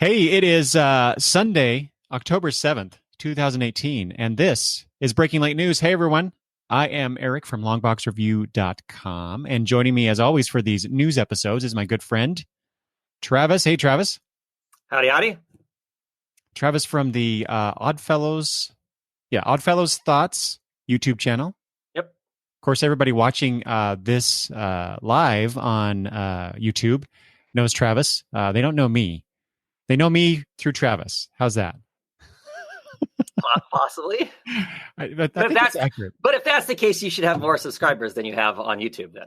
Hey, it is Sunday, October 7th, 2018, and this is Breaking Late News. Hey, everyone. I am Eric from longboxreview.com, and joining me, as always, for these news episodes is my good friend, Travis. Hey, Travis. Howdy, howdy. Travis from the Oddfellows Thoughts YouTube channel. Yep. Of course, everybody watching this live on YouTube knows Travis. They don't know me. They know me through Travis. How's that? Possibly. I think that's accurate. But if that's the case, you should have more subscribers than you have on YouTube then.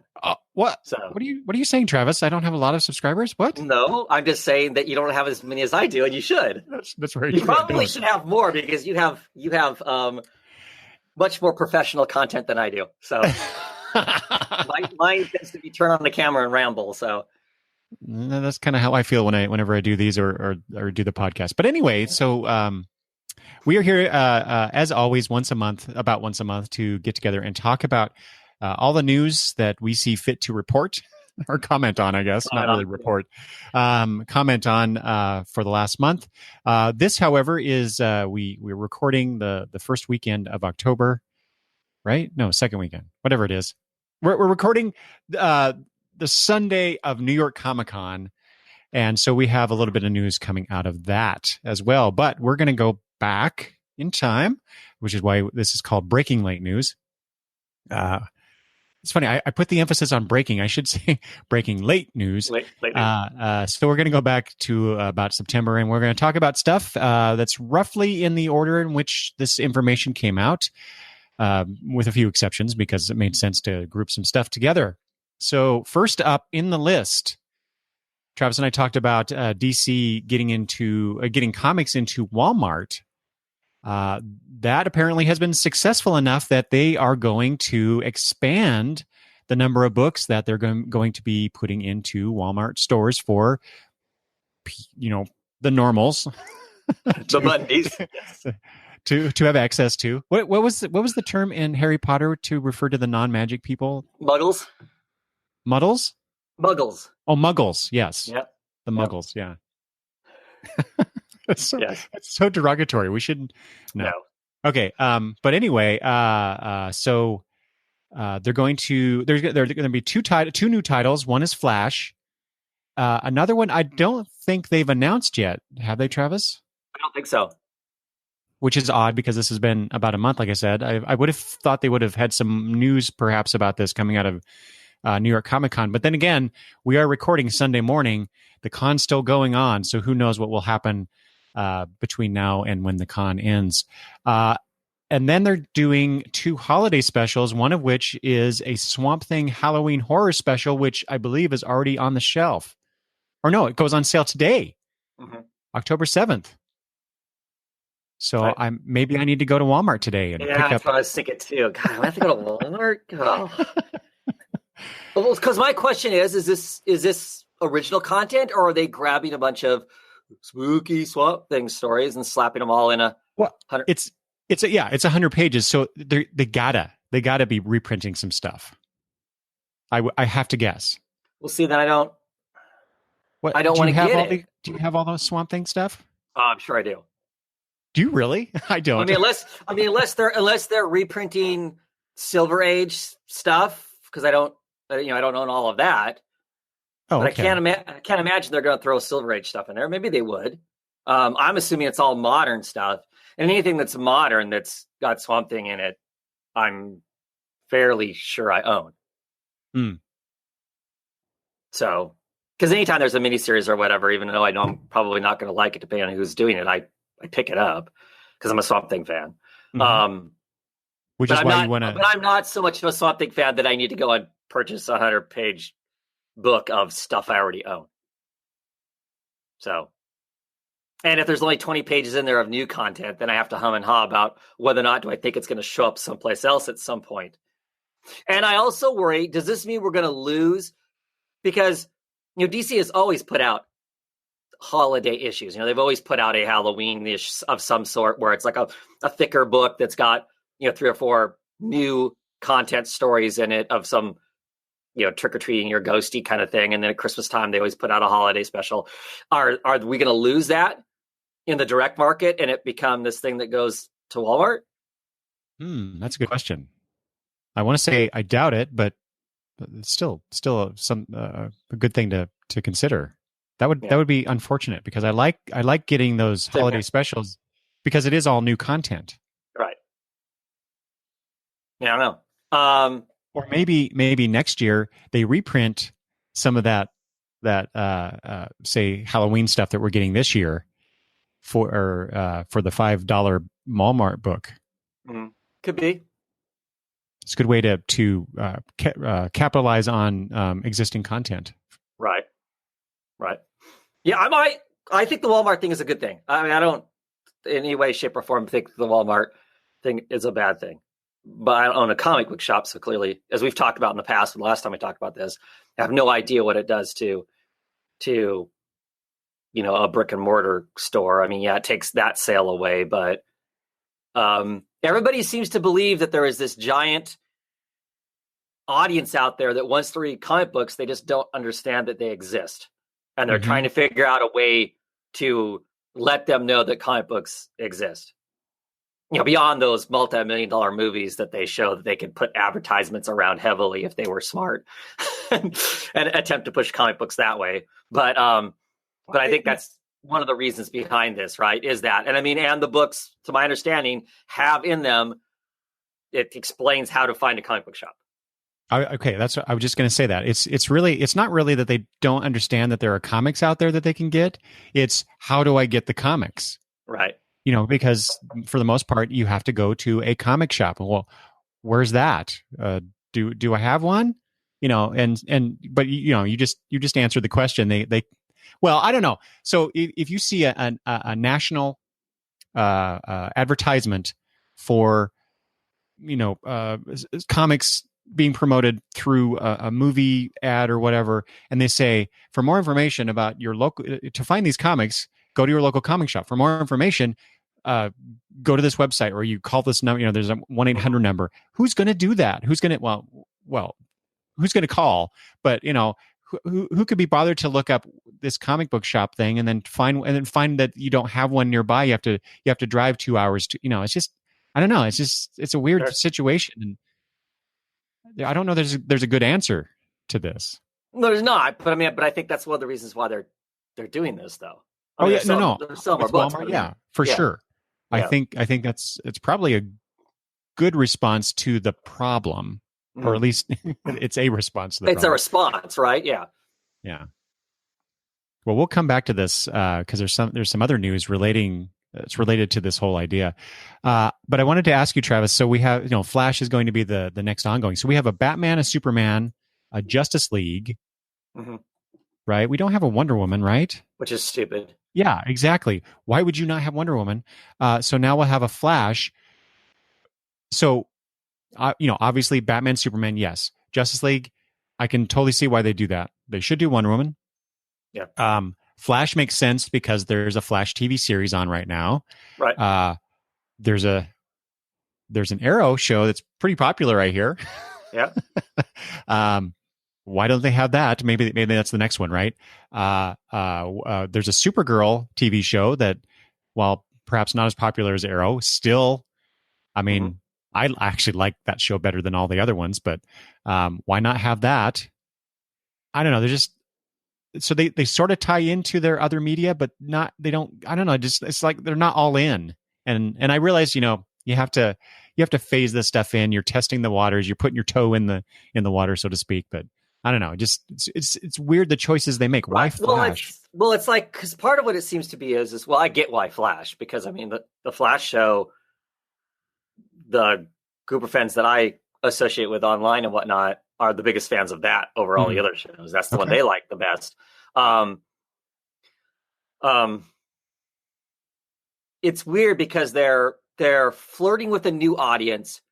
What? So What are you saying, Travis? I don't have a lot of subscribers? What? No, I'm just saying that you don't have as many as I do, and you should. That's very You true. probably should have more because you have much more professional content than I do. So mine tends to be turn on the camera and ramble. So No, that's kind of how I feel whenever I do these or do the podcast. But anyway, so we are here as always about once a month to get together and talk about all the news that we see fit to report or comment on, I guess, not really report, comment on for the last month. This, however, is we're recording the first weekend of October, right? No, second weekend, whatever it is. We're recording the Sunday of New York Comic-Con. And so we have a little bit of news coming out of that as well. But we're going to go back in time, which is why this is called Breaking Late News. It's funny. I put the emphasis on breaking. I should say breaking late news. late news. So we're going to go back to about September, and we're going to talk about stuff that's roughly in the order in which this information came out, with a few exceptions because it made sense to group some stuff together. So first up in the list, Travis and I talked about DC getting comics into Walmart. That apparently has been successful enough that they are going to expand the number of books that they're going to be putting into Walmart stores for, the normals, The Mondays. Yes. to have access to. What was the term in Harry Potter to refer to the non-magic people? Muggles. Muddles? Muggles. Oh, muggles. Yes. Yep. The muggles. Yeah. That's Yes. so derogatory. We shouldn't. No. Okay. But anyway, so there's going to be two new titles. One is Flash. Another one I don't think they've announced yet. Have they, Travis? I don't think so. Which is odd because this has been about a month, like I said. I would have thought they would have had some news perhaps about this coming out of New York Comic-Con. But then again, we are recording Sunday morning. The con's still going on, so who knows what will happen between now and when the con ends. And then they're doing two holiday specials, one of which is a Swamp Thing Halloween horror special, which I believe is already on the shelf. Or no, it goes on sale today, October 7th. So maybe I need to go to Walmart today and pick up. That's what I was thinking too. God, I have to go to Walmart. Well, because my question is this original content, or are they grabbing a bunch of spooky Swamp Thing stories and slapping them all in a? Well, it's 100 pages, so they gotta be reprinting some stuff. I have to guess. Well, see, then I don't want to get it. Do you have all those Swamp Thing stuff? Oh, I'm sure I do. Do you really? I don't. Unless they're reprinting Silver Age stuff, because I don't own all of that. Oh, but okay. I can't imagine they're going to throw Silver Age stuff in there. Maybe they would. I'm assuming it's all modern stuff, and anything that's modern that's got Swamp Thing in it, I'm fairly sure I own. So, because anytime there's a miniseries or whatever, even though I know I'm probably not going to like it, depending on who's doing it, I pick it up because I'm a Swamp Thing fan. Which is why you want to. But I'm not so much of a Swamp Thing fan that I need to go and purchase a 100-page book of stuff I already own. So, and if there's only 20 pages in there of new content, then I have to hum and haw about whether or not do I think it's going to show up someplace else at some point. And I also worry, does this mean we're going to lose? Because, DC has always put out holiday issues. They've always put out a Halloween-ish of some sort where it's like a thicker book that's got, 3 or 4 new content stories in it of some, trick or treating or ghosty kind of thing, and then at Christmas time they always put out a holiday special. Are we going to lose that in the direct market and it become this thing that goes to Walmart? That's a good question. I want to say I doubt it, but it's still a good thing to consider. That would be unfortunate because I like getting those holiday specials because it is all new content. Right. Yeah, I don't know. Or maybe next year they reprint some of that say Halloween stuff that we're getting this year for the $5 Walmart book. Could be. It's a good way to capitalize on existing content. Right. Yeah, I think the Walmart thing is a good thing. I mean, I don't in any way, shape, or form think the Walmart thing is a bad thing. But I own a comic book shop, so clearly, as we've talked about in the past, and the last time we talked about this, I have no idea what it does to a brick and mortar store. I mean, yeah, it takes that sale away, but everybody seems to believe that there is this giant audience out there that wants to read comic books. They just don't understand that they exist, and they're trying to figure out a way to let them know that comic books exist. Beyond those multi-million-dollar movies that they show that they could put advertisements around heavily if they were smart and attempt to push comic books that way. But I think that's one of the reasons behind this, right? Is that, and I mean, and the books, to my understanding, have in them, it explains how to find a comic book shop. Okay, that's what I was just going to say. That it's not really that they don't understand that there are comics out there that they can get. It's how do I get the comics? Right. Because for the most part, you have to go to a comic shop. Well, where's that? Do I have one? But you just answered the question. Well, I don't know. So if you see a national advertisement for comics being promoted through a movie ad or whatever, and they say for more information about your local to find these comics, go to your local comic shop. For more information, go to this website, or you call this number. There's a 1-800 number. Who's going to do that? Who's going to call? But who could be bothered to look up this comic book shop thing and then find that you don't have one nearby? You have to drive 2 hours to. It's just, I don't know. It's a weird situation, and I don't know. There's a good answer to this. No, there's not. But I think that's one of the reasons why they're doing this, though. They're selling more books. Walmart, for sure. Yeah. I think it's probably a good response to the problem, or at least it's a response to the problem. It's a response, right? Yeah. Yeah. Well, we'll come back to this because there's some other news related to this whole idea. But I wanted to ask you, Travis. So we have Flash is going to be the next ongoing. So we have a Batman, a Superman, a Justice League, right? We don't have a Wonder Woman, right? Which is stupid. Yeah, exactly. Why would you not have Wonder Woman? So now we'll have a Flash. So, obviously Batman, Superman, yes. Justice League, I can totally see why they do that. They should do Wonder Woman. Yeah. Flash makes sense because there's a Flash TV series on right now. Right. There's an Arrow show that's pretty popular right here. Yeah. Why don't they have that? Maybe that's the next one, right? There's a Supergirl TV show that, while perhaps not as popular as Arrow, still, I mean, I actually like that show better than all the other ones, but why not have that? I don't know. They're just, so they sort of tie into their other media, but they don't, I don't know. Just, it's like they're not all in. And I realize, you have to phase this stuff in. You're testing the waters. You're putting your toe in the water, so to speak, but I don't know. Just it's weird the choices they make. Why Flash? Well, it's like, because part of what it seems to be is I get why Flash, because I mean the Flash show, the group of fans that I associate with online and whatnot are the biggest fans of that over all the other shows. That's the one they like the best. It's weird because they're flirting with a new audience,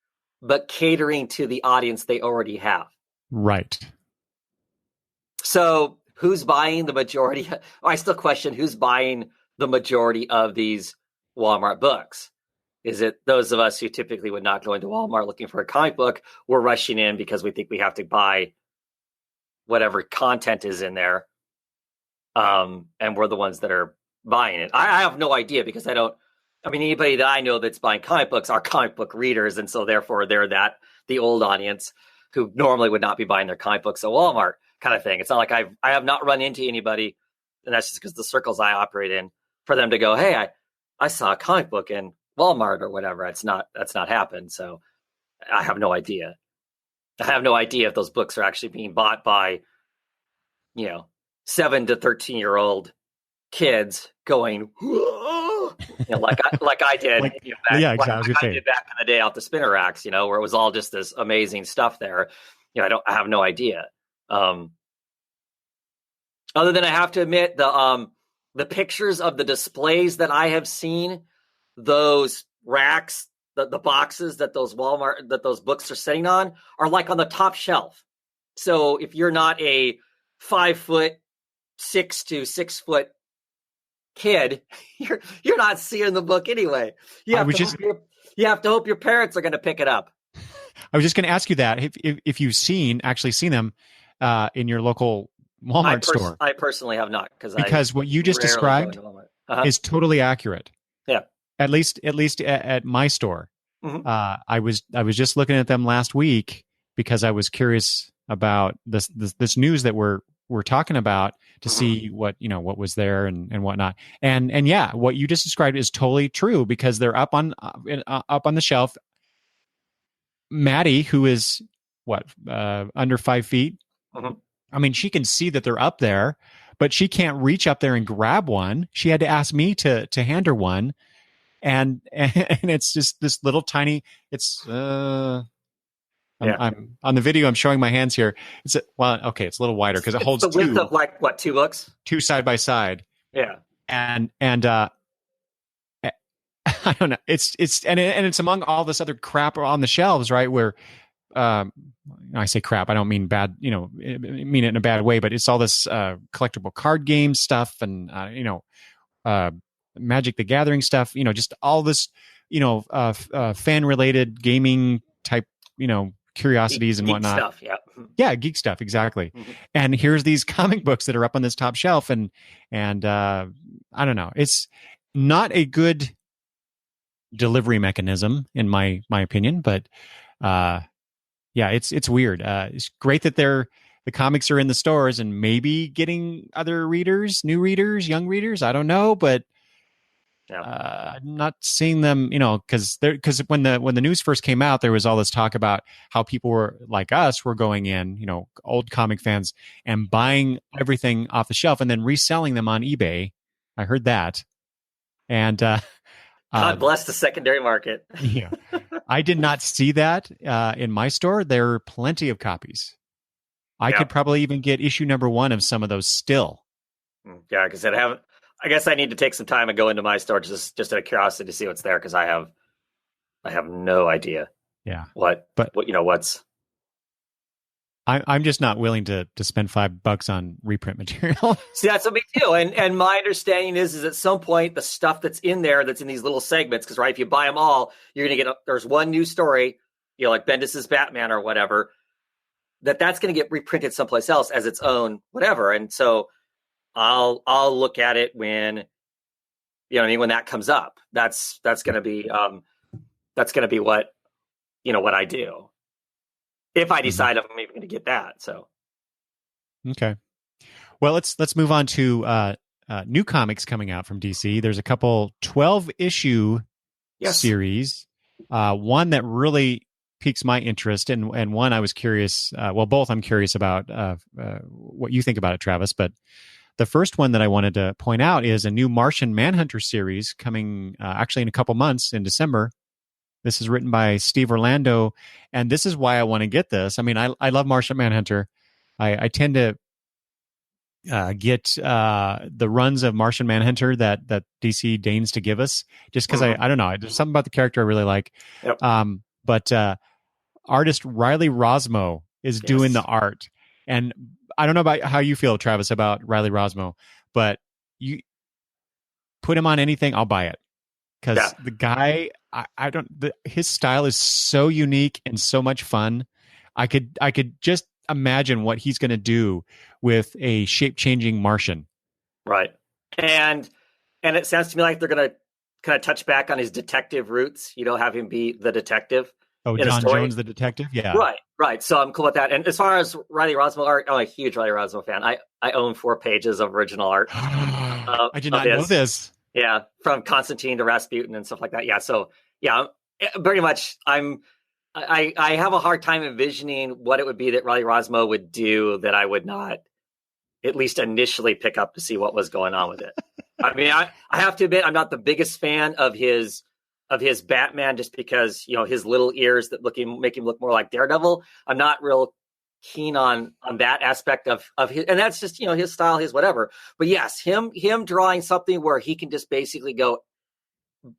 but catering to the audience they already have. Right. So who's buying the majority? I still question who's buying the majority of these Walmart books. Is it those of us who typically would not go into Walmart looking for a comic book? We're rushing in because we think we have to buy whatever content is in there. And we're the ones that are buying it. I have no idea because anybody that I know that's buying comic books are comic book readers. And so therefore they're the old audience who normally would not be buying their comic books at Walmart kind of thing. It's not like I have not run into anybody, and that's just because the circles I operate in, for them to go, hey, I saw a comic book in Walmart or whatever. That's not happened. So I have no idea. I have no idea if those books are actually being bought by, 7 to 13-year-old kids going, like I did. Exactly. I did back in the day off the spinner racks, where it was all just this amazing stuff there. I have no idea. Other than I have to admit the pictures of the displays that I have seen, those racks, the boxes that those books are sitting on are like on the top shelf. So if you're not a 5'6" to 6 foot kid, you're not seeing the book anyway. You have to hope your parents are going to pick it up. I was just going to ask you that if you've actually seen them in your local Walmart store. I personally have not because what you just described is totally accurate. Yeah, at least at my store. Mm-hmm. I was just looking at them last week because I was curious about this news that we're talking about to see what was there and whatnot. And yeah, what you just described is totally true because they're up on the shelf. Maddie, who is under 5 feet. Mm-hmm. I mean, she can see that they're up there, but she can't reach up there and grab one. She had to ask me to hand her one. And it's just this little tiny, I'm on the video. I'm showing my hands here. It's a little wider because it holds the width of like what, 2 books, 2 side by side. Yeah. And I don't know. It's among all this other crap on the shelves, right? Where, I say crap, I don't mean bad, I mean it in a bad way, but it's all this collectible card game stuff and, Magic the Gathering stuff, just all this, fan related gaming type, curiosities and whatnot. Stuff, yeah. Yeah, geek stuff, exactly. Mm-hmm. And here's these comic books that are up on this top shelf, and I don't know. It's not a good delivery mechanism, in my opinion, but yeah, it's weird. It's great that the comics are in the stores and maybe getting other readers, new readers, young readers. I don't know, but I'm not seeing them, because when the news first came out, there was all this talk about how people were like us were going in, old comic fans, and buying everything off the shelf and then reselling them on eBay. I heard that, and God bless the secondary market. Yeah, I did not see that in my store. There are plenty of copies. I could probably even get issue number 1 of some of those still. Yeah, because I guess I need to take some time and go into my store just out of curiosity to see what's there, because I have no idea. Yeah. What's. I'm just not willing to spend $5 on reprint material. See, that's what me too. And my understanding is at some point the stuff that's in there, that's in these little segments, because if you buy them all, you're gonna get there's one new story, like Bendis's Batman or whatever, that's gonna get reprinted someplace else as its own whatever, and so. I'll look at it when, when that comes up. That's going to be what, what I do. If I decide I'm even going to get that. So. Okay. Well, let's move on to new comics coming out from DC. There's a couple 12-issue series. One that really piques my interest, and one I was curious. Both I'm curious about what you think about it, Travis, but. The first one that I wanted to point out is a new Martian Manhunter series coming actually in a couple months in December. This is written by Steve Orlando, and this is why I want to get this. I mean, I love Martian Manhunter. I tend to get the runs of Martian Manhunter that DC deigns to give us, just because I don't know. There's something about the character I really like. Yep. But artist Riley Rosmo is doing the art. And I don't know about how you feel, Travis, about Riley Rosmo, but you put him on anything, I'll buy it. Because the guy, his style is so unique and so much fun. I could just imagine what he's going to do with a shape-changing Martian. Right. And it sounds to me like they're going to kind of touch back on his detective roots, have him be the detective Oh, in a John story. Jones, the detective? Yeah. Right. So I'm cool with that. And as far as Riley Rosmo art, I'm a huge Riley Rosmo fan. I own 4 pages of original art. I did not know this. Yeah, from Constantine to Rasputin and stuff like that. Yeah, so yeah, very much. I have a hard time envisioning what it would be that Riley Rosmo would do that I would not at least initially pick up to see what was going on with it. I mean, I have to admit, I'm not the biggest fan of his Batman, just because his little ears that make him look more like Daredevil. I'm not real keen on that aspect of his, and that's just his style, his whatever. But yes, him drawing something where he can just basically go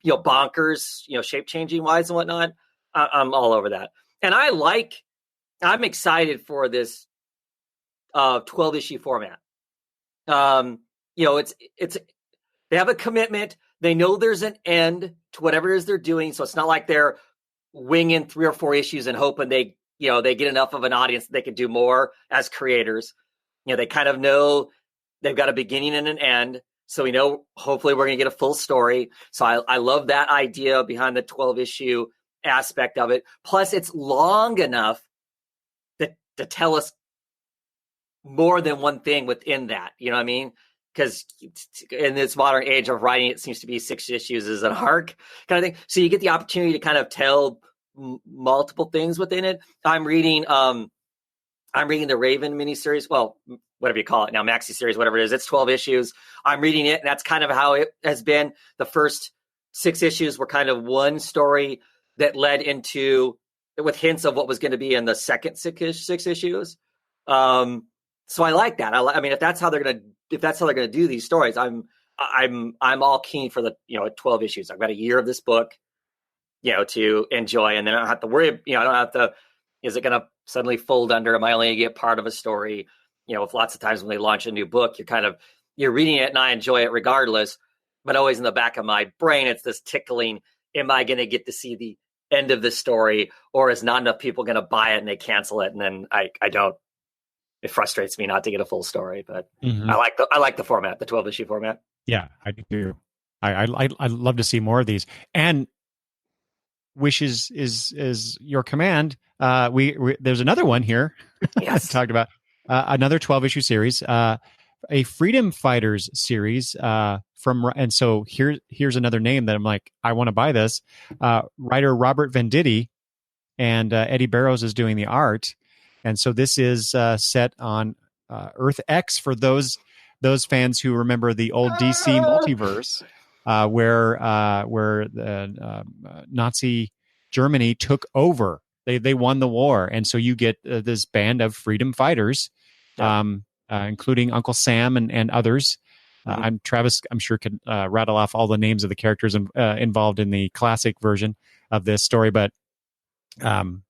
bonkers, shape changing wise and whatnot. I'm all over that, and I'm excited for this 12 issue format. It's they have a commitment. They know there's an end to whatever it is they're doing, so it's not like they're winging 3 or 4 issues and hoping they get enough of an audience that they can do more as creators. They kind of know they've got a beginning and an end, so we know hopefully we're going to get a full story. So I love that idea behind the 12 issue aspect of it. Plus, it's long enough to tell us more than one thing within that. You know what I mean? Because in this modern age of writing, it seems to be 6 issues is an arc kind of thing. So you get the opportunity to kind of tell multiple things within it. I'm reading the Raven miniseries. Well, whatever you call it now, maxi series, whatever it is. It's 12 issues. I'm reading it, and that's kind of how it has been. The first 6 issues were kind of one story that led into with hints of what was going to be in the second 6 issues. So I like that. I mean, if that's how they're gonna do these stories, I'm all keen for the 12 issues. I've got a year of this book, to enjoy, and then I don't have to worry. I don't have to. Is it gonna suddenly fold under? Am I only gonna get part of a story? If lots of times when they launch a new book, you're reading it, and I enjoy it regardless. But always in the back of my brain, it's this tickling: am I gonna get to see the end of the story, or is not enough people gonna buy it and they cancel it, and then I don't. It frustrates me not to get a full story, but I like the format, the 12 issue format. Yeah, I do. I'd love to see more of these. And wishes is your command. We there's another one here. Yes, talked about another 12 issue series, a Freedom Fighters series and so here's another name that I'm like, I want to buy this. Writer Robert Venditti and Eddie Barrows is doing the art. And so this is set on Earth X for those fans who remember the old DC multiverse, where the Nazi Germany took over. They won the war, and so you get this band of freedom fighters, including Uncle Sam and others. Travis, I'm sure, could rattle off all the names of the characters involved in the classic version of this story, but. How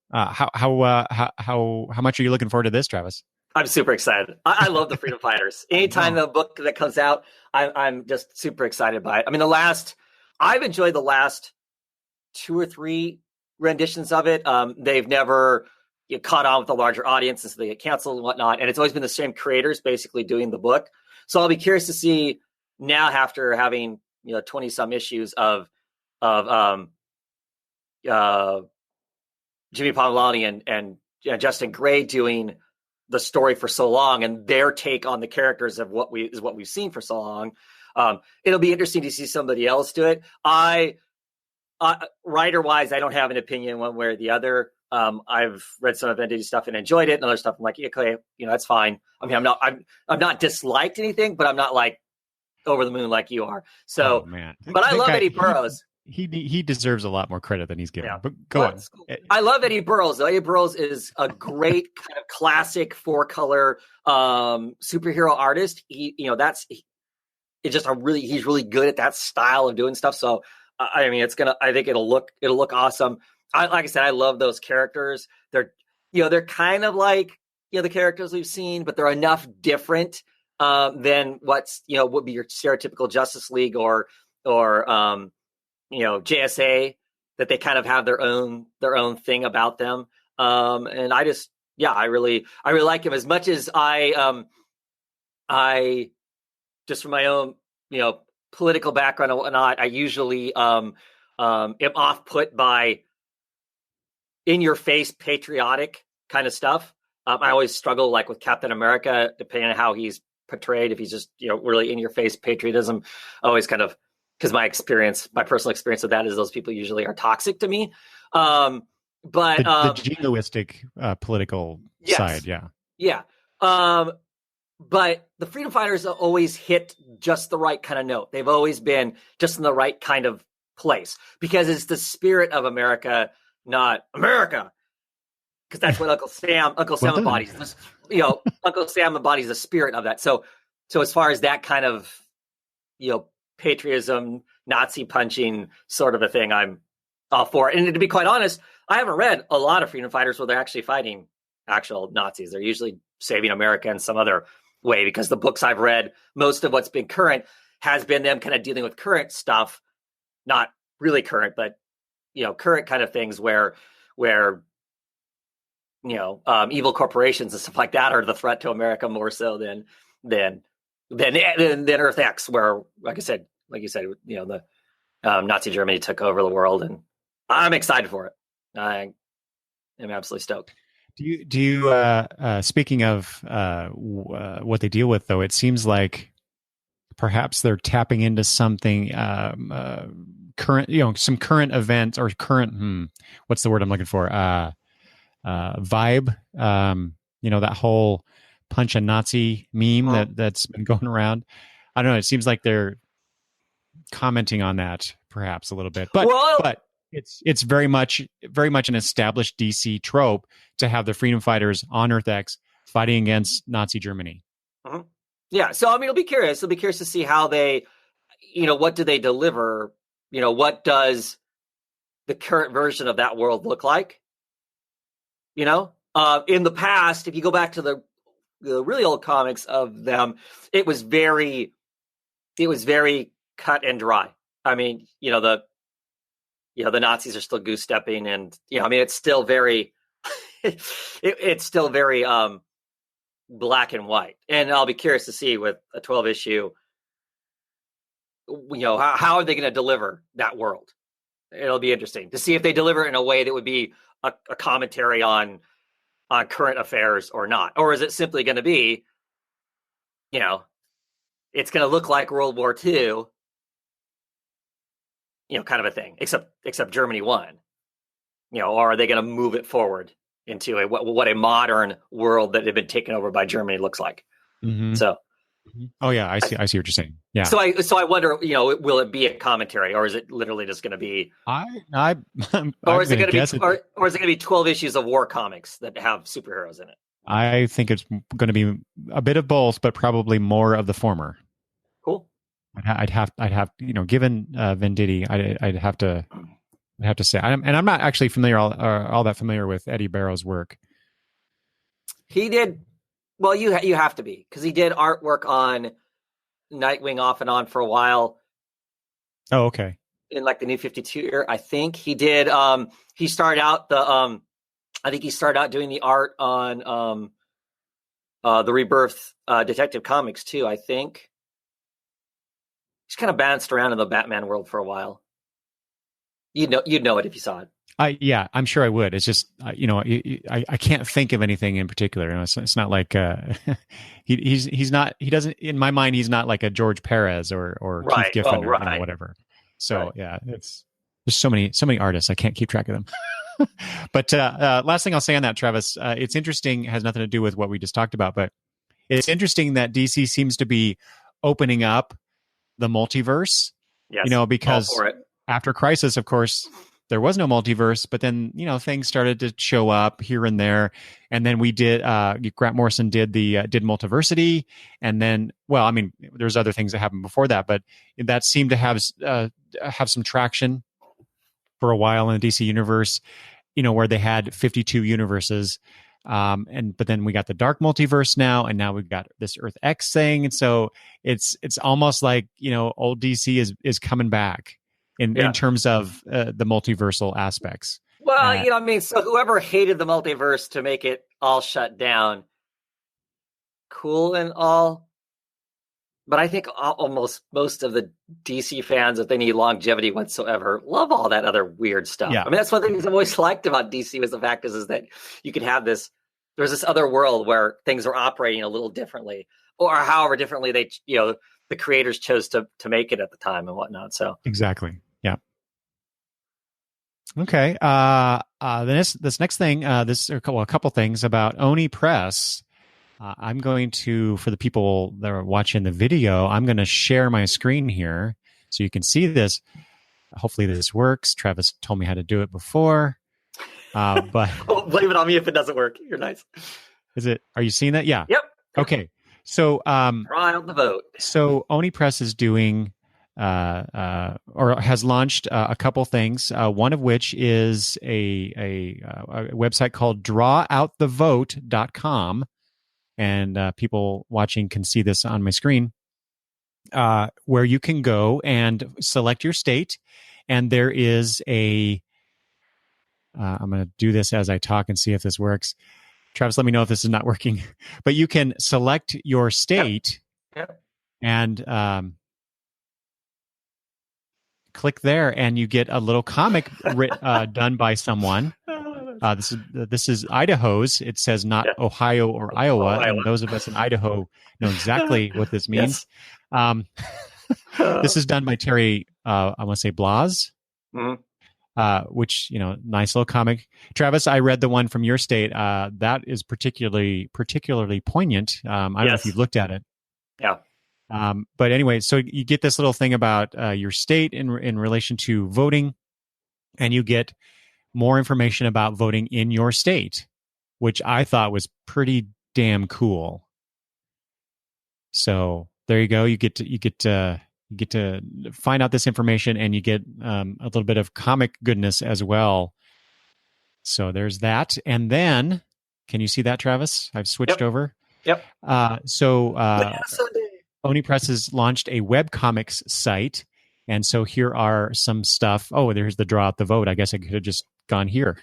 much are you looking forward to this, Travis? I'm super excited. I love the Freedom Fighters. Anytime the book that comes out, I'm just super excited by it. I mean, I've enjoyed the last 2 or 3 renditions of it. They've never caught on with a larger audience, and so they get canceled and whatnot. And it's always been the same creators basically doing the book. So I'll be curious to see now, after having 20 some issues of Jimmy Palmolani and Justin Gray doing the story for so long, and their take on the characters of what we've seen for so long. It'll be interesting to see somebody else do it. Writer wise, I don't have an opinion one way or the other. I've read some of Venditti's stuff and enjoyed it, and other stuff I'm like, okay, that's fine. I mean, I'm not disliked anything, but I'm not like over the moon like you are. So, man. But I love Eddie Burroughs. He deserves a lot more credit than he's given. Yeah. But go on. Cool. I love Eddie Burroughs. Eddie Burroughs is a great kind of classic 4-color superhero artist. It's just he's really good at that style of doing stuff. So I mean, I think it'll look awesome. Like I said, I love those characters. They're kind of like the characters we've seen, but they're enough different than what's would be your stereotypical Justice League or JSA, that they kind of have their own thing about them. And I just Yeah, I really like him as much as I just from my own, political background and whatnot, I usually am off put by in your face patriotic kind of stuff. I always struggle like with Captain America, depending on how he's portrayed. If he's just really in your face patriotism, always kind of, because my personal experience with that is those people usually are toxic to me. But the jingoistic political yes, side, yeah. Yeah. But the freedom fighters always hit just the right kind of note. They've always been just in the right kind of place because it's the spirit of America, not America. Because that's what Uncle Sam embodies. This, Uncle Sam embodies the spirit of that. So as far as that kind of, patriotism, Nazi punching sort of a thing, I'm all for it. And to be quite honest, I haven't read a lot of freedom fighters where they're actually fighting actual Nazis. They're usually saving America in some other way, because the books I've read, most of what's been current has been them kind of dealing with current stuff, not really current, but current kind of things where evil corporations and stuff like that are the threat to America more so than Earth X, where, like you said, the Nazi Germany took over the world, and I'm excited for it. I am absolutely stoked. Do you speaking of what they deal with, though, it seems like perhaps they're tapping into something current, some current events or current, what's the word I'm looking for? Vibe. That whole punch a Nazi meme that's been going around. I don't know. It seems like they're commenting on that perhaps a little bit, but it's very much an established DC trope to have the freedom fighters on Earth X fighting against Nazi Germany. Mm-hmm. Yeah. So, I mean, I'll be curious to see how they, what do they deliver? What does the current version of that world look like? In the past, if you go back to the really old comics of them, it was very cut and dry. I mean, the Nazis are still goose stepping, and it's still very, it's still very black and white. And I'll be curious to see with a 12 issue, how are they going to deliver that world? It'll be interesting to see if they deliver it in a way that would be a commentary on current affairs or not, or is it simply going to be, it's going to look like World War II. Kind of a thing, except Germany won, or are they going to move it forward into what a modern world that had been taken over by Germany looks like? Mm-hmm. So, oh yeah, I see what you're saying. Yeah. So I wonder, will it be a commentary, or is it literally just going to be? Or is it going to be 12 issues of war comics that have superheroes in it? I think it's going to be a bit of both, but probably more of the former. Cool. I'd have, given Venditti, I'd have to say, I'm not actually all that familiar with Eddie Barrow's work. He did, well, you have to be, because he did artwork on Nightwing off and on for a while. Oh, okay. In like the New 52 year, I think he did. He started out doing the art on the Rebirth Detective Comics too, I think. He's kind of bounced around in the Batman world for a while. You'd know it if you saw it. Yeah, I'm sure I would. It's just, I can't think of anything in particular. It's not like he's not. He doesn't. In my mind, he's not like a George Perez or right. Keith Giffen or whatever. So right. Yeah, there's so many artists. I can't keep track of them. But last thing I'll say on that, Travis, it's interesting. Has nothing to do with what we just talked about, but it's interesting that DC seems to be opening up the multiverse. Yes. Because after Crisis, of course, there was no multiverse, but then, things started to show up here and there. And then we did, Grant Morrison did did Multiversity. And then, well, I mean, there's other things that happened before that, but that seemed to have some traction for a while in the DC universe, where they had 52 universes. But then we got the Dark Multiverse now, and now we've got this Earth X thing. And so it's almost like, old DC is coming back in terms of the multiversal aspects. Well, so whoever hated the multiverse to make it all shut down. Cool and all. But I think almost most of the DC fans, if they need longevity whatsoever, love all that other weird stuff. Yeah. I mean, that's one of the things I've always liked about DC was the fact is that you could have this, there's this other world where things are operating a little differently, or however differently they, the creators chose to make it at the time and whatnot. So exactly. Yeah. Okay. This next thing, a couple things about Oni Press. I'm going to, for the people that are watching the video, I'm going to share my screen here so you can see this. Hopefully this works. Travis told me how to do it before, but blame it on me if it doesn't work. You're nice. Are you seeing that? Yeah. Yep. Okay. So, right on the vote. So Oni Press is doing, or has launched a couple things. One of which is a website called drawoutthevote.com. And people watching can see this on my screen, where you can go and select your state. And there is I'm going to do this as I talk and see if this works. Travis, let me know if this is not working. But you can select your state and click there, and you get a little comic done by someone. This is Idaho's. It says not Ohio or Iowa, and those of us in Idaho know exactly what this means. Yes. This is done by Terry. I want to say Blas, which nice little comic. Travis, I read the one from your state. That is particularly poignant. I don't know if you've looked at it. Yeah. But anyway, so you get this little thing about your state in relation to voting, and you get more information about voting in your state, which I thought was pretty damn cool. So there you go. You get to find out this information, and you get a little bit of comic goodness as well. So there's that. And then, can you see that, Travis? I've switched over. Yep. Oni Press has launched a webcomics site. And so here are some stuff. Oh, there's the draw out the vote. I guess I could have just gone here.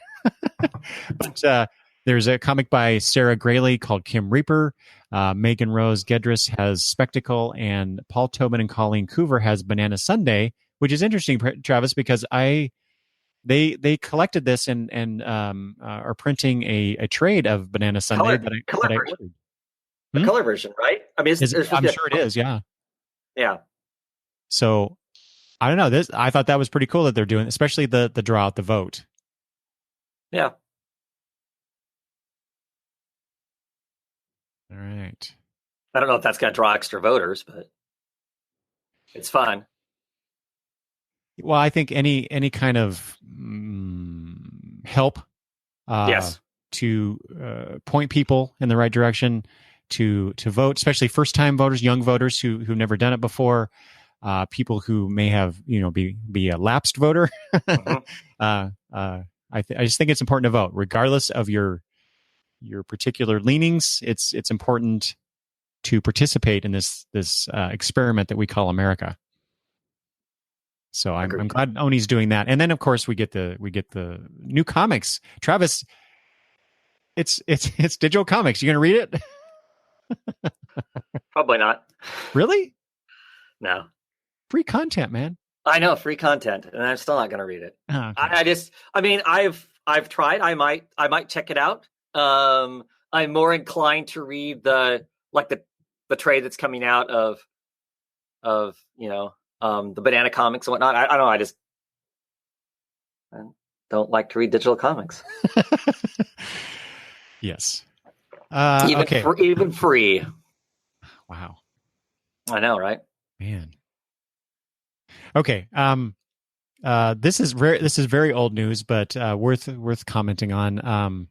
But there's a comic by Sarah Grayley called Kim Reaper. Megan Rose Gedris has Spectacle, and Paul Tobin and Colleen Coover has Banana Sunday, which is interesting, Travis, because they collected this and are printing a trade of Banana Sunday that I ordered. The color version, right? I mean, I'm sure it is. Yeah. Yeah. So I don't know. I thought that was pretty cool that they're doing, especially the draw out the vote. Yeah. All right. I don't know if that's going to draw extra voters, but it's fun. Well, I think any kind of help to point people in the right direction to vote, especially first-time voters, young voters who've never done it before, people who may have be a lapsed voter. I just think it's important to vote, regardless of your particular leanings. It's important to participate in this experiment that we call America. So I'm glad Oni's doing that. And then of course we get the new comics. Travis, it's digital comics. You gonna read it? Probably not. Really? No. Free content, man. I know, free content, and I'm still not going to read it. Oh, okay. I've tried. I might check it out. I'm more inclined to read the trade that's coming out of the Banana comics and whatnot. I don't know. I don't like to read digital comics. Yes. Even free. Wow. I know, right? Man. Okay. This is very old news, but worth commenting on.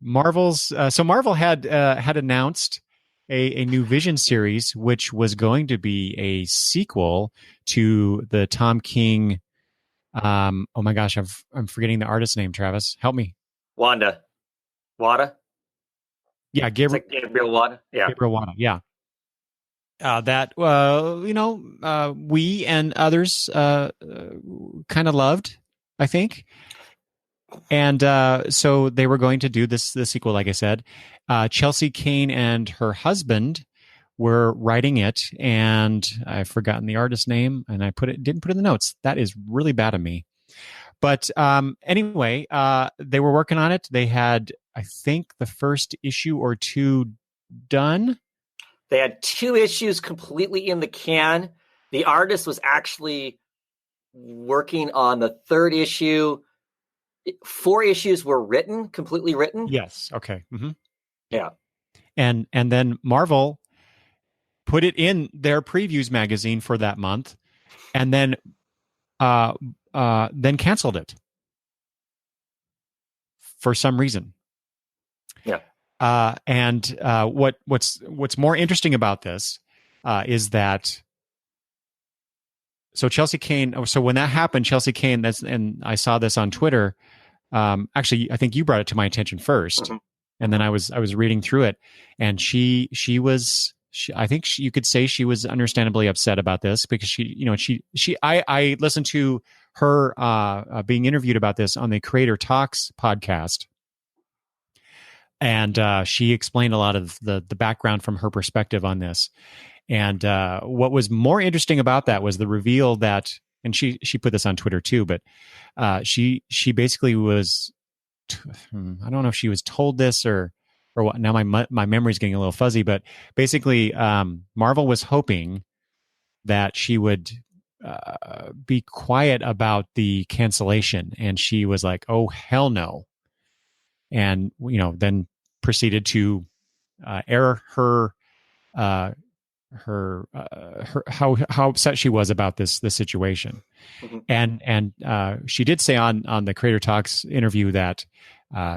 Marvel's so Marvel had announced a new Vision series, which was going to be a sequel to the Tom King. Oh my gosh, I'm forgetting the artist's name. Travis, help me. Wada. Yeah, Gabriel Wada. Yeah, Gabriel Wada. Yeah. We and others kind of loved, I think. And so they were going to do the sequel, like I said. Chelsea Kane and her husband were writing it, and I've forgotten the artist's name, and I didn't put it in the notes. That is really bad of me. But anyway, they were working on it. They had, I think, the first issue or two done. They had 2 issues completely in the can. The artist was actually working on the 3rd issue. 4 issues were completely written. Yes. Okay. Mm-hmm. Yeah. And then Marvel put it in their previews magazine for that month, and then canceled it for some reason. Yeah. And what's more interesting about this is that so Chelsea Kane. So when that happened, Chelsea Kane. And I saw this on Twitter. Actually, I think you brought it to my attention first, Mm-hmm. and then I was reading through it, and she was. I think you could say she was understandably upset about this because I listened to her being interviewed about this on the Creator Talks podcast, and she explained a lot of the background from her perspective on this. And what was more interesting about that was the reveal that, and she put this on Twitter too, but she basically was, I don't know if she was told this or what. Now my memory's getting a little fuzzy, but basically Marvel was hoping that she would be quiet about the cancellation, and she was like, "Oh hell no," and then proceeded to air her how upset she was about this situation. Mm-hmm. And she did say on the Creator Talks interview that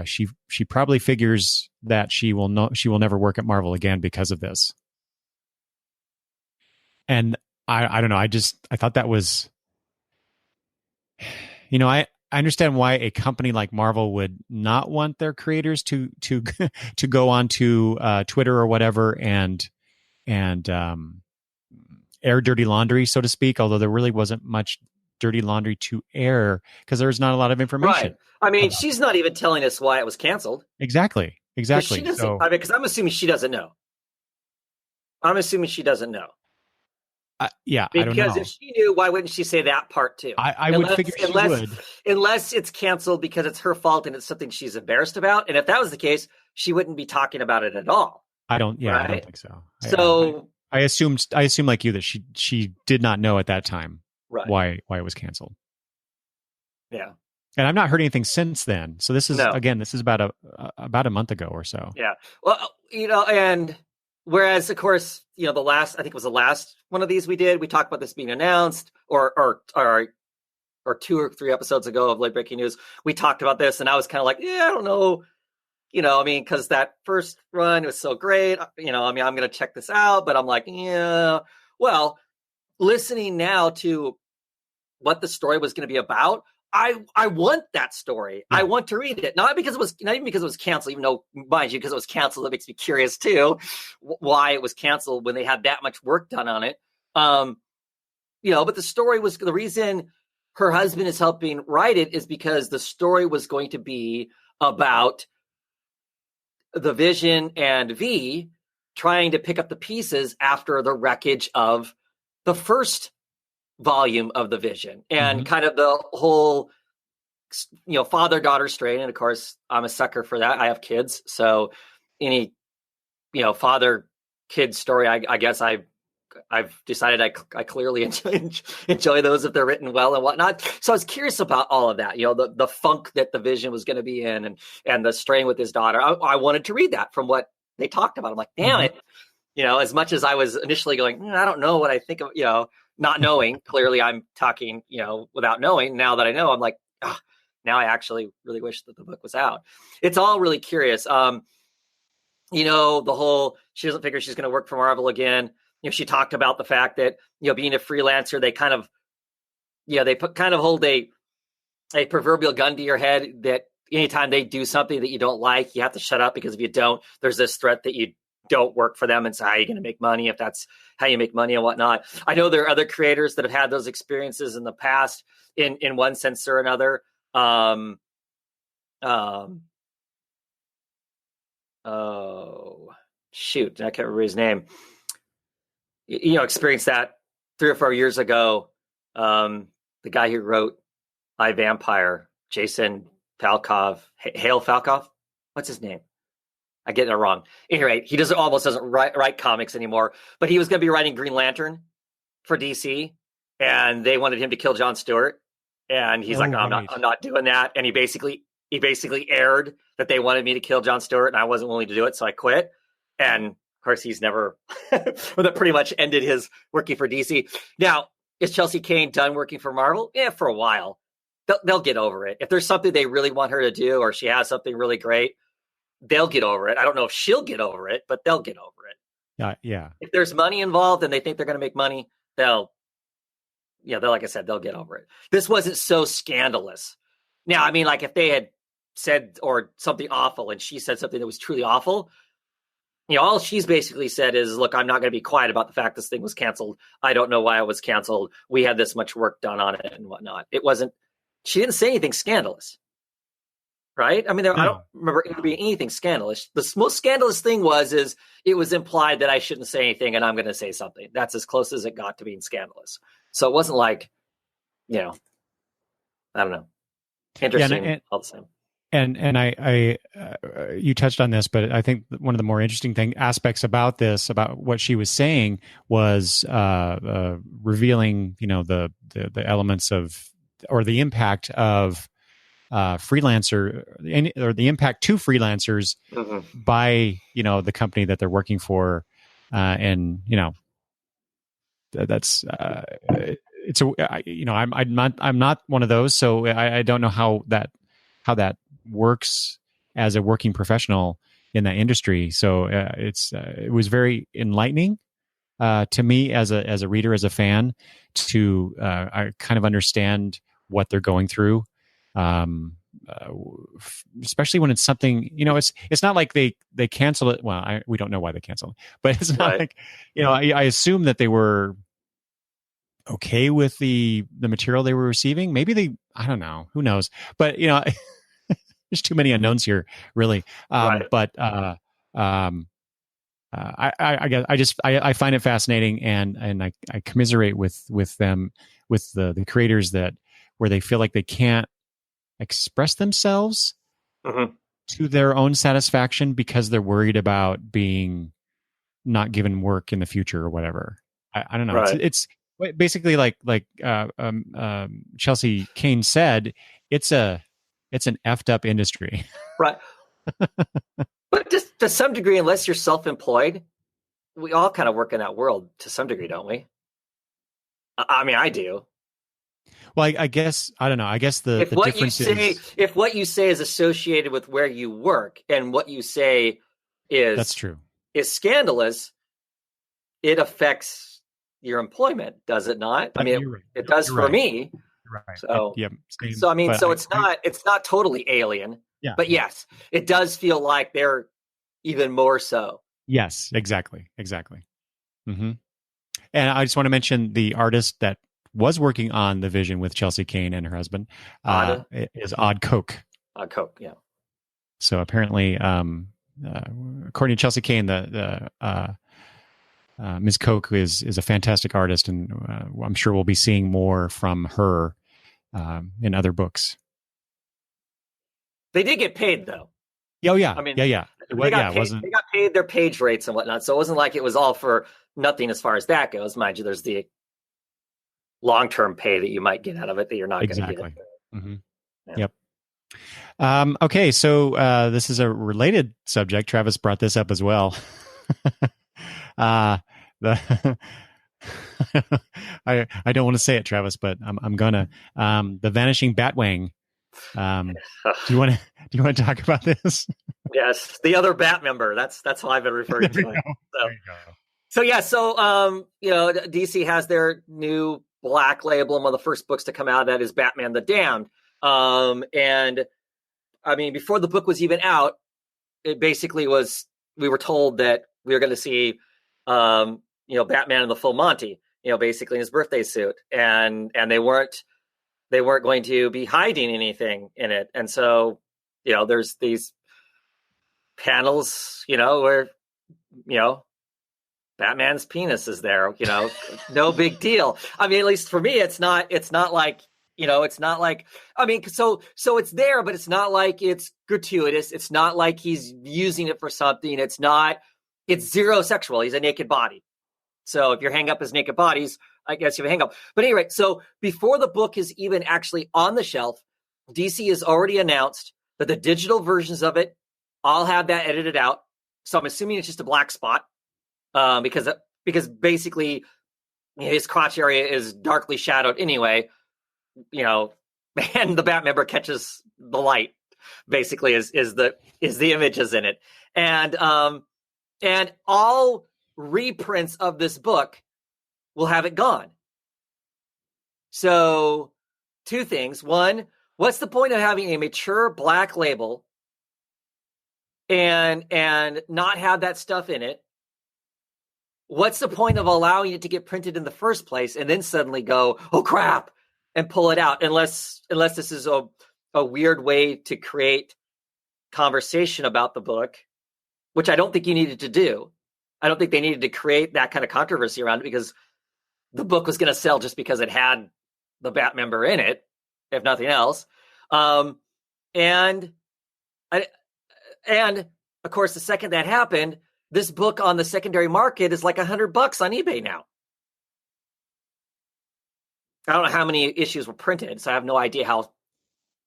she probably figures that she will never work at Marvel again because of this. And I don't know, I thought that was, I understand why a company like Marvel would not want their creators to to go on to Twitter or whatever and air dirty laundry, so to speak, although there really wasn't much dirty laundry to air because there's not a lot of information. Right. I mean, she's not even telling us why it was canceled. Exactly. She doesn't, So, because I'm assuming she doesn't know. yeah, Because I don't know. if she knew, why wouldn't she say that part too? I would figure she would. Unless it's canceled because it's her fault and it's something she's embarrassed about. And if that was the case, she wouldn't be talking about it at all. I don't right? I don't think so. So I assume like you that she did not know at that time why it was canceled. Yeah. And I've not heard anything since then. So this is this is about a month ago or so. Yeah. Well, and whereas of course, I think it was the last one of these we did, we talked about this being announced or 2 or 3 episodes ago of Late Breaking News. We talked about this and I was kind of like, yeah, I don't know. Because that first run was so great. I'm going to check this out, but I'm like, yeah. Well, listening now to what the story was going to be about, I want that story. Yeah. I want to read it. Not even because it was canceled, even though, mind you, because it was canceled, it makes me curious too, why it was canceled when they had that much work done on it. But the story was, the reason her husband is helping write it is because the story was going to be about the Vision and V trying to pick up the pieces after the wreckage of the first volume of the Vision and kind of the whole, father-daughter strain. And of course, I'm a sucker for that. I have kids. So any, father-kid story, I guess I've decided I clearly enjoy those if they're written well and whatnot. So I was curious about all of that, the funk that the Vision was going to be in and the strain with his daughter. I wanted to read that from what they talked about. I'm like, damn it. As much as I was initially going, I don't know what I think of, not knowing. Clearly I'm talking, without knowing. Now that I know, I'm like, now I actually really wish that the book was out. It's all really curious. The whole, she doesn't figure she's going to work for Marvel again. She talked about the fact that, being a freelancer, they kind of, hold a proverbial gun to your head that anytime they do something that you don't like, you have to shut up, because if you don't, there's this threat that you don't work for them. And so how are you going to make money if that's how you make money and whatnot? I know there are other creators that have had those experiences in the past in one sense or another. um, oh shoot, I can't remember his name. Experienced that 3 or 4 years ago. The guy who wrote I, Vampire, Jason Falkov, Hale Falkov. What's his name? I get it wrong. Anyway, he almost doesn't write comics anymore, but he was going to be writing Green Lantern for DC, and they wanted him to kill Jon Stewart, and he's like, I'm not doing that. And he basically aired that they wanted me to kill Jon Stewart, and I wasn't willing to do it, so I quit. And of course, he's never. That pretty much ended his working for DC. Now, is Chelsea Kane done working for Marvel? Yeah, for a while. They'll get over it. If there's something they really want her to do, or she has something really great, they'll get over it. I don't know if she'll get over it, but they'll get over it. Yeah. If there's money involved and they think they're going to make money, they'll like I said, they'll get over it. This wasn't so scandalous. Now, I mean, like if they had said or something awful and she said something that was truly awful, all she's basically said is, look, I'm not going to be quiet about the fact this thing was canceled. I don't know why it was canceled. We had this much work done on it and whatnot. She didn't say anything scandalous. Right? I mean, I don't remember it being anything scandalous. The most scandalous thing is it was implied that I shouldn't say anything and I'm going to say something. That's as close as it got to being scandalous. So it wasn't like, I don't know. Interesting all the same. And I you touched on this, but I think one of the more interesting aspects about what she was saying was revealing, the elements of, or the impact of, freelancer, or the impact to freelancers by the company that they're working for, and that's it's I'm not one of those, so I don't know how that works as a working professional in that industry. So it was very enlightening to me as a reader, as a fan, to I kind of understand what they're going through. Especially when it's something, it's not like they cancel it. Well, we don't know why they canceled it, but it's not like, I assume that they were okay with the material they were receiving. Maybe I don't know, who knows, but there's too many unknowns here, really. But I guess I find it fascinating, and I commiserate with them, with the creators, where they feel like they can't express themselves to their own satisfaction because they're worried about being not given work in the future or whatever. I don't know. Right. It's basically like Chelsea Kane said, it's an effed up industry. Right. But just to some degree, unless you're self-employed, we all kind of work in that world to some degree, don't we? I mean, I do. Well, I guess, I don't know. I guess the difference is, if what you say is associated with where you work, and what you say that's true, is scandalous, it affects your employment, does it not? I mean, it does for me. Right. So, so I mean, so it's not totally alien. Yeah. But yes, it does feel like they're even more so. Yes, exactly. Mm-hmm. And I just want to mention the artist that was working on the vision with Chelsea Kane and her husband is Odd Coke. Odd Coke, yeah. So apparently, according to Chelsea Kane, the Ms. Coke is a fantastic artist, and I'm sure we'll be seeing more from her in other books. They did get paid, though. Oh yeah, I mean, They got paid their page rates and whatnot, so it wasn't like it was all for nothing as far as that goes. Mind you, there's the long-term pay that you might get out of it that you're not going to get. Mm-hmm. Yeah. Yep. Okay, so this is a related subject. Travis brought this up as well. I don't want to say it, Travis, but I'm gonna. The Vanishing Batwing. Do you want to talk about this? Yes, the other Bat member. That's how I've been referring to it. So DC has their new Black Label, and one of the first books to come out of that is Batman the Damned. And I mean, before the book was even out, it basically was, we were told that we were going to see, Batman in the full Monty, basically in his birthday suit, and they weren't going to be hiding anything in it. And so there's these panels, where, Batman's penis is there, no big deal. I mean, at least for me, it's not like, it's not like, I mean, so it's there, but it's not like it's gratuitous. It's not like he's using it for something. It's zero sexual. He's a naked body. So if your hang up is naked bodies, I guess you have a hang up. But anyway, so before the book is even actually on the shelf, DC has already announced that the digital versions of it all have that edited out. So I'm assuming it's just a black spot. Because basically his crotch area is darkly shadowed anyway, and the Batmember catches the light, basically is the images in it. And all reprints of this book will have it gone. So 2 things. One, what's the point of having a mature black label and not have that stuff in it? What's the point of allowing it to get printed in the first place and then suddenly go, oh crap, and pull it out? Unless this is a weird way to create conversation about the book, which I don't think you needed to do. I don't think they needed to create that kind of controversy around it, because the book was going to sell just because it had the Batmember in it, if nothing else. And of course, the second that happened, this book on the secondary market is like $100 on eBay now. I don't know how many issues were printed, so I have no idea how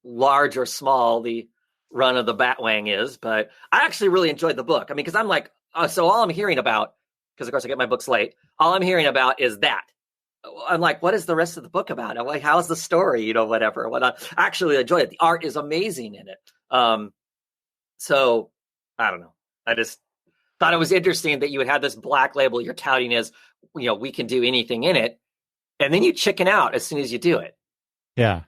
large or small the run of the Batwang is, but I actually really enjoyed the book. I mean, because I'm like, so all I'm hearing about, because of course I get my books late, all I'm hearing about is that. I'm like, what is the rest of the book about? I'm like, how's the story? Whatever. I actually enjoy it. The art is amazing in it. So I don't know. I just thought it was interesting that you would have this black label you're touting as, we can do anything in it, and then you chicken out as soon as you do it. Yeah.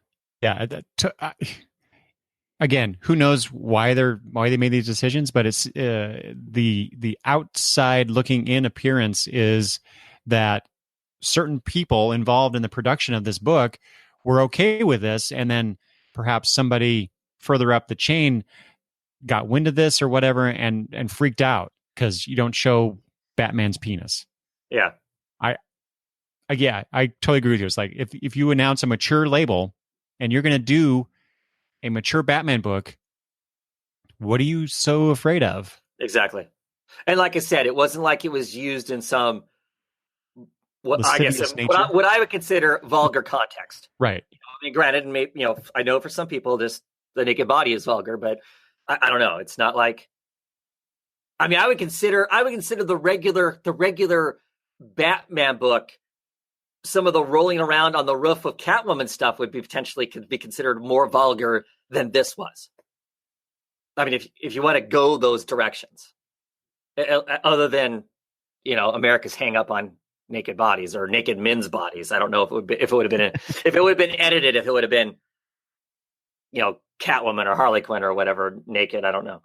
Again, who knows why they made these decisions, but it's the outside looking in appearance is that certain people involved in the production of this book were okay with this, and then perhaps somebody further up the chain got wind of this or whatever and freaked out because you don't show Batman's penis. Yeah. I totally agree with you. It's like if you announce a mature label and you're going to do a mature Batman book, what are you so afraid of? Exactly. And like I said, it wasn't like it was used in some what I would consider vulgar context. Right. I mean, granted, and maybe, I know for some people just the naked body is vulgar, but I don't know. It's not like, I mean, I would consider the regular Batman book, some of the rolling around on the roof of Catwoman stuff could be considered more vulgar than this was. I mean, if you want to go those directions, other than, America's hang up on naked bodies or naked men's bodies. I don't know if it would have been edited, if it would have been, Catwoman or Harley Quinn or whatever naked. I don't know.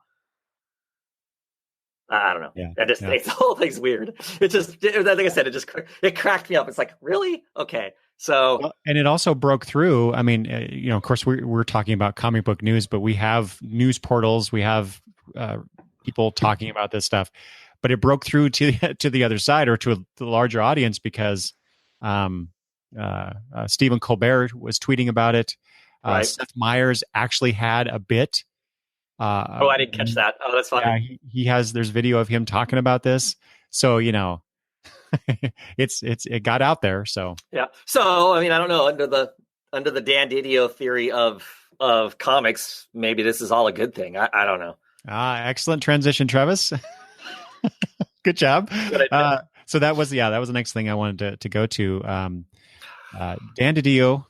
I don't know. Yeah, the whole thing's weird. It just, like I said, it cracked me up. It's like, really? Okay. So, and it also broke through. I mean, of course we're talking about comic book news, but we have news portals, we have people talking about this stuff, but it broke through to the other side, or to the larger audience, because Stephen Colbert was tweeting about it. Right. Seth Meyers actually had a bit. I didn't catch that. Oh, that's funny. Yeah, there's video of him talking about this. So, it got out there. So, yeah. So, I mean, I don't know, under the Dan Didio theory of comics, maybe this is all a good thing. I don't know. Excellent transition, Travis. Good job. So that was the next thing I wanted to go to. Dan Didio.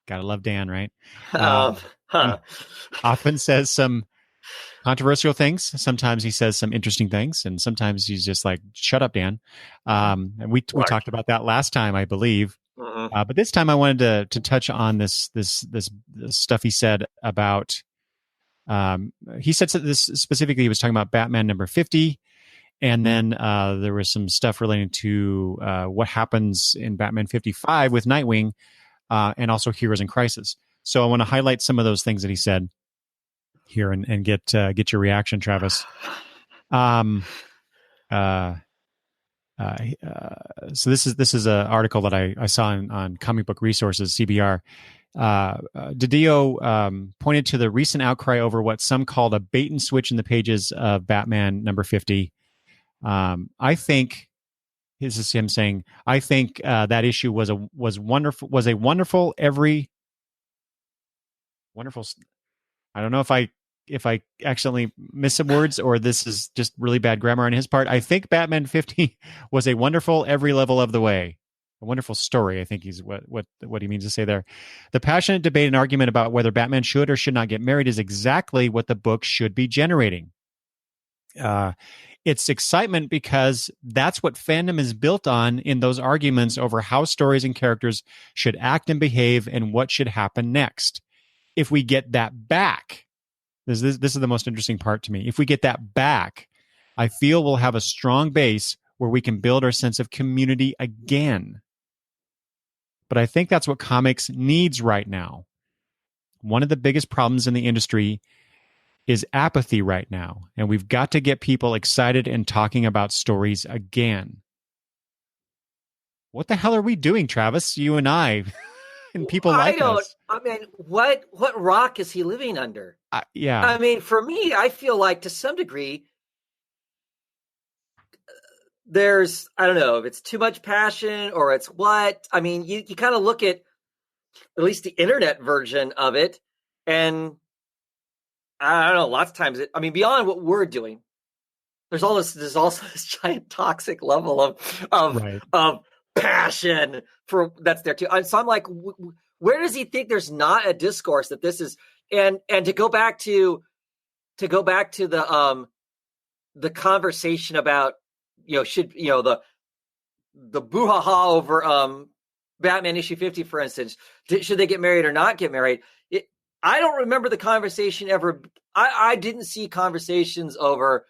Gotta love Dan, right? Often says some controversial things. Sometimes he says some interesting things, and sometimes he's just like, "Shut up, Dan." And we talked about that last time, I believe. Mm-hmm. But this time, I wanted to touch on this stuff he said about. He said this specifically. He was talking about Batman number 50, and then there was some stuff relating to what happens in Batman 55 with Nightwing, and also Heroes in Crisis. So I want to highlight some of those things that he said. here and get your reaction, Travis. Um, so this is an article that I saw on Comic Book Resources, CBR. DiDio pointed to the recent outcry over what some called a bait and switch in the pages of Batman number 50. I think this is him saying, I think that issue was a wonderful I don't know if I accidentally miss some words or this is just really bad grammar on his part. I think Batman 50 was a wonderful every level of the way. A wonderful story, I think he's what he means to say there. The passionate debate and argument about whether Batman should or should not get married is exactly what the book should be generating. It's excitement because that's what fandom is built on in those arguments over how stories and characters should act and behave and what should happen next. If we get that back, this is the most interesting part to me. If we get that back, I feel we'll have a strong base where we can build our sense of community again. But I think that's what comics needs right now. One of the biggest problems in the industry is apathy right now, and we've got to get people excited and talking about stories again. What the hell are we doing, Travis? You and I, and people like us. I mean, what rock is he living under? Yeah. I mean, for me, I feel like to some degree, there's, I don't know if it's too much passion or it's what. I mean, you kind of look at least the internet version of it, and I don't know, lots of times, beyond what we're doing, there's also this giant toxic level of passion that's there too. So I'm like, where does he think there's not a discourse that this is, and to go back to the conversation about, the brouhaha over Batman issue 50, for instance, should they get married or not get married? I don't remember the conversation ever. I didn't see conversations over,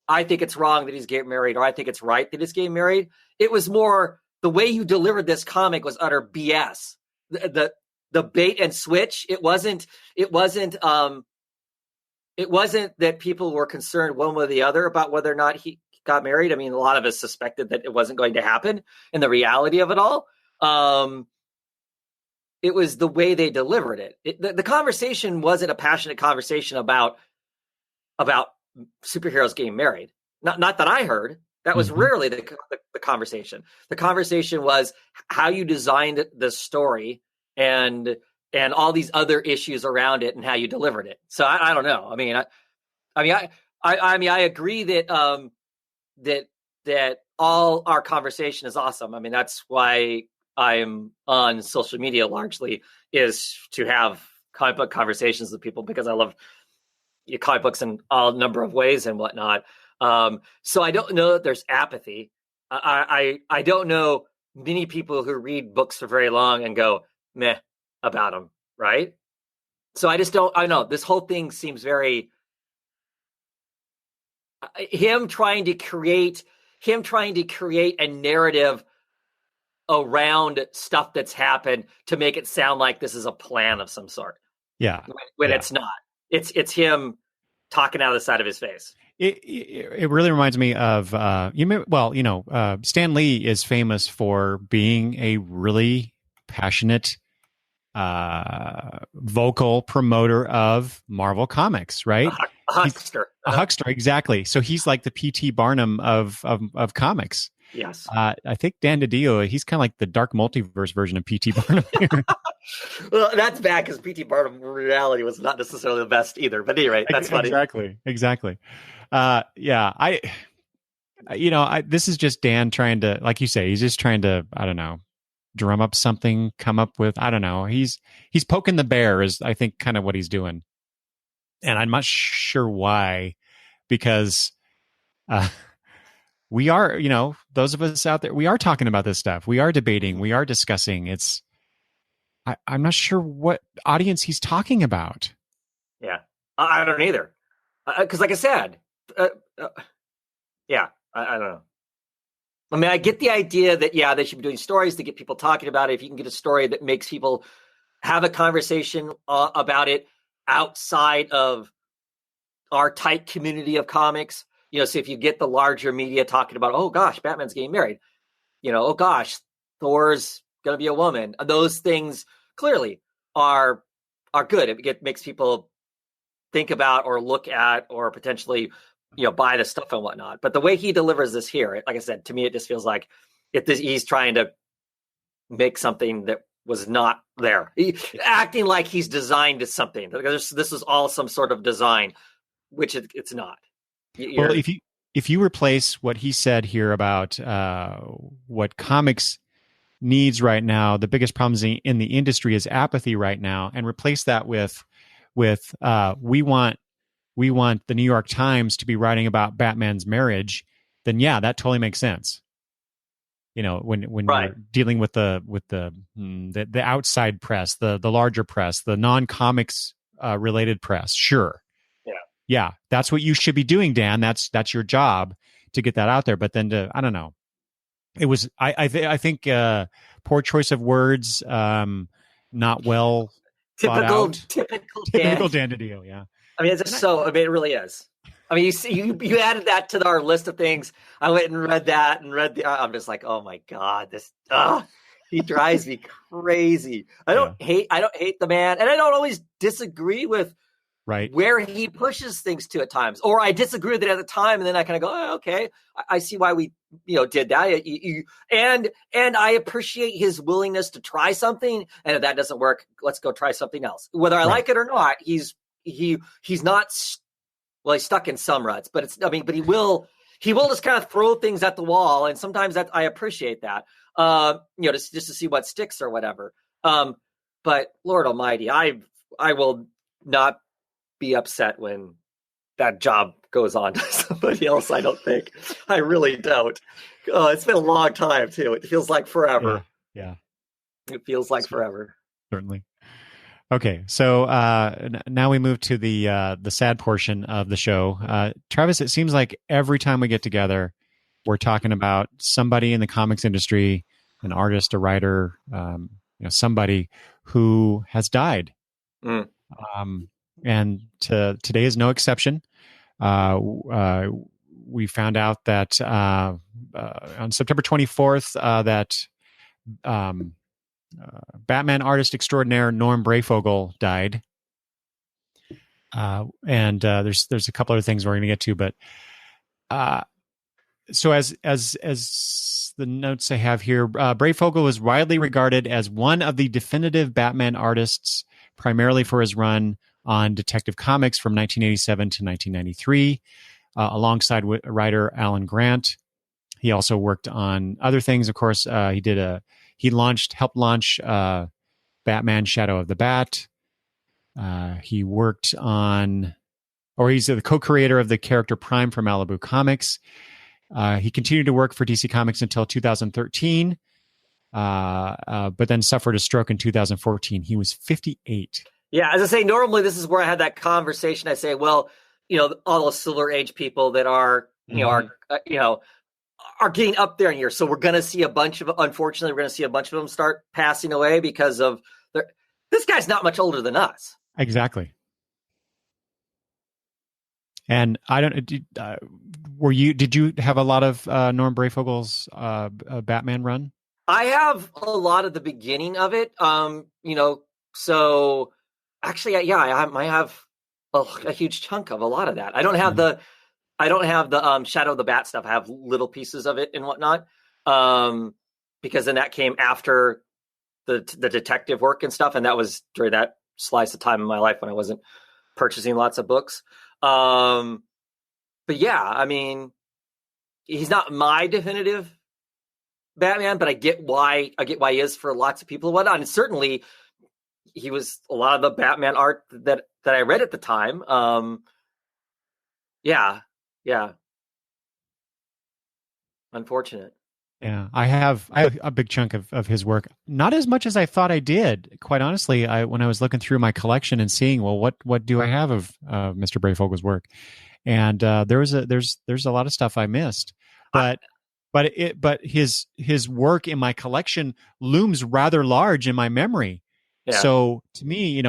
I think it's wrong that he's getting married, or I think it's right that he's getting married. It was more the way you delivered this comic was utter BS. The bait and switch. It wasn't that people were concerned one way or the other about whether or not he got married. I mean, a lot of us suspected that it wasn't going to happen, and the reality of it all. It was the way they delivered it. The conversation wasn't a passionate conversation about superheroes getting married. Not that I heard. That was rarely the conversation. The conversation was how you designed the story and all these other issues around it and how you delivered it. So I don't know. I agree that that all our conversation is awesome. I mean, that's why I'm on social media largely, is to have comic book conversations with people, because I love comic books in all number of ways and whatnot. So I don't know that there's apathy. I don't know many people who read books for very long and go meh about them, right? So I just don't. I know this whole thing seems very him trying to create a narrative around stuff that's happened to make it sound like this is a plan of some sort. Yeah, when it's not. It's him talking out of the side of his face. It really reminds me of Stan Lee is famous for being a really passionate, vocal promoter of Marvel Comics, right? A huckster. A huckster, exactly. So he's like the P.T. Barnum of comics. Yes. I think Dan DiDio, he's kind of like the dark multiverse version of P.T. Barnum. Well, that's bad because P.T. Barnum in reality was not necessarily the best either. But anyway, that's funny. Exactly. This is just Dan trying to, like you say, he's just trying to, I don't know, drum up something, come up with, I don't know. He's poking the bear is, I think, kind of what he's doing. And I'm not sure why, because we are, those of us out there, we are talking about this stuff. We are debating. We are discussing. I'm not sure what audience he's talking about. Yeah, I don't either. Because like I said, I don't know. I mean, I get the idea that, they should be doing stories to get people talking about it. If you can get a story that makes people have a conversation about it outside of our tight community of comics. So if you get the larger media talking about, oh gosh, Batman's getting married, oh gosh, Thor's going to be a woman. Those things clearly are good. It makes people think about or look at or potentially, buy the stuff and whatnot. But the way he delivers this here, like I said, to me, it just feels like he's trying to make something that was not there, acting like he's designed something. This is all some sort of design, which it's not. Well, if you replace what he said here about what comics needs right now, the biggest problems in the industry is apathy right now, and replace that with we want the New York Times to be writing about Batman's marriage, then yeah, that totally makes sense. When right. You're dealing with the outside press, the larger press, the non-comics related press, sure. Yeah, that's what you should be doing, Dan. That's your job to get that out there. But then I don't know. It was I think poor choice of words, not well thought out. Typical Dan DiDio. Yeah. I mean, it really is. I mean, you added that to our list of things. I went and read that and I'm just like, oh my God, he drives me crazy. I don't hate the man, and I don't always disagree with where he pushes things to at times, or I disagree with it at the time, and then I kind of go, oh, okay, I see why we did that. And I appreciate his willingness to try something, and if that doesn't work, let's go try something else. Whether I like it or not, he's not. Well, he's stuck in some ruts, but he will just kind of throw things at the wall, and sometimes I appreciate that. Just to see what sticks or whatever. But Lord Almighty, I will not be upset when that job goes on to somebody else. I don't think. I really don't. It's been a long time too. It feels like forever. Yeah. It feels like forever. Certainly. Okay, so now we move to the sad portion of the show. Travis, it seems like every time we get together, we're talking about somebody in the comics industry, an artist, a writer, somebody who has died. And today is no exception. We found out that on September 24th that Batman artist extraordinaire Norm Brayfogle died. And there's a couple other things we're going to get to, but so as the notes I have here, Brayfogle was widely regarded as one of the definitive Batman artists, primarily for his run on Detective Comics from 1987 to 1993, alongside writer Alan Grant. He also worked on other things. Of course, he helped launch Batman Shadow of the Bat. He worked on, or he's the co-creator of the character Prime from Malibu Comics. He continued to work for DC Comics until 2013, but then suffered a stroke in 2014. He was 58. Yeah, as I say, normally this is where I had that conversation. I say, well, all those Silver Age people that are, are getting up there in years. So we're going to see unfortunately, we're going to see a bunch of them start passing away because of this guy's not much older than us. Exactly. And I don't, did you have a lot of Norm Brayfogle's Batman run? I have a lot of the beginning of it. So actually, I have a huge chunk of a lot of that. I don't have the Shadow of the Bat stuff. I have little pieces of it and whatnot. Because then that came after the detective work and stuff. And that was during that slice of time in my life when I wasn't purchasing lots of books. But yeah, I mean, he's not my definitive Batman, but I get why he is for lots of people and whatnot. And certainly he was a lot of the Batman art that I read at the time. Yeah. Unfortunate. Yeah, I have a big chunk of his work. Not as much as I thought I did. Quite honestly, when I was looking through my collection and seeing, well, what do I have of Mr. Brayfogle's work? And there's a lot of stuff I missed. But his work in my collection looms rather large in my memory. Yeah. So to me,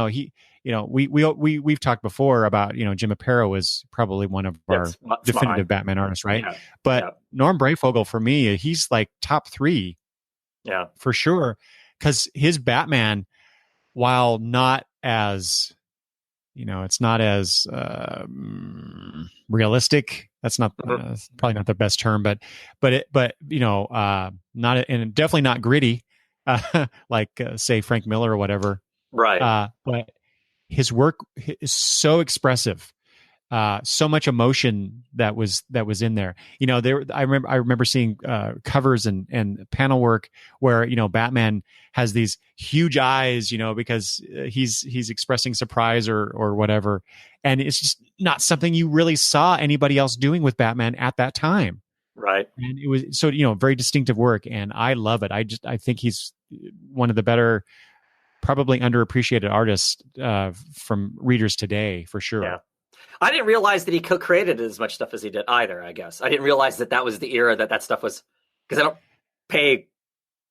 we've talked before about, Jim Aparo is probably one of our definitive Batman artists, right? Yeah. But Norm Brayfogle, for me, he's like top 3. Yeah, for sure. Because his Batman, while not as, it's not as realistic. That's not probably not the best term, but not, and definitely not gritty, like say Frank Miller or whatever. right. But his work is so expressive. So much emotion that was in there. I remember seeing covers and panel work where Batman has these huge eyes, because he's expressing surprise or whatever, and it's just not something you really saw anybody else doing with Batman at that time. Right. And it was so very distinctive work, and I love it. I think he's one of the better, probably underappreciated artists from readers today, for sure. Yeah. I didn't realize that he co-created as much stuff as he did either, I guess. I didn't realize that was the era that stuff was, because I don't pay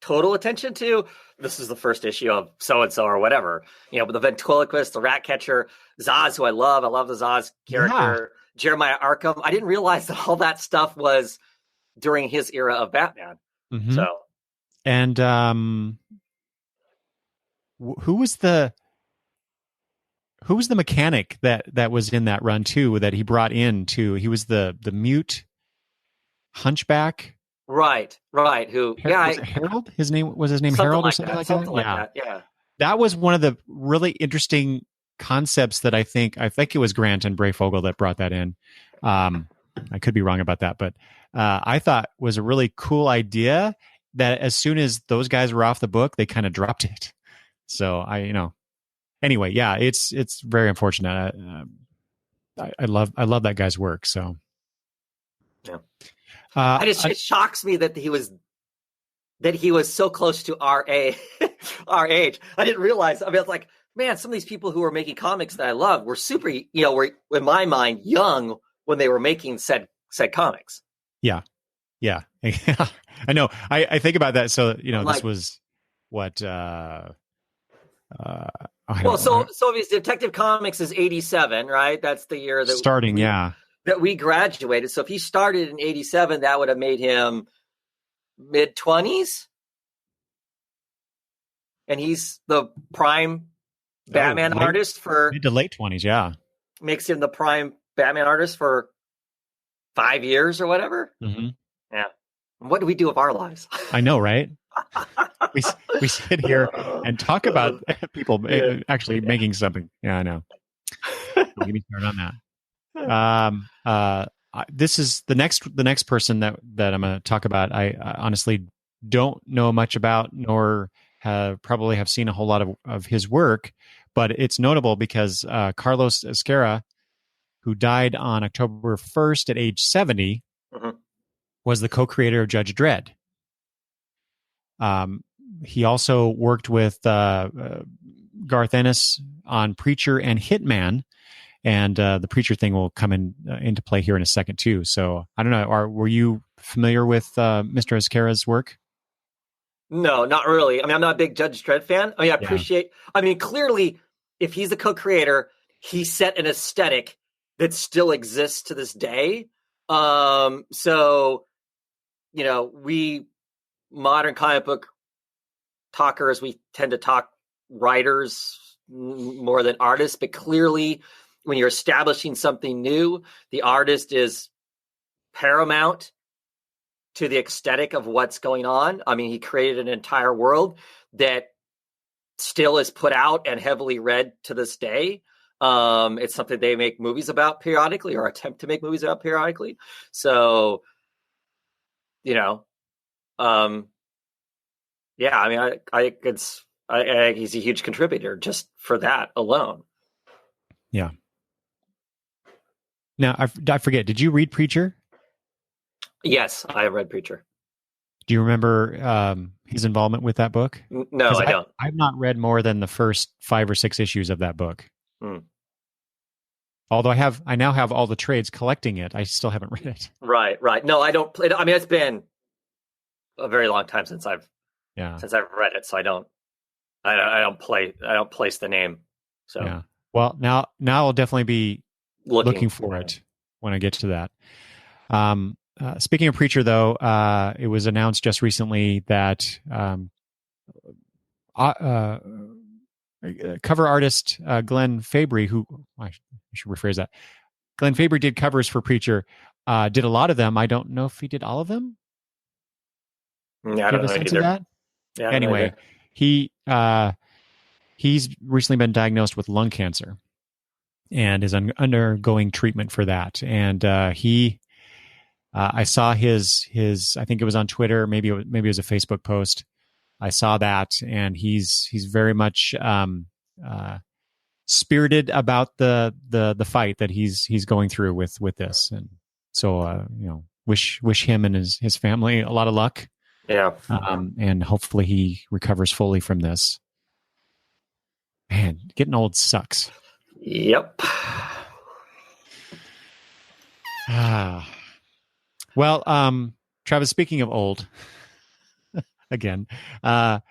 total attention to, this is the first issue of so-and-so or whatever. But the ventriloquist, the rat catcher, Zaz, who I love the Zaz character, Jeremiah Arkham. I didn't realize that all that stuff was during his era of Batman. Mm-hmm. So, and who was the mechanic that was in that run too, that he brought in to, he was the mute hunchback. Right. Who? Harold? His name Harold or something like that. Yeah. That was one of the really interesting concepts that I think it was Grant and Brayfogle that brought that in. I could be wrong about that, but I thought was a really cool idea that as soon as those guys were off the book, they kind of dropped it. So anyway, yeah, it's very unfortunate. I love that guy's work. So, yeah, it shocks me that he was so close to our age. I didn't realize. I mean, it's like, man, some of these people who are making comics that I love were super, were in my mind young when they were making said comics. Yeah. I know. I think about that. So this was what. So his Detective Comics is 87, right? That's the year that that we graduated. So if he started in 87, that would have made him mid-20s, and he's the prime Batman artist for mid to late 20s. Yeah, makes him the prime Batman artist for 5 years or whatever. Mm-hmm. Yeah. What do we do with our lives? I know, right? we sit here and talk about people actually making something. Yeah, I know. Don't get me started on that. This is the next person that I'm going to talk about. I honestly don't know much about, nor probably have seen a whole lot of his work, but it's notable because Carlos Ezquerra, who died on October 1st at age 70, was the co-creator of Judge Dredd. He also worked with Garth Ennis on Preacher and Hitman, and the Preacher thing will come into play here in a second too. So I don't know. Were you familiar with Mr. Ezquerra's work? No, not really. I mean, I'm not a big Judge Dredd fan. I mean, I appreciate. I mean, clearly, if he's the co-creator, he set an aesthetic that still exists to this day. So, we modern comic book talkers, we tend to talk writers more than artists, but clearly when you're establishing something new, the artist is paramount to the aesthetic of what's going on. I mean, he created an entire world that still is put out and heavily read to this day. It's something they make movies about periodically, or attempt to make movies about periodically. So, yeah, I mean, I think he's a huge contributor just for that alone. Yeah. Now, I forget, did you read Preacher? Yes, I read Preacher. Do you remember his involvement with that book? No, I don't. I've not read more than the first 5 or 6 issues of that book. Although I now have all the trades collecting it. I still haven't read it. Right. No, I don't play. I mean, it's been a very long time since I've read it, so I don't place the name. So yeah. Well, now I'll definitely be looking Looking. for it when I get to that. Speaking of Preacher, though, it was announced just recently that uh, cover artist Glenn Fabry, who I should rephrase that, Glenn Fabry did covers for Preacher, did a lot of them. I don't know if he did all of them. Yeah, I Do you don't have a know sense either. of that? Yeah, I don't know Anyway, either. he he's recently been diagnosed with lung cancer and is undergoing treatment for that. And I saw his I think it was on Twitter, maybe it was a Facebook post. I saw that, and he's very much spirited about the fight that he's going through with this. And so wish him and his family a lot of luck. Yeah. And hopefully he recovers fully from this. Man, getting old sucks. Yep. Well, Travis, speaking of old, again, I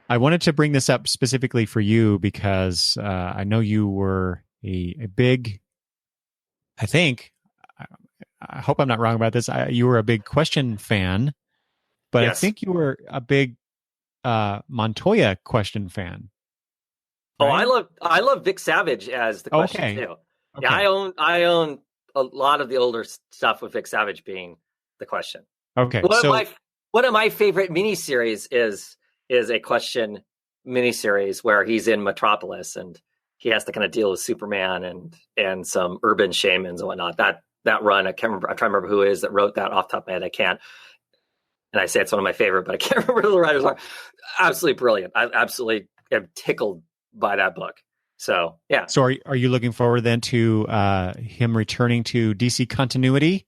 wanted to bring this up specifically for you because I know you were a big, I think, I hope I'm not wrong about this. You were a big Question fan, but Yes. I think you were a big Montoya Question fan. Right? Oh, I love Vic Savage as the Question okay. too. Okay. Yeah, I own a lot of the older stuff with Vic Savage being the Question. Okay. One of my favorite miniseries is a Question miniseries where he's in Metropolis and he has to kind of deal with Superman and some urban shamans and whatnot. That run, I'm trying to remember who it is that wrote that off the top of my head. I can't. And I say it's one of my favorite, but I can't remember who the writers are. Absolutely brilliant. I absolutely am tickled by that book. So, yeah. So are you looking forward then to him returning to DC continuity?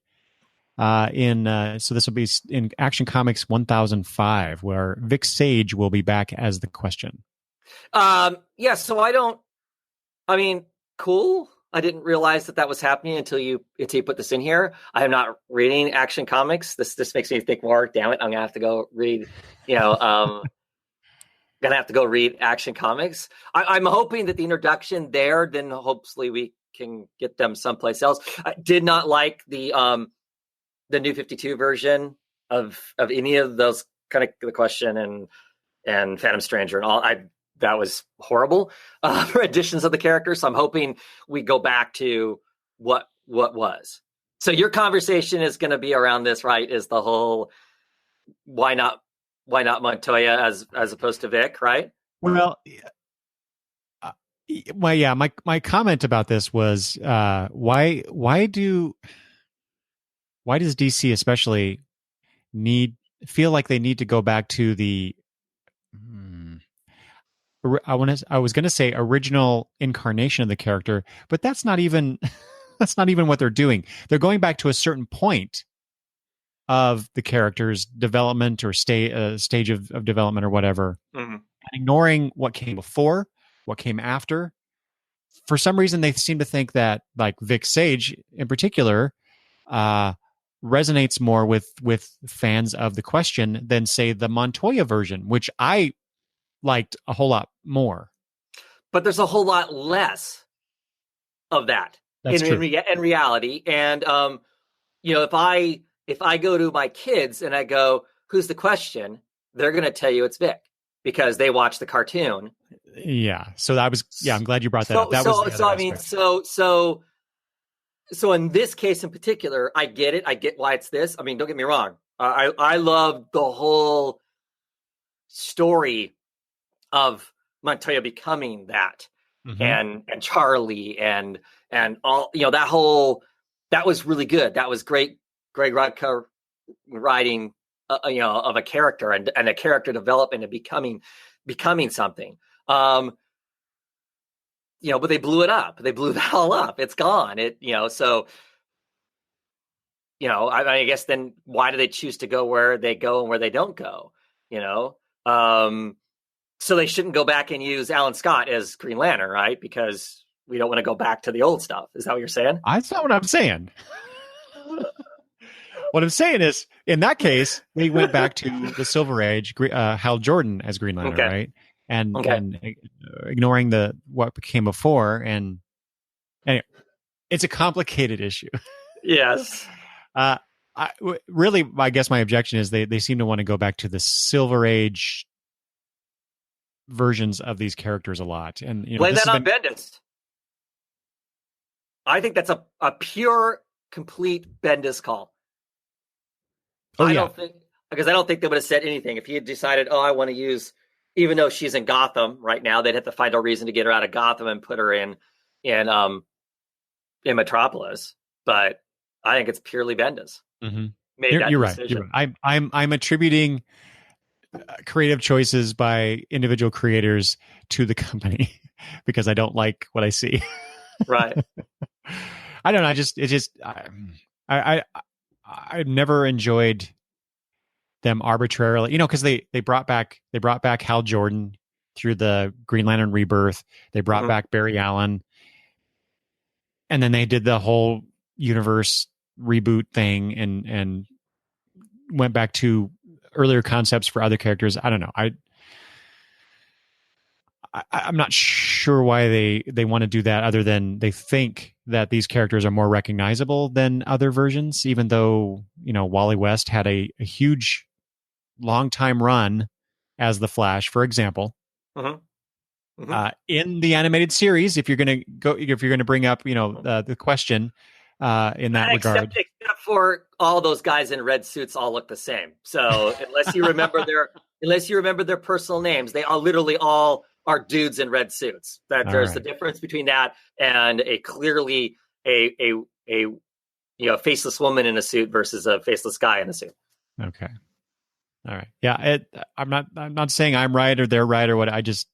So this will be in Action Comics 1005, where Vic Sage will be back as the Question. Yeah. So cool. I didn't realize that was happening until you put this in here. I am not reading Action Comics. This makes me think more. Damn it! I'm gonna have to go read. Gonna have to go read Action Comics. I'm hoping that the introduction there, then hopefully we can get them someplace else. I did not like the New 52 version of any of those kind of the Question and Phantom Stranger and all. That was horrible renditions of the characters. So I'm hoping we go back to what was. So your conversation is going to be around this, right? Is the whole why not Montoya as opposed to Vic, right? Well, yeah. My comment about this was why does DC especially feel like they need to go back to the I was going to say original incarnation of the character, but that's not even what they're doing. They're going back to a certain point of the character's development or stage of development or whatever, ignoring what came before, what came after. For some reason, they seem to think that, like Vic Sage in particular, resonates more with fans of the Question than, say, the Montoya version, which I liked a whole lot more. But there's a whole lot less of that in reality. And if I go to my kids and I go, "Who's the Question?" they're going to tell you it's Vic because they watch the cartoon. Yeah. So I'm glad you brought that up. That So in this case in particular, I get it. I get why it's this. I mean, don't get me wrong. I love the whole story of Montoya becoming that, and Charlie and all, that was really good. That was great. Greg Rucka writing, of a character and a character development and becoming something. But they blew it up. They blew that all up. It's gone. I guess then why do they choose to go where they go and where they don't go? So they shouldn't go back and use Alan Scott as Green Lantern, right? Because we don't want to go back to the old stuff. Is that what you're saying? That's not what I'm saying. What I'm saying is, in that case, we went back to the Silver Age, Hal Jordan as Green Lantern, right? Okay. and ignoring the what came before. And anyway, it's a complicated issue. Yes. Uh, really, I guess my objection is they seem to want to go back to the Silver Age versions of these characters a lot, and Blame this that has on been. Bendis. I think that's a pure, complete Bendis call. Oh I yeah, don't think because I don't think they would have said anything if he had decided, oh, I want to use, even though she's in Gotham right now, they'd have to find a reason to get her out of Gotham and put her in Metropolis. But I think it's purely Bendis mm-hmm. made that You're right. decision. You're right. I'm attributing creative choices by individual creators to the company because I don't like what I see. Right. I don't know. I never enjoyed them arbitrarily, because they brought back Hal Jordan through the Green Lantern Rebirth. They brought back Barry Allen, and then they did the whole universe reboot thing and went back to earlier concepts for other characters. I don't know. I'm not sure why they want to do that, other than they think that these characters are more recognizable than other versions, even though, Wally West had a huge long time run as the Flash, for example. In the animated series, if you're going to bring up, the question in that regard. Except for all those guys in red suits all look the same. So unless you remember their personal names, they are literally all are dudes in red suits. There's the difference between that and a clearly a faceless woman in a suit versus a faceless guy in a suit. Okay. All right. Yeah. I'm not saying I'm right or they're right or what. I just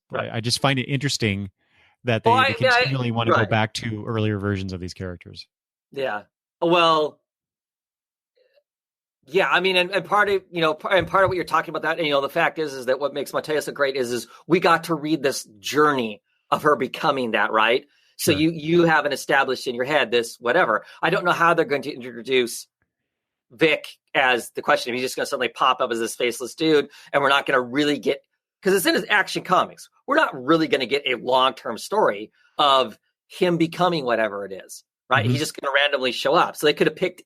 find it interesting that they continually want to go back to earlier versions of these characters. Yeah. Well, yeah, I mean, and part of what you're talking about that, and the fact is that what makes Montoya so great is we got to read this journey of her becoming that, right? So sure. you haven't established in your head this whatever. I don't know how they're going to introduce Vic as the question. If he's just going to suddenly pop up as this faceless dude, and we're not going to really get, because it's in his Action Comics, we're not really going to get a long-term story of him becoming whatever it is, right? Mm-hmm. He's just going to randomly show up. So they could have picked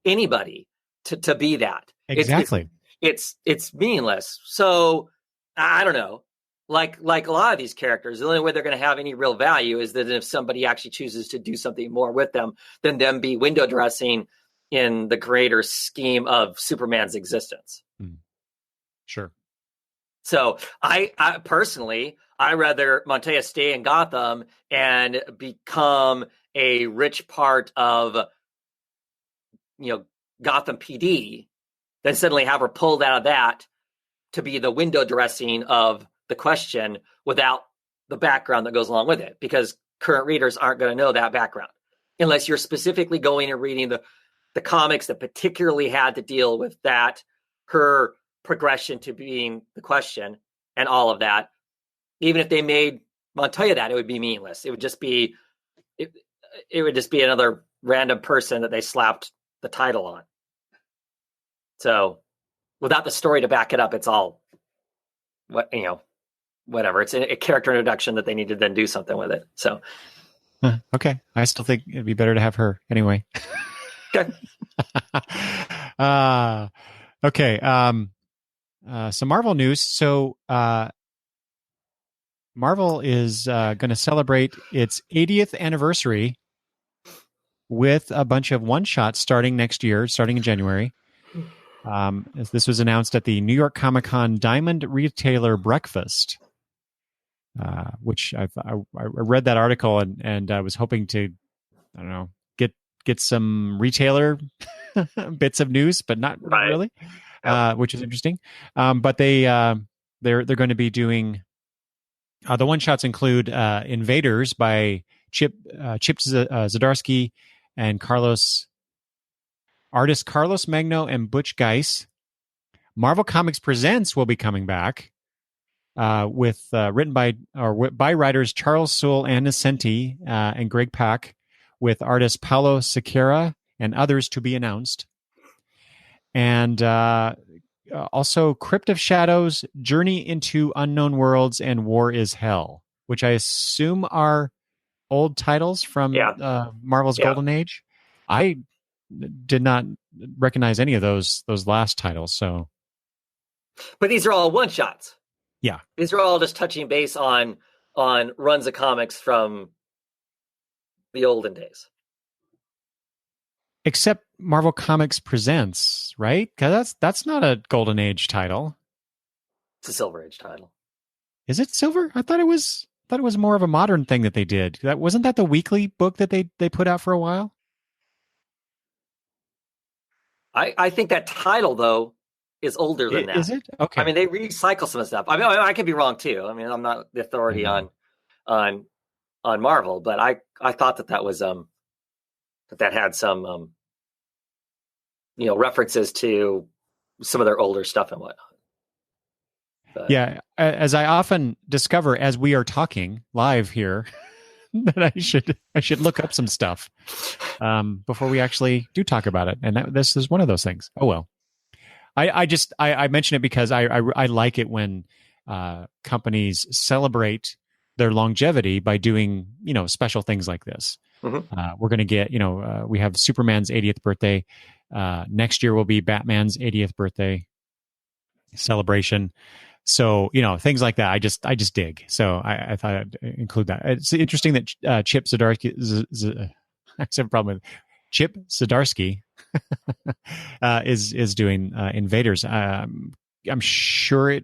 anybody to be that. Exactly. It's meaningless. So I don't know. Like a lot of these characters, the only way they're going to have any real value is that if somebody actually chooses to do something more with them than them be window dressing in the greater scheme of Superman's existence. Sure. So I personally, I rather Montoya stay in Gotham and become a rich part of, Gotham PD than suddenly have her pulled out of that to be the window dressing of the question without the background that goes along with it, because current readers aren't going to know that background unless you're specifically going and reading the comics that particularly had to deal with that, her progression to being the question and all of that. Even if they made Montoya that, it would be meaningless. It would just be another random person that they slapped the title on. So without the story to back it up, it's all whatever. It's a character introduction that they need to then do something with it. So okay. I still think it'd be better to have her anyway. Okay. Okay. Some Marvel news. So Marvel is going to celebrate its 80th anniversary with a bunch of one-shots starting next year, starting in January. This was announced at the New York Comic-Con Diamond Retailer Breakfast, which I read that article and I was hoping to, I don't know, get some retailer bits of news, but not really, which is interesting. But they're going to be doing the one-shots include Invaders by Chip Zdarsky and artist Carlos Magno and Butch Guice. Marvel Comics Presents will be coming back with written by writers Charles Soule, Ann Nocenti, and Greg Pak, with artist Paulo Siqueira and others to be announced. And also Crypt of Shadows, Journey into Unknown Worlds, and War is Hell, which I assume are old titles from Marvel's Yeah. Golden Age. I did not recognize any of those last titles. So, But these are all one shots. yeah, these are all just touching base on runs of comics from the olden days. except Marvel Comics Presents, right? Because that's not a Golden Age title. It's a Silver Age title. Is it Silver? I thought it was more of a modern thing that they did. That wasn't that the weekly book that they put out for a while. I think that title though is older than that. Is it? Okay. I mean, they recycle some stuff. I mean, I could be wrong too. I mean, I'm not the authority on Marvel, but I thought that was that had some references to some of their older stuff and whatnot. But, yeah, as I often discover as we are talking live here, that I should look up some stuff before we actually do talk about it, and this is one of those things. Oh well, I mention it because I like it when companies celebrate their longevity by doing special things like this. Mm-hmm. We're going to get we have Superman's 80th birthday. Next year will be Batman's 80th birthday celebration. So, things like that, I just dig. So I thought I'd include that. It's interesting that Chip Zdarsky, I have a problem with Chip Zdarsky is doing Invaders. I'm sure I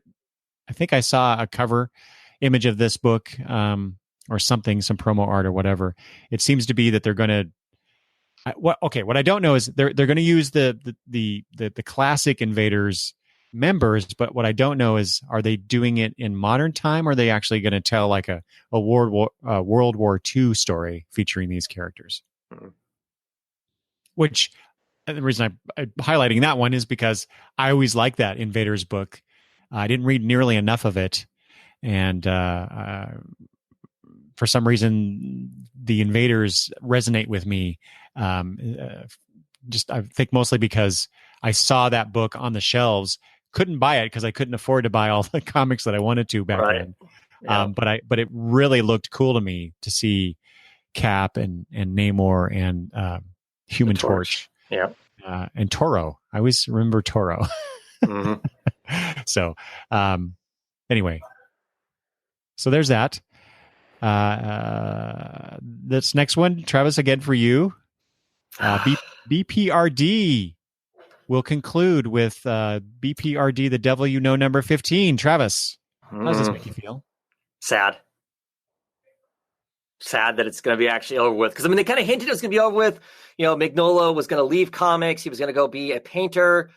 think I saw a cover image of this book or something, some promo art or whatever. It seems to be that they're going to. What I don't know is they're going to use the classic Invaders members, but what I don't know is, are they doing it in modern time, or are they actually going to tell like a World War II story featuring these characters? Mm-hmm. Which, the reason I'm highlighting that one is because I always liked that Invaders book. I didn't read nearly enough of it, and for some reason, the Invaders resonate with me. Just I think mostly because I saw that book on the shelves. Couldn't buy it because I couldn't afford to buy all the comics that I wanted to back then. Yeah. But it really looked cool to me to see Cap and Namor and Human Torch. Yeah. And Toro. I always remember Toro. Mm-hmm. So anyway. So there's that. This next one, Travis, again for you. BPRD. We'll conclude with BPRD, The Devil You Know, number 15. Travis, how does this make you feel? Sad that it's going to be actually over with. Because, I mean, they kind of hinted it was going to be over with. Mignola was going to leave comics. He was going to go be a painter,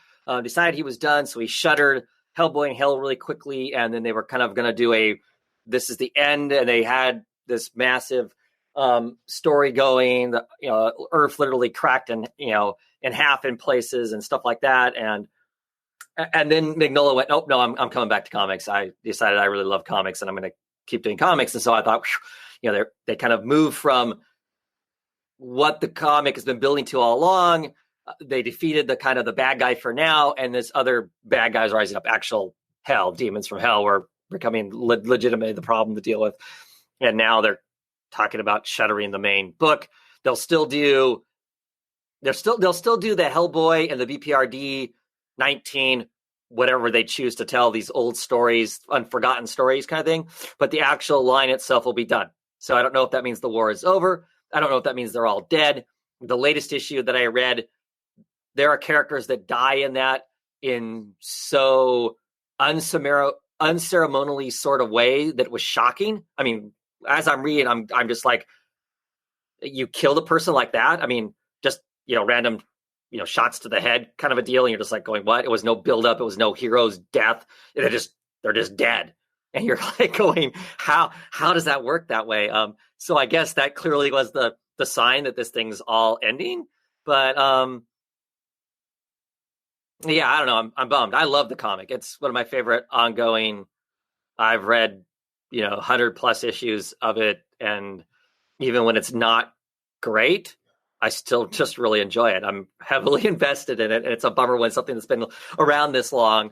decided he was done. So he shuttered Hellboy and Hell really quickly. And then they were kind of going to do this is the end. And they had this massive story going. Earth literally cracked in half in places and stuff like that. And then Mignola went, oh, no, I'm coming back to comics. I decided I really love comics and I'm going to keep doing comics. And so I thought, they kind of moved from what the comic has been building to all along. They defeated the bad guy for now. And this other bad guys rising up, actual hell, demons from hell were becoming legitimately the problem to deal with. And now they're talking about shuttering the main book. They'll still do the Hellboy and the BPRD 19, whatever they choose to tell, these old stories, unforgotten stories kind of thing. But the actual line itself will be done. So I don't know if that means the war is over. I don't know if that means they're all dead. The latest issue that I read, there are characters that die in that in so unceremonially sort of way that it was shocking. I mean, as I'm reading, I'm just like, you killed a person like that? I mean, just, random, shots to the head kind of a deal. And you're just like going, what? It was no buildup. It was no hero's death. They're just dead. And you're like going, how does that work that way? So I guess that clearly was the sign that this thing's all ending. But yeah, I don't know. I'm bummed. I love the comic. It's one of my favorite ongoing. I've read, 100+ issues of it. And even when it's not great, I still just really enjoy it. I'm heavily invested in it. And it's a bummer when something that's been around this long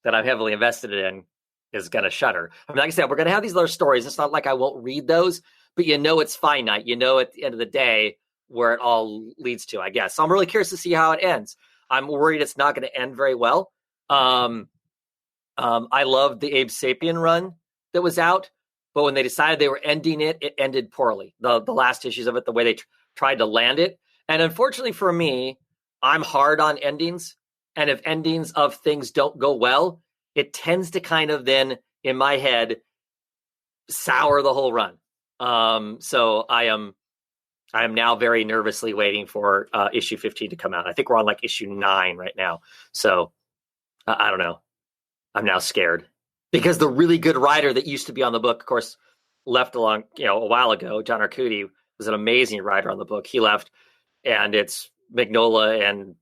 that I'm heavily invested in is going to shutter. I mean, like I said, we're going to have these other stories. It's not like I won't read those, but it's finite. At the end of the day where it all leads to, I guess. So I'm really curious to see how it ends. I'm worried it's not going to end very well. I loved the Abe Sapien run that was out, but when they decided they were ending it, it ended poorly. The last issues of it, the way they tried to land it. And unfortunately for me, I'm hard on endings. And if endings of things don't go well, it tends to kind of then, in my head, sour the whole run. So I am now very nervously waiting for issue 15 to come out. I think we're on like issue 9 right now. So I don't know. I'm now scared because the really good writer that used to be on the book, of course, left a while ago. John Arcudi was an amazing writer on the book. He left, and it's Mignola and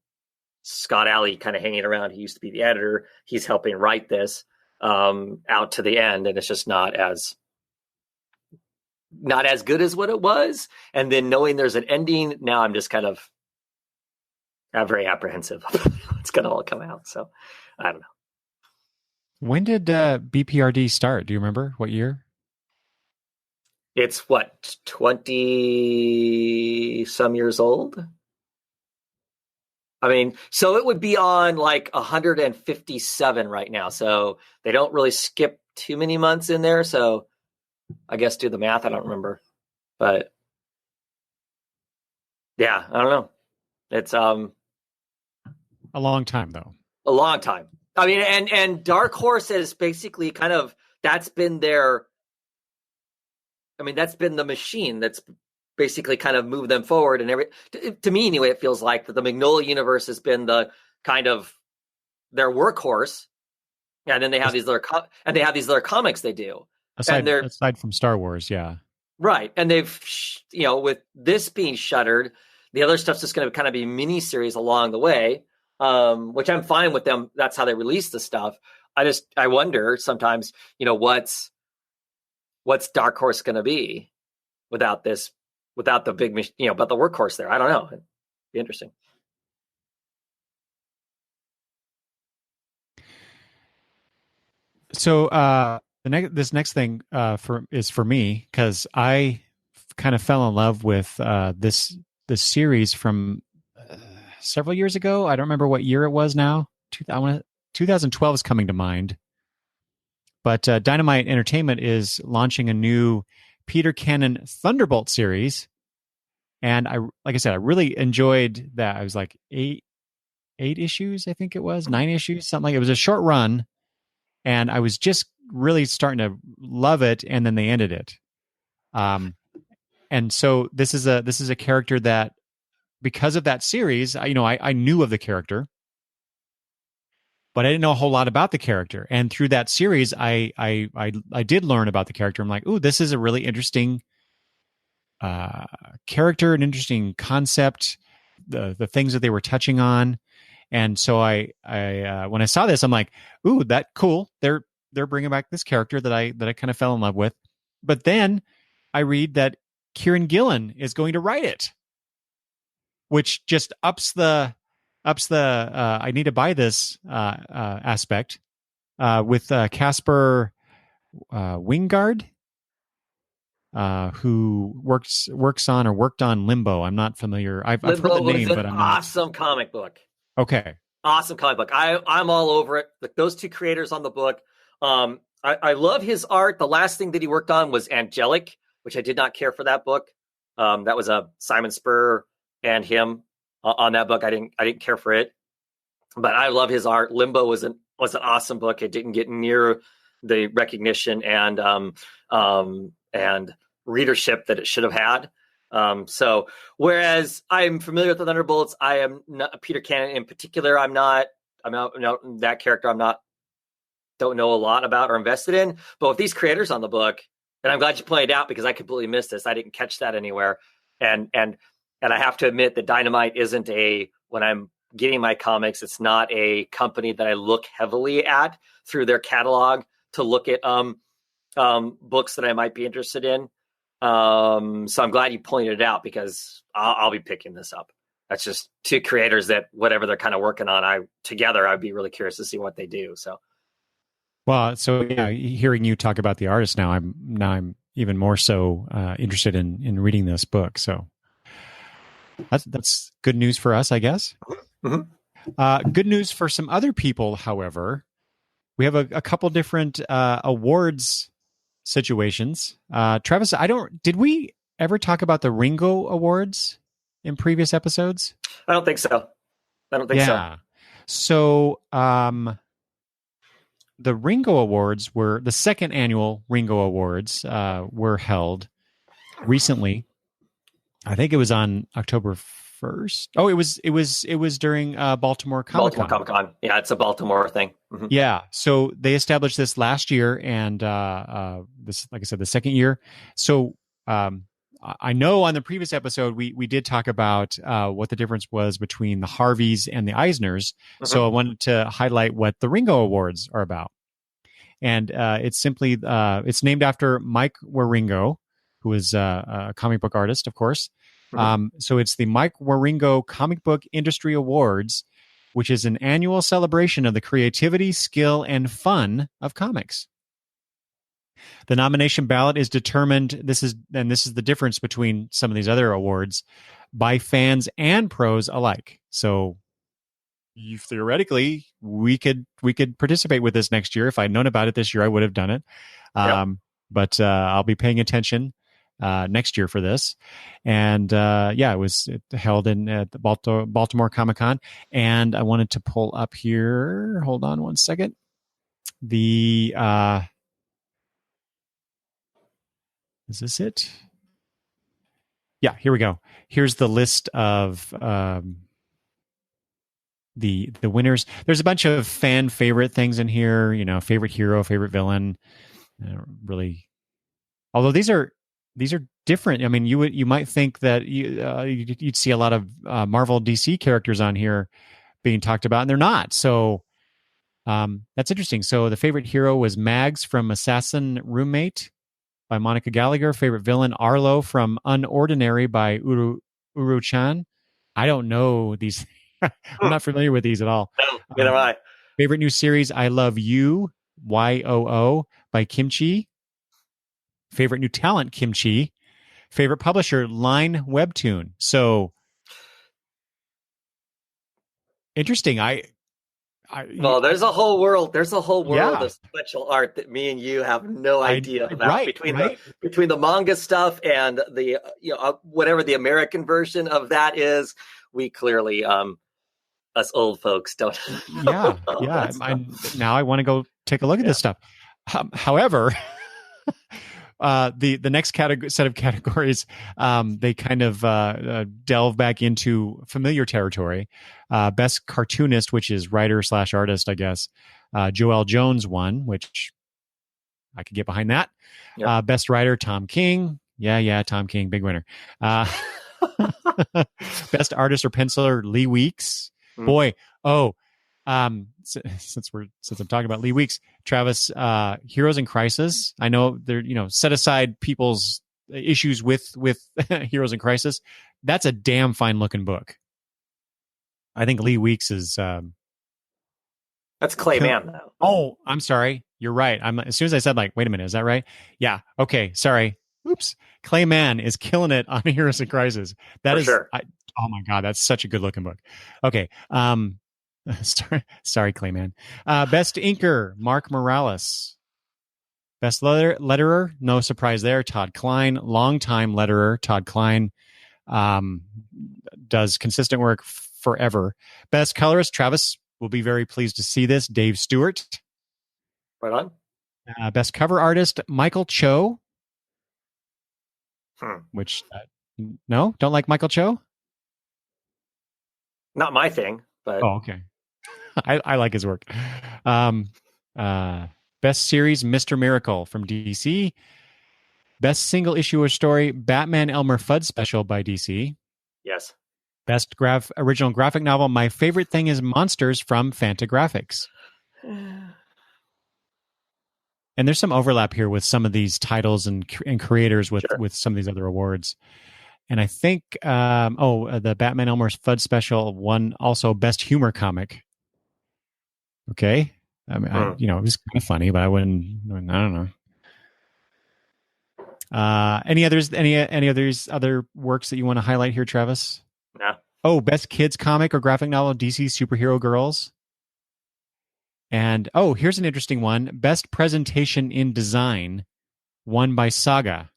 Scott Alley kind of hanging around. He used to be the editor. He's helping write this out to the end, and it's just not as good as what it was. And then knowing there's an ending, now I'm just I'm very apprehensive. It's going to all come out. So I don't know. When did BPRD start? Do you remember what year? It's 20 some years old. I mean, so it would be on like 157 right now. So they don't really skip too many months in there. So I guess do the math. I don't remember, but yeah, I don't know. It's a long time though. A long time. I mean, and Dark Horse is basically that's been the machine that's basically kind of moved them forward. And to me anyway, it feels like that the Mignola universe has been the kind of their workhorse. And then they have these other comics they do. Aside from Star Wars, yeah. Right. And they've, with this being shuttered, the other stuff's just going to kind of be mini-series along the way, which I'm fine with them. That's how they release the stuff. I wonder sometimes, what's Dark Horse going to be without the big, but the workhorse there. I don't know. It'd be interesting. So this next thing is for me because I kind of fell in love with this series from several years ago. I don't remember what year it was now. 2012 is coming to mind. But Dynamite Entertainment is launching a new Peter Cannon Thunderbolt series. And like I said, I really enjoyed that. I was like 8 issues, I think it was, 9 issues, something like it. It was a short run. And I was just really starting to love it. And then they ended it. And so this is a character that, because of that series, I knew of the character, but I didn't know a whole lot about the character. And through that series, I did learn about the character. I'm like, ooh, this is a really interesting character, an interesting concept, the things that they were touching on. And so I when I saw this, I'm like, ooh, that cool. They're bringing back this character that I kind of fell in love with. But then I read that Kieran Gillen is going to write it, which just ups the I need to buy this aspect with Casper Wingard, who worked on Limbo. I'm not familiar. I've heard the name, but I'm not. Awesome comic book. Okay. Awesome comic book. I'm all over it. Like those two creators on the book. I love his art. The last thing that he worked on was Angelic, which I did not care for that book. That was a Simon Spurr and him on that book. I didn't care for it, but I love his art. Limbo was an awesome book. It didn't get near the recognition and readership that it should have had. So whereas I'm familiar with the Thunderbolts, I am not Peter Cannon in particular. I'm not that character. Don't know a lot about or invested in, but with these creators on the book, and I'm glad you pointed out because I completely missed this. I didn't catch that anywhere. And I have to admit that Dynamite isn't when I'm getting my comics, it's not a company that I look heavily at through their catalog to look at books that I might be interested in. So I'm glad you pointed it out because I'll be picking this up. That's just two creators that whatever they're kind of working on, I'd be really curious to see what they do. So Well, so yeah, hearing you talk about the artist now I'm even more so interested in reading this book. So that's good news for us, I guess. Mm-hmm. Good news for some other people, however. We have a couple different awards situations. Travis, did we ever talk about the Ringo Awards in previous episodes? I don't think so. I don't think so. Yeah. So the Ringo Awards were the second annual Ringo Awards were held recently. I think it was on October 1st. Oh, it was during Baltimore Comic Baltimore Con. Comic Con. Yeah, it's a Baltimore thing. Mm-hmm. Yeah, so they established this last year, and this, like I said, the second year. So I know on the previous episode we did talk about what the difference was between the Harveys and the Eisners. Mm-hmm. So I wanted to highlight what the Ringo Awards are about, and it's named after Mike Wieringo, who is a comic book artist, of course. Mm-hmm. So it's the Mike Wieringo Comic Book Industry Awards, which is an annual celebration of the creativity, skill, and fun of comics. The nomination ballot is determined. This is the difference between some of these other awards, by fans and pros alike. So theoretically, we could participate with this next year. If I'd known about it this year, I would have done it. Yep. But I'll be paying attention next year for this. And it was held at the Baltimore Comic Con. And I wanted to pull up here. Hold on one second. Is this it? Yeah, here we go. Here's the list of the winners. There's a bunch of fan favorite things in here. Favorite hero, favorite villain. Really, although these are different. I mean, you might think that you'd see a lot of Marvel DC characters on here being talked about, and they're not. So that's interesting. So the favorite hero was Mags from Assassin Roommate by Monica Gallagher. Favorite villain, Arlo from Unordinary by Uru-chan. I don't know these. I'm not familiar with these at all. No, neither am I. Favorite new series, I Love You, YOO by Kimchi. Favorite new talent, Kimchi. Favorite publisher, Line Webtoon. So interesting. Well, there's a whole world. There's a whole world Yeah. of special art that me and you have no idea about. Right, between the manga stuff and the whatever the American version of that is, we clearly us old folks don't. Yeah. Now I want to go take a look at this stuff. However, the next set of categories, they kind of delve back into familiar territory. Best cartoonist, which is writer / artist, I guess. Joel Jones won, which I could get behind that. Yep. Best writer, Tom King. Yeah, Tom King, big winner. Best artist or penciler, Lee Weeks. Boy, since I'm talking about Lee Weeks, Travis, Heroes in Crisis. I know they're set aside people's issues with Heroes in Crisis. That's a damn fine looking book. I think Lee Weeks is. That's Clayman, though. Oh, I'm sorry. You're right. As soon as I said, wait a minute, is that right? Yeah. Okay. Sorry. Oops. Clayman is killing it on Heroes in Crisis. That is. Sure. Oh my God, that's such a good looking book. Okay. Sorry, Clayman. Best inker, Mark Morales. Best letterer, no surprise there, Todd Klein. Longtime letterer, Todd Klein, does consistent work forever. Best colorist, Travis will be very pleased to see this, Dave Stewart. Right on. Best cover artist, Michael Cho. Which, no, don't like Michael Cho? Not my thing, but okay. I like his work. Best series, Mr. Miracle from DC. Best single issue or story, Batman Elmer Fudd special by DC. Yes. Best original graphic novel, My Favorite Thing is Monsters from Fantagraphics. And there's some overlap here with some of these titles and creators with some of these other awards. And I think, the Batman Elmer Fudd special won also Best Humor Comic. Okay. I mean, it was kind of funny, but I don't know. Any other works that you want to highlight here, Travis? No. Oh, best kids comic or graphic novel, DC Superhero Girls. And here's an interesting one. Best presentation in design, won by Saga.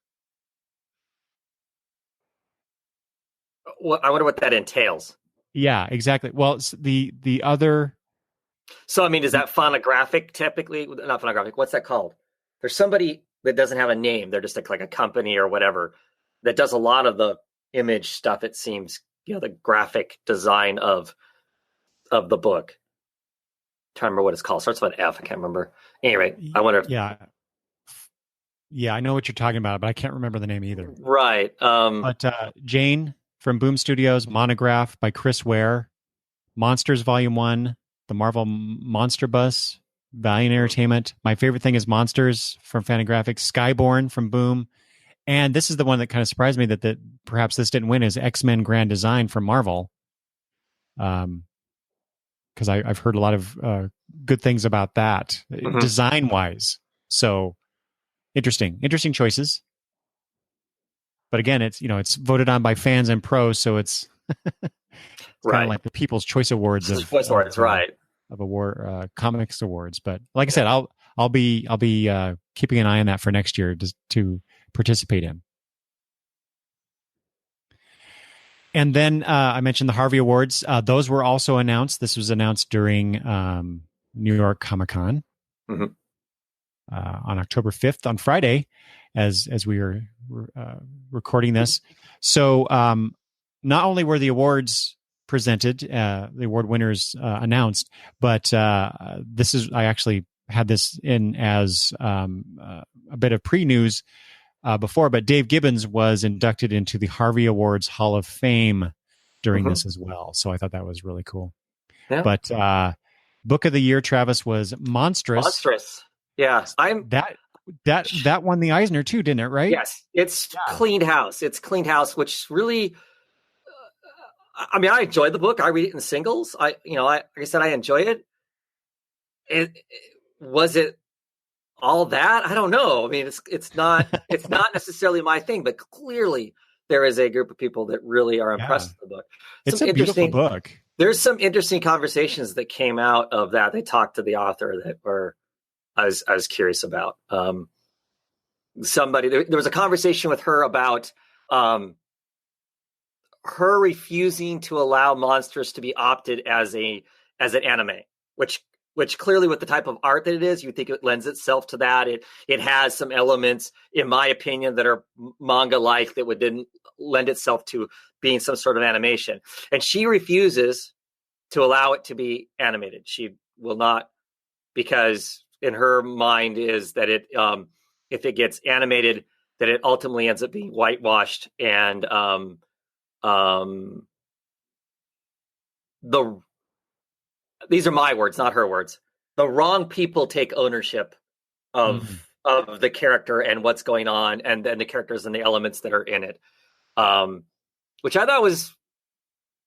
Well, I wonder what that entails. Yeah, exactly. Well, the other. So, I mean, is that phonographic typically? Not phonographic. What's that called? There's somebody that doesn't have a name. They're just like a company or whatever that does a lot of the image stuff. It seems, the graphic design of the book. I'm trying to remember what it's called. Starts with an F. I can't remember. Anyway, I wonder. Yeah, I know what you're talking about, but I can't remember the name either. Right. But Jane from Boom Studios, Monograph by Chris Ware, Monsters Volume 1, the Marvel Monster Bus, Valiant Entertainment. My favorite thing is Monsters from Fantagraphics, Skyborn from Boom. And this is the one that kind of surprised me that perhaps this didn't win, is X-Men Grand Design from Marvel. Because I've heard a lot of good things about that, design-wise. So interesting choices. But again, it's voted on by fans and pros, so it's kind of like the People's Choice Awards right? Of award comics awards. But like I said, I'll be keeping an eye on that for next year to participate in. And then I mentioned the Harvey Awards. Those were also announced. This was announced during New York Comic Con on October 5th, on Friday, as we were recording this. So not only were the awards presented, the award winners announced, but I actually had this in as a bit of pre-news before, but Dave Gibbons was inducted into the Harvey Awards Hall of Fame during this as well. So I thought that was really cool. Yeah. But book of the year, Travis, was Monstrous. Yeah. That won the Eisner too, didn't it? Right? Yes. It's cleaned house. Which really, I mean, I enjoyed the book. I read it in singles. Like I said, I enjoy it. Was it all that? I don't know. I mean, it's not necessarily my thing, but clearly there is a group of people that really are impressed with the book. It's a beautiful book. There's some interesting conversations that came out of that. They talked to the author that I was curious about. There was a conversation with her about her refusing to allow Monsters to be opted as an anime, which clearly with the type of art that it is, you think it lends itself to that. It has some elements, in my opinion, that are manga-like that didn't lend itself to being some sort of animation. And she refuses to allow it to be animated. She will not, because in her mind is that if it gets animated, that it ultimately ends up being whitewashed and these are my words, not her words. The wrong people take ownership of the character and what's going on, and then the characters and the elements that are in it, which I thought was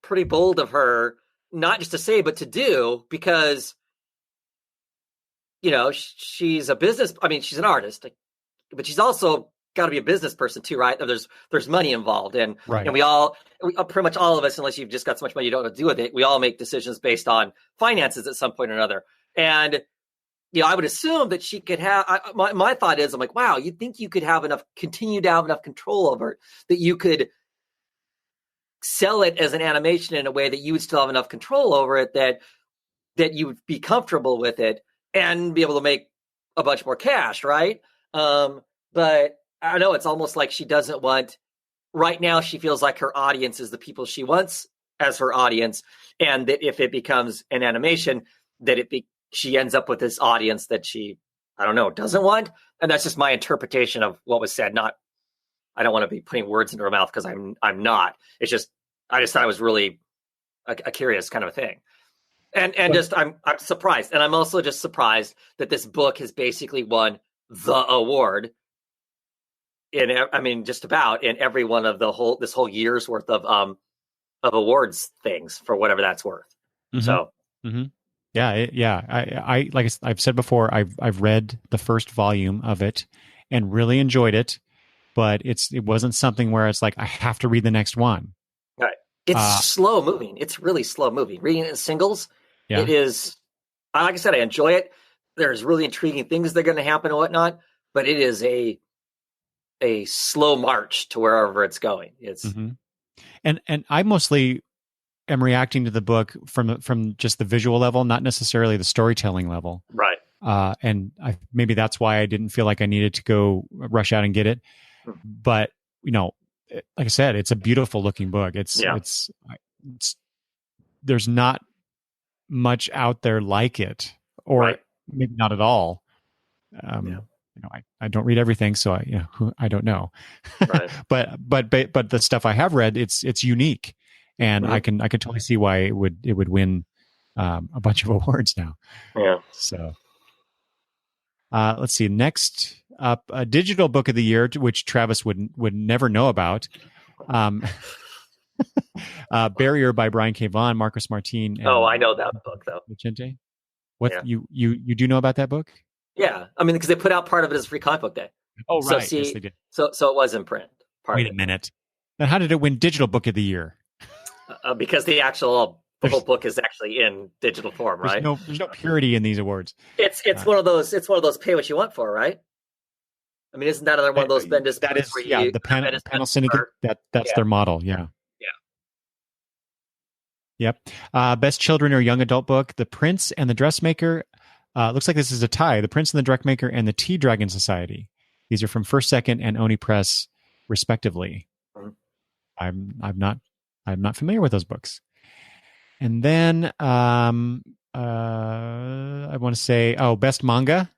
pretty bold of her, not just to say, but to do, because she's a business. I mean, she's an artist, but she's also got to be a business person too, right? There's money involved, and we pretty much all of us, unless you've just got so much money you don't know what to do with it, we all make decisions based on finances at some point or another. And I would assume that she could have. My thought is, I'm like, wow, you'd think you could continue to have enough control over it that you could sell it as an animation in a way that you would still have enough control over it that you would be comfortable with it and be able to make a bunch more cash, right? But I know it's almost like she doesn't want. Right now, she feels like her audience is the people she wants as her audience, and that if it becomes an animation, that she ends up with this audience that she, I don't know, doesn't want. And that's just my interpretation of what was said. I don't want to be putting words into her mouth because I'm not. It's just I just thought it was really a curious kind of a thing, and just I'm surprised, and I'm also just surprised that this book has basically won the award. Just about in every one of this whole year's worth of awards things, for whatever that's worth. So, I like I've said before, I've read the first volume of it and really enjoyed it, but it wasn't something where it's like I have to read the next one. Right. It's Uh, slow moving. It's really slow moving. Reading it in singles, yeah. it is. Like I said, I enjoy it. There's really intriguing things that are going to happen and whatnot, but it is a slow march to wherever it's going. It's Mm-hmm. And I mostly am reacting to the book from just the visual level, not necessarily the storytelling level. right. And maybe that's why I didn't feel like I needed to go rush out and get it. But like I said, it's a beautiful looking book. It's there's not much out there like it, or Right. maybe not at all. I don't read everything, so I don't know. Right. but the stuff I have read, it's unique, and I can totally see why it would win a bunch of awards now. Yeah. So let's see. Next up, a digital book of the year, which Travis would never know about. Barrier by Brian K. Vaughan, Marcus Martin. And I know that book though. Vicente. What you do know about that book? Yeah, I mean, because they put out part of it as free comic book day. Oh, So right. Yes, they did. So it was in print. Wait a minute. Then how did it win digital book of the year? Because the whole book is actually in digital form, right? There's no purity in these awards. It's one of those pay what you want for, right? I mean, isn't that one of those Bendis? That is, the panel syndicate. That's their model. Yeah. Yep. Best children or young adult book: The Prince and the Dressmaker. Looks like this is a tie. The Prince and the Dressmaker and the Tea Dragon Society. These are from First Second and Oni Press, respectively. Mm-hmm. I'm not familiar with those books. And then I want to say, best manga,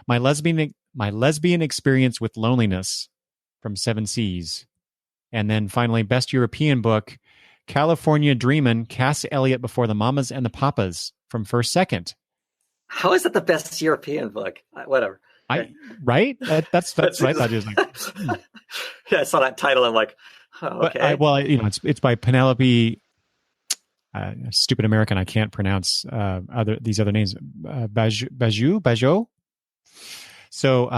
my lesbian experience with loneliness from Seven Seas. And then finally, best European book, California Dreamin', Cass Elliot Before the Mamas and the Papas from First Second. How is that the best European book? Whatever. Right? That's what I thought. Yeah, I saw that title. I'm like, okay. It's by Penelope. Stupid American. I can't pronounce these other names. Bajou. So,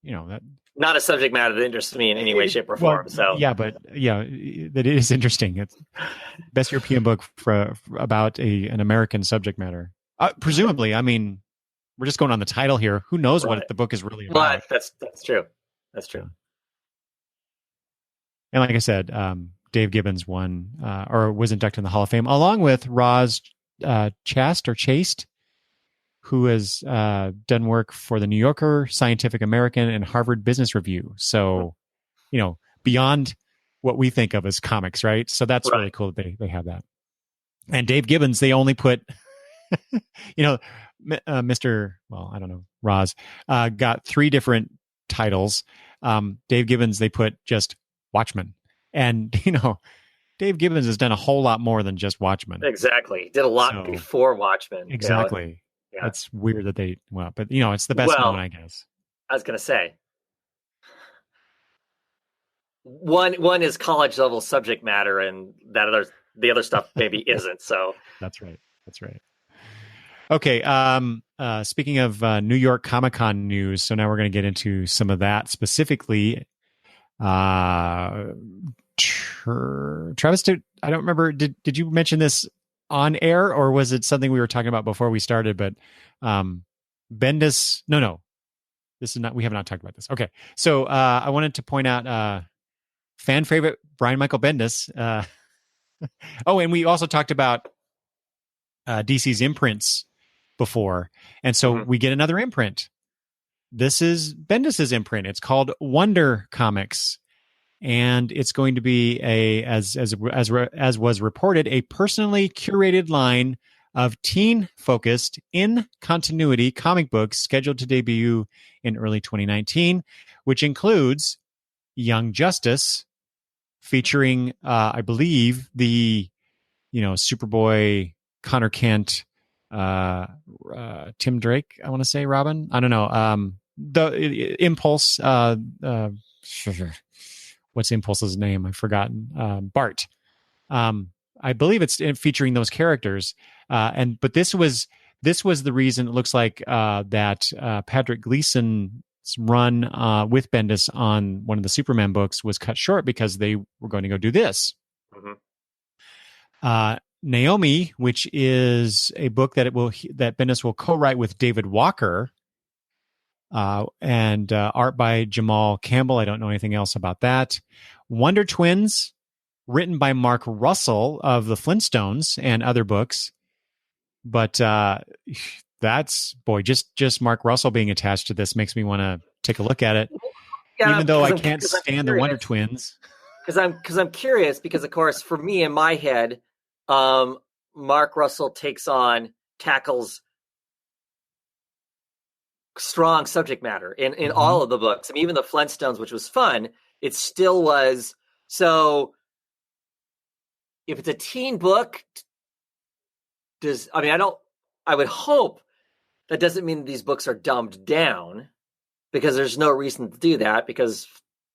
that. Not a subject matter that interests me in any way, shape, or form. So that it is interesting. It's best European book about an American subject matter. Presumably, I mean, we're just going on the title here. Who knows what the book is really about? But that's true. That's true. And like I said, Dave Gibbons won or was inducted in the Hall of Fame along with Roz Chaste, who has done work for the New Yorker, Scientific American, and Harvard Business Review. So, beyond what we think of as comics, right? So that's really cool that they have that. And Dave Gibbons, they only put, Roz got 3 different titles. Dave Gibbons, they put just Watchmen. And, Dave Gibbons has done a whole lot more than just Watchmen. Exactly. He did a lot before Watchmen. Exactly. Yeah. That's weird that but it's the best one, I guess. I was going to say, one is college level subject matter, and the other stuff maybe isn't. So that's right. Okay. Speaking of New York Comic-Con news, so now we're going to get into some of that specifically. Travis, I don't remember. Did you mention this on air, or was it something we were talking about before we started? But Bendis, no, this is not. We have not talked about this. Okay, so I wanted to point out fan favorite Brian Michael Bendis. And we also talked about DC's imprints before, and so we get another imprint. This is Bendis's imprint. It's called Wonder Comics. And it's going to be as was reported, a personally curated line of teen-focused, in-continuity comic books scheduled to debut in early 2019, which includes Young Justice, featuring, I believe, the Superboy, Connor Kent, Tim Drake. I want to say Robin. I don't know. The Impulse. What's Impulse's name? I've forgotten. Bart. I believe it's featuring those characters. But this was the reason it looks like that Patrick Gleason's run with Bendis on one of the Superman books was cut short because they were going to go do this. Mm-hmm. Naomi, which is a book that Bendis will co-write with David Walker, and art by Jamal Campbell. I don't know anything else about that. Wonder Twins, written by Mark Russell of the Flintstones and other books. But that's, boy, just Mark Russell being attached to this makes me want to take a look at it. Yeah, even though I can't stand the Wonder Twins. Because I'm curious, because of course, for me in my head, Mark Russell tackles strong subject matter in mm-hmm. all of the books. I mean, even the Flintstones, which was fun, it still was. So if it's a teen book, I would hope that doesn't mean these books are dumbed down, because there's no reason to do that, because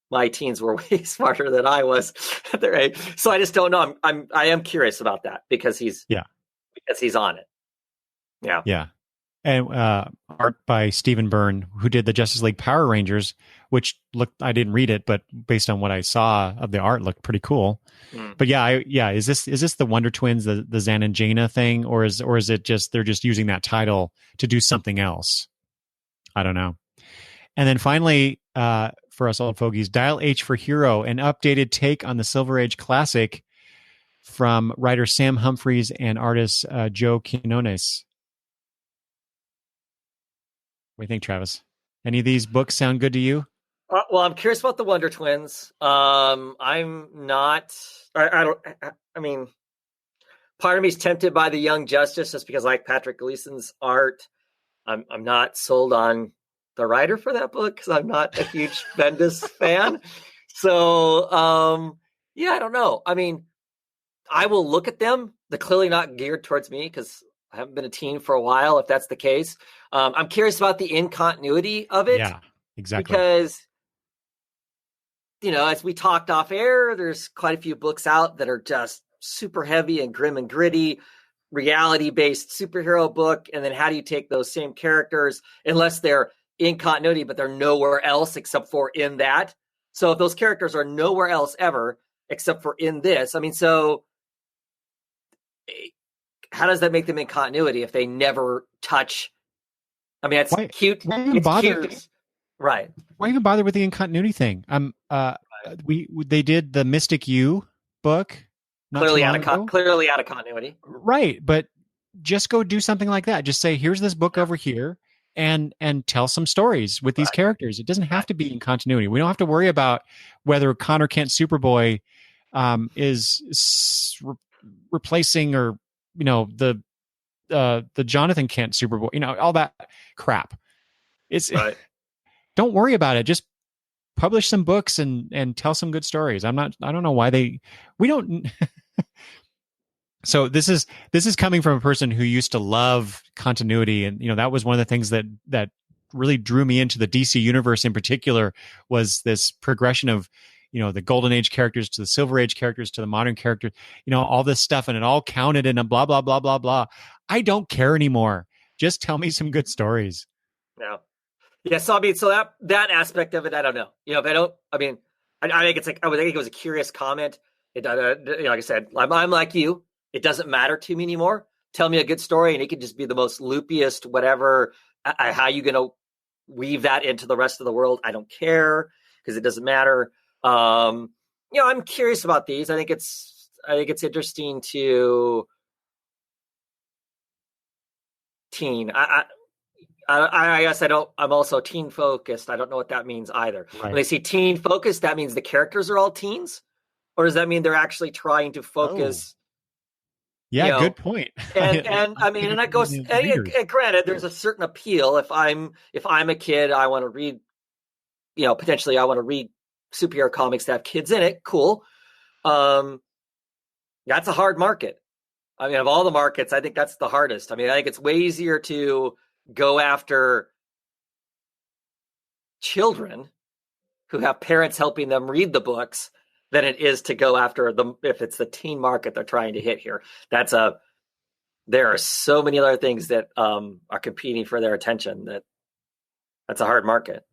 my teens were way smarter than I was at their age. So I just don't know. I am curious about that because he's on it. Yeah. Yeah. And art by Stephen Byrne, who did the Justice League Power Rangers, which I didn't read it, but based on what I saw of the art, looked pretty cool. Mm. But is this the Wonder Twins, the Zan and Jaina thing, or is it just they're just using that title to do something else? I don't know. And then finally, for us old fogies, Dial H for Hero, an updated take on the Silver Age classic from writer Sam Humphries and artist Joe Quinones. What do you think, Travis? Any of these books sound good to you? Well, I'm curious about the Wonder Twins. I'm not. I mean, part of me is tempted by the Young Justice just because I like Patrick Gleason's art. I'm not sold on the writer for that book because I'm not a huge Bendis fan. So, I don't know. I mean, I will look at them. They're clearly not geared towards me because I haven't been a teen for a while, if that's the case. I'm curious about the incontinuity of it. Yeah, exactly. Because, as we talked off air, there's quite a few books out that are just super heavy and grim and gritty, reality-based superhero book. And then how do you take those same characters, unless they're in continuity, but they're nowhere else except for in that? So if those characters are nowhere else ever except for in this, I mean, so how does that make them in continuity if they never touch? I mean, it's cute. Why even bother? Cute. Right. Why even bother with the incontinuity thing? They did the Mystic U book. Clearly out of continuity. Right. But just go do something like that. Just say, here's this book over here, and tell some stories with these characters. It doesn't have to be in continuity. We don't have to worry about whether Connor Kent Superboy is replacing, or the Jonathan Kent Superboy, all that crap. It's don't worry about it. Just publish some books and tell some good stories. I don't know why we don't. So this is coming from a person who used to love continuity, and that was one of the things that really drew me into the DC universe in particular, was this progression of the Golden Age characters to the Silver Age characters to the modern characters, all this stuff, and it all counted in a blah blah blah blah blah. I don't care anymore. Just tell me some good stories. No. Yeah, so I mean, that aspect of it, I don't know. I think it was a curious comment. Like I said, I'm like you. It doesn't matter to me anymore. Tell me a good story, and it could just be the most loopiest, whatever. How you going to weave that into the rest of the world? I don't care, because it doesn't matter. I'm curious about these. I think it's interesting to teen. I guess I'm also teen focused. I don't know what that means either. Right. When they say teen focused, that means the characters are all teens, or does that mean they're actually trying to focus? Yeah, good point. And I mean, and that goes. And granted, there's a certain appeal. If I'm a kid, I want to read. Potentially, I want to read superhero comics that have kids in it. Cool. That's a hard market. I mean, of all the markets, I think that's the hardest. I mean, I think it's way easier to go after children who have parents helping them read the books than it is to go after if it's the teen market they're trying to hit here. There are so many other things that are competing for their attention that's a hard market.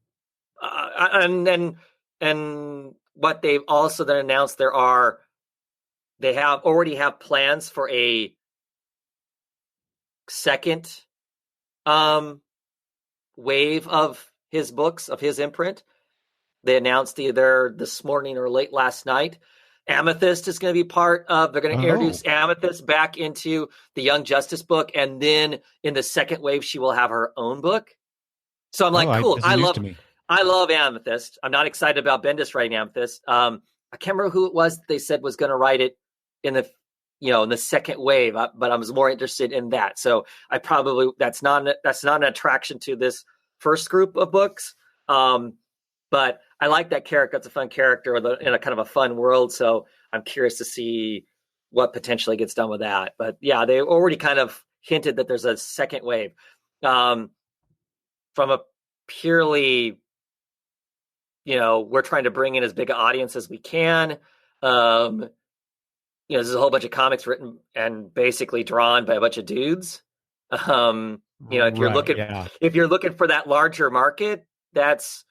And what they've also then announced, they already have plans for a second wave of his books, of his imprint. They announced either this morning or late last night. Amethyst is going to be part of, they're going to introduce Amethyst back into the Young Justice book. And then in the second wave, she will have her own book. So I'm like, cool. I love Amethyst. I'm not excited about Bendis writing Amethyst. I can't remember who it was that they said was going to write it in the second wave, but I was more interested in that. So that's not an attraction to this first group of books. But I like that character. It's a fun character in a kind of a fun world. So I'm curious to see what potentially gets done with that. But yeah, they already kind of hinted that there's a second wave. From a purely, we're trying to bring in as big an audience as we can. There's a whole bunch of comics written and basically drawn by a bunch of dudes. If you're looking for that larger market, that's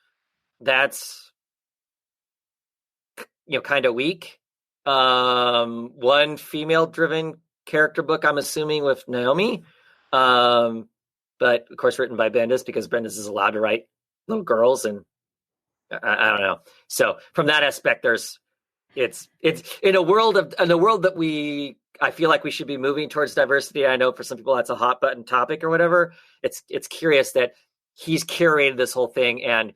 kind of weak. One female-driven character book, I'm assuming, with Naomi, but of course written by Bendis because Bendis is allowed to write little girls, and I don't know. So from that aspect, it's in a world that I feel like we should be moving towards diversity. I know for some people that's a hot button topic or whatever. It's curious that he's curated this whole thing and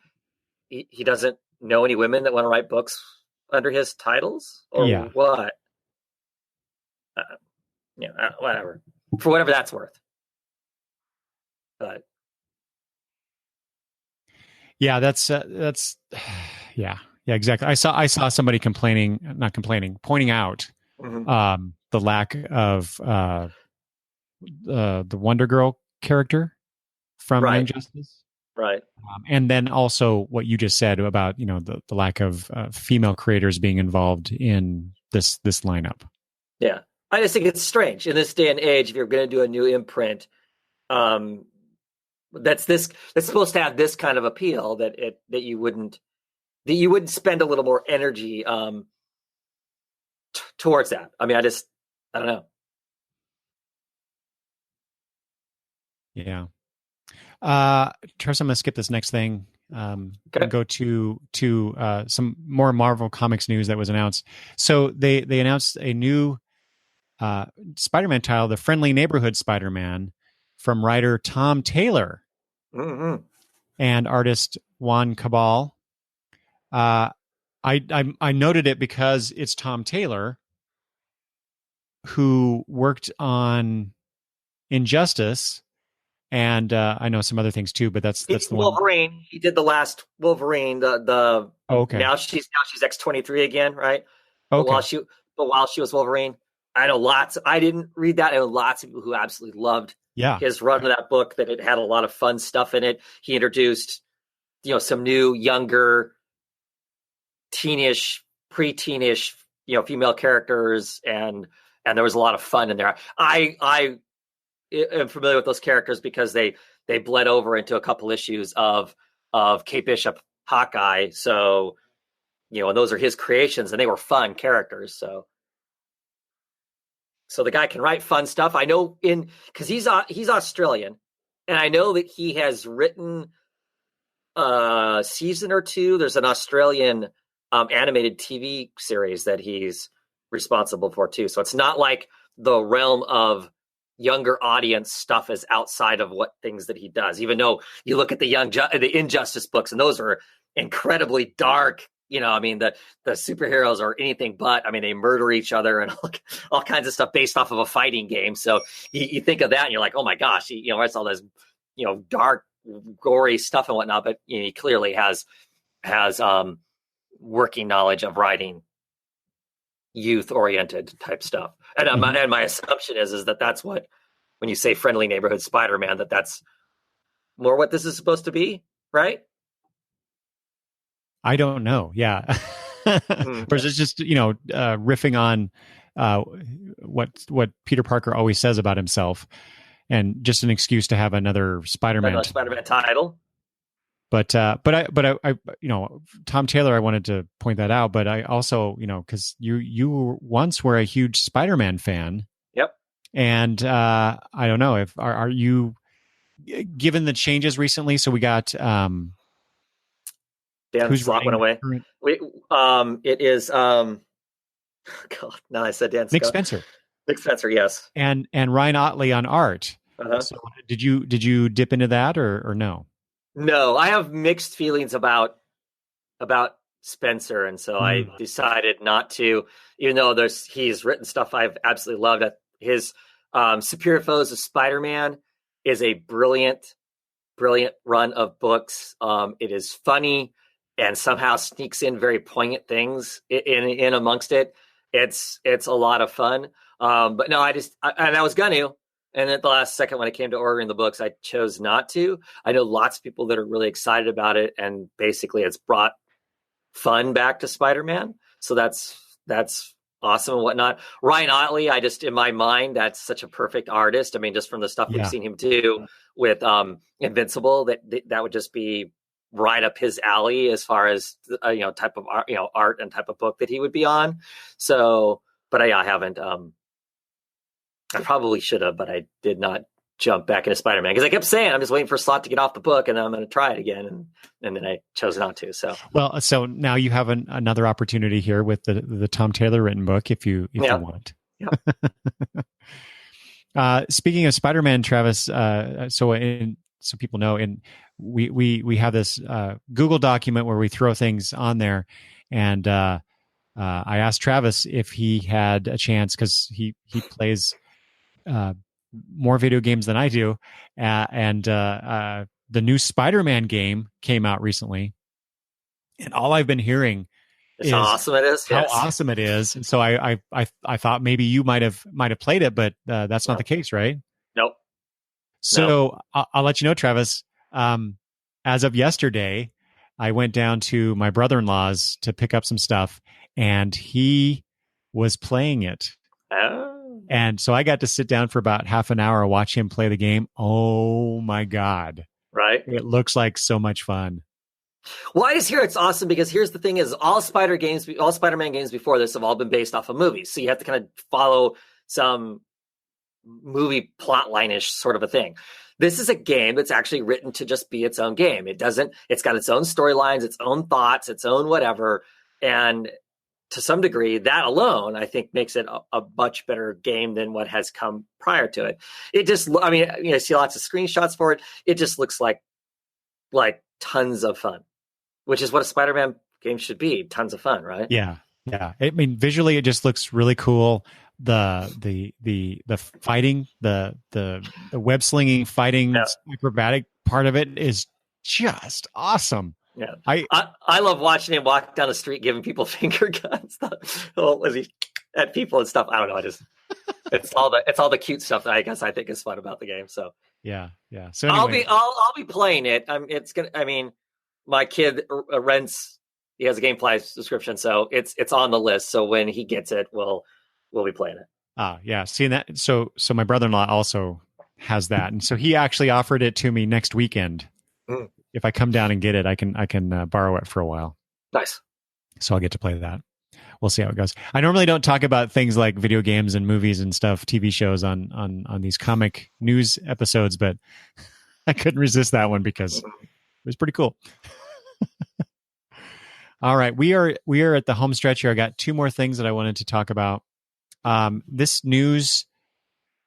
he doesn't know any women that want to write books under his titles or what. Whatever, for whatever that's worth. But yeah, that's exactly. I saw somebody pointing out the lack of the Wonder Girl character from Young Justice, right? And then also what you just said about the lack of female creators being involved in this lineup. Yeah, I just think it's strange in this day and age. If you're going to do a new imprint, that's supposed to have this kind of appeal that you wouldn't spend a little more energy towards that. I mean, I don't know. Yeah. Travis, I'm going to skip this next thing. Go to some more Marvel Comics news that was announced. So they announced a new Spider-Man title, The Friendly Neighborhood Spider-Man, from writer Tom Taylor and artist Juan Cabal. I noted it because it's Tom Taylor, who worked on Injustice, and I know some other things too. But that's the Wolverine. One. He did the last Wolverine. Okay. Now she's X-23 again, right? Okay. But while she was Wolverine, I know lots. I didn't read that. I know lots of people who absolutely loved his run of that book. That it had a lot of fun stuff in it. He introduced some new younger teenish, pre-teenish, female characters, and there was a lot of fun in there. I am familiar with those characters because they bled over into a couple issues of Kate Bishop Hawkeye. So, and those are his creations, and they were fun characters. So the guy can write fun stuff. I know because he's Australian, and I know that he has written a season or two. There's an Australian animated TV series that he's responsible for too. So it's not like the realm of younger audience stuff is outside of what things that he does. Even though you look at the Injustice books, and those are incredibly dark. The superheroes are anything but. I mean, they murder each other and all kinds of stuff based off of a fighting game. So you think of that and you're like, oh my gosh, it's all this, dark, gory stuff and whatnot. But he clearly has working knowledge of writing youth-oriented type stuff. And and my assumption is that that's what, when you say Friendly Neighborhood Spider-Man, that's more what this is supposed to be, right? I don't know. Yeah. Versus it's just riffing on what Peter Parker always says about himself, and just an excuse to have another Spider-Man title. But Tom Taylor, I wanted to point that out. But I also, because you once were a huge Spider-Man fan. Yep. And I don't know if are you, given the changes recently. So we got Dan Slott went away. It is God. Now I said Dan Nick Scott. Spencer. Nick Spencer, yes. And Ryan Otley on art. Uh-huh. So did you dip into that or no? No, I have mixed feelings about Spencer, and so I decided not to. Even though he's written stuff I've absolutely loved. His Superior Foes of Spider-Man is a brilliant run of books. It is funny and somehow sneaks in very poignant things in amongst it. It's a lot of fun. But no, I was gonna. And at the last second, when it came to ordering the books, I chose not to. I know lots of people that are really excited about it, and basically it's brought fun back to Spider-Man. So that's awesome and whatnot. Ryan Otley, in my mind, that's such a perfect artist. I mean, just from the stuff we've seen him do with Invincible, that would just be right up his alley as far as type of art, art and type of book that he would be on. So, but I haven't. I probably should have, but I did not jump back into Spider-Man because I kept saying I'm just waiting for Slott to get off the book, and then I'm going to try it again, and then I chose not to. So now you have another opportunity here with the Tom Taylor written book if you want. Yeah. Speaking of Spider-Man, Travis, so people know, and we have this Google document where we throw things on there, and I asked Travis if he had a chance because he plays more video games than I do, and the new Spider-Man game came out recently, and all I've been hearing is how awesome it is. How awesome it is. And so I thought maybe you might have played it, but that's not the case, right? Nope. So I'll let you know, Travis. As of yesterday, I went down to my brother-in-law's to pick up some stuff, and he was playing it. Oh. And so I got to sit down for about half an hour, watch him play the game. Oh my God. Right. It looks like so much fun. Well, I just hear it's awesome because here's the thing is all Spider-Man games before this have all been based off of movies. So you have to kind of follow some movie plotline-ish sort of a thing. This is a game that's actually written to just be its own game. It's got its own storylines, its own thoughts, its own whatever. And to some degree, that alone, I think, makes it a much better game than what has come prior to it. It just, I see lots of screenshots for it. It just looks like tons of fun, which is what a Spider-Man game should be. Tons of fun, right? Yeah. I mean, visually, it just looks really cool. The fighting, the web slinging, fighting, acrobatic part of it is just awesome. Yeah, I love watching him walk down the street giving people finger guns at people and stuff. I don't know. It's all the cute stuff that I think is fun about the game. So yeah. So anyway. I'll be playing it. My kid rents. He has a GameFly subscription, so it's on the list. So when he gets it, we'll be playing it. Yeah. Seeing that. So my brother-in-law also has that, and so he actually offered it to me next weekend. If I come down and get it, I can borrow it for a while. Nice. So I'll get to play that. We'll see how it goes. I normally don't talk about things like video games and movies and stuff, TV shows on these comic news episodes, but I couldn't resist that one because it was pretty cool. All right, we are at the home stretch here. I got two more things that I wanted to talk about. This news,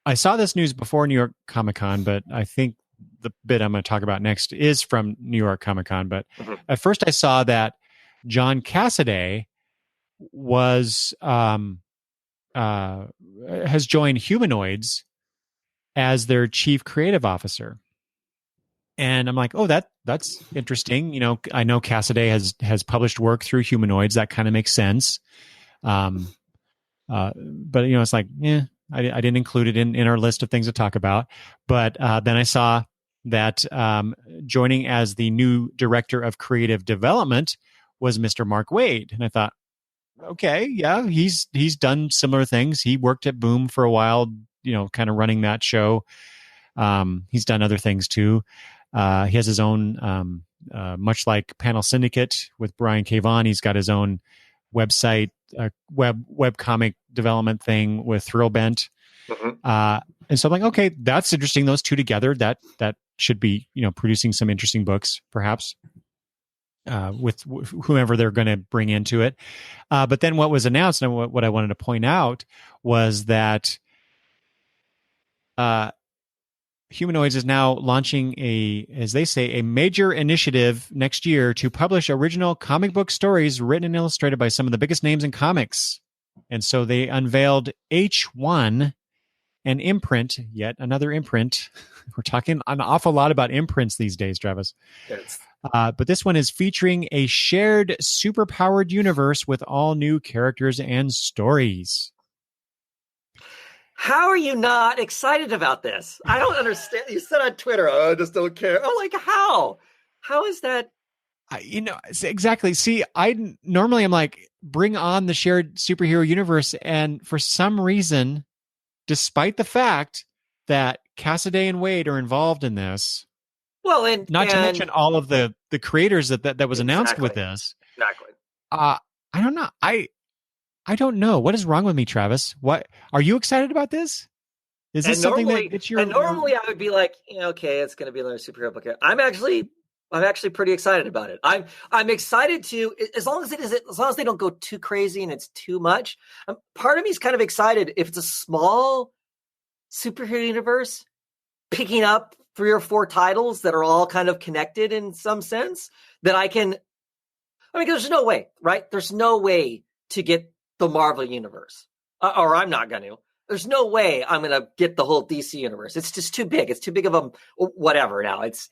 I saw this news before New York Comic Con, but I think the bit I'm going to talk about next is from New York Comic Con. But at first I saw that John Cassaday has joined Humanoids as their chief creative officer. And I'm like, oh, that's interesting. I know Cassaday has published work through Humanoids. That kind of makes sense. But it's like, I didn't include it in our list of things to talk about. But then I saw that joining as the new director of creative development was Mr. Mark Waid. And I thought, Okay, yeah, he's done similar things. He worked at Boom for a while, kind of running that show. He's done other things too. He has his own, much like Panel Syndicate with Brian K. Vaughan, he's got his own website, web comic development thing with Thrillbent. Mm-hmm. And so I'm like, okay, that's interesting. Those two together, that should be, producing some interesting books, perhaps, with whomever they're going to bring into it. But then what was announced, and what I wanted to point out, was that Humanoids is now launching as they say, a major initiative next year to publish original comic book stories written and illustrated by some of the biggest names in comics. And so they unveiled H1, an imprint, yet another imprint. We're talking an awful lot about imprints these days, Travis. Yes. But this one is featuring a shared superpowered universe with all new characters and stories. How are you not excited about this? I don't understand. You said on Twitter, "Oh, I just don't care." I'm like, how? How is that? Exactly. See, I'm like, bring on the shared superhero universe. And for some reason, despite the fact that Cassaday and Wade are involved in this, well, and to mention all of the creators that was announced with this. Exactly. I don't know. I don't know. What is wrong with me, Travis? What are you excited about this? Is this something that you're... normally I would be like, okay, it's going to be another superhero book. I'm actually pretty excited about it. I'm excited to, as long as they don't go too crazy and it's too much. Part of me is kind of excited if it's a small superhero universe picking up 3 or 4 titles that are all kind of connected in some sense that I can. I mean, there's no way, right? There's no way to get the Marvel universe, or I'm not going to. There's no way I'm going to get the whole DC universe. It's just too big. It's too big of a whatever. Now it's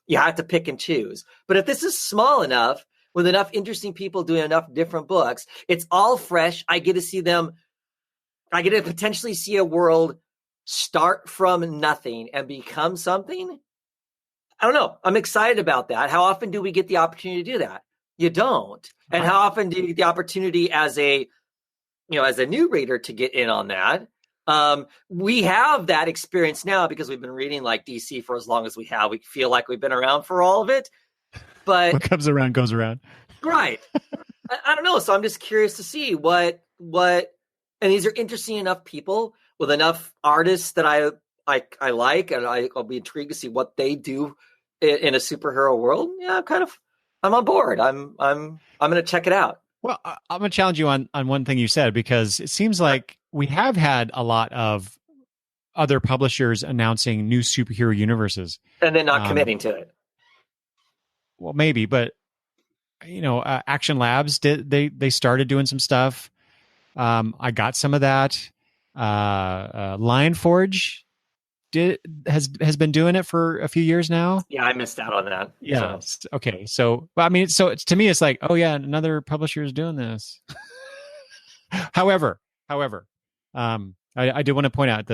you have to pick and choose. But if this is small enough with enough interesting people doing enough different books, it's all fresh. I get to see them. I get to potentially see a world start from nothing and become something. I don't know. I'm excited about that. How often do we get the opportunity to do that? You don't. And how often do you get the opportunity as a new reader to get in on that? We have that experience now because we've been reading like DC for as long as we have. We feel like we've been around for all of it. But what comes around goes around. Right. I don't know. So I'm just curious to see what and these are interesting enough people with enough artists that I like, and I'll be intrigued to see what they do in a superhero world. Yeah, I'm on board. I'm going to check it out. Well, I'm going to challenge you on one thing you said, because it seems like we have had a lot of other publishers announcing new superhero universes. And then not committing to it. Well, maybe, but Action Labs they started doing some stuff. I got some of that. Lionforge has been doing it for a few years now. Yeah, I missed out on that. Yeah. So. Okay. So, I mean, to me, it's like, oh yeah, another publisher is doing this. However, I do want to point out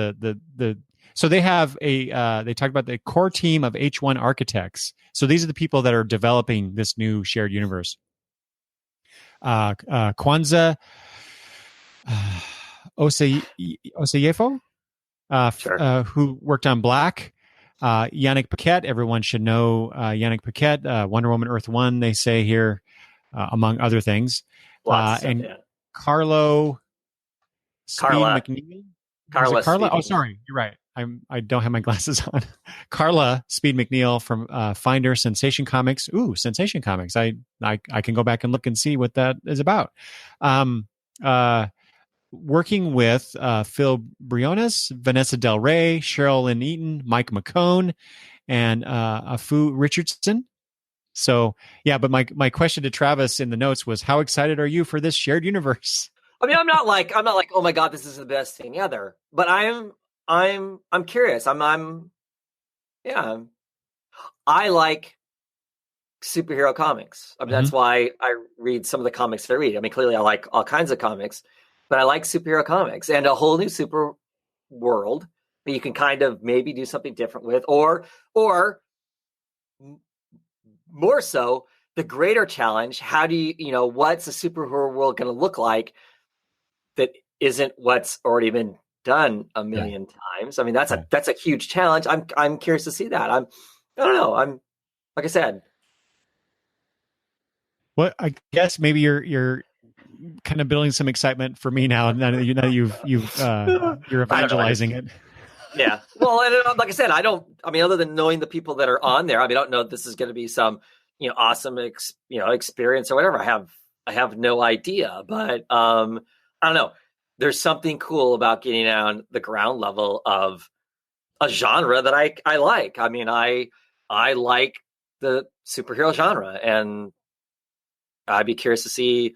so they have they talked about the core team of H1 architects. So these are the people that are developing this new shared universe. Kwanzaa Oseyefo, sure. Who worked on Black. Yannick Paquette, everyone should know Yannick Paquette, Wonder Woman Earth 1, they say here, among other things. Carla McNeil. Carla? Oh, sorry, you're right. I don't have my glasses on. Carla Speed McNeil from Finder Sensation Comics. Ooh, Sensation Comics. I can go back and look and see what that is about. Working with Phil Briones, Vanessa Del Rey, Cheryl Lynn Eaton, Mike McCone, and Afu Richardson. So yeah, but my question to Travis in the notes was, how excited are you for this shared universe? I mean, I'm not like, oh my God, this is the best thing ever. But I'm curious. I like superhero comics. I mean, that's why I read some of the comics that I read. I mean, clearly I like all kinds of comics, but I like superhero comics and a whole new super world that you can kind of maybe do something different with, or more so, the greater challenge, how do you, what's the superhero world going to look like that isn't what's already been done a million times? I mean, that's a huge challenge. I'm curious to see that. I don't know. I'm, like I said. Well, I guess maybe you're kind of building some excitement for me now. Now that you're evangelizing it. Yeah. Well, and like I said, other than knowing the people that are on there, I don't know if this is going to be some, awesome, experience or whatever. I have no idea, but I don't know. There's something cool about getting on the ground level of a genre that I like. I mean, I like the superhero genre, and I'd be curious to see,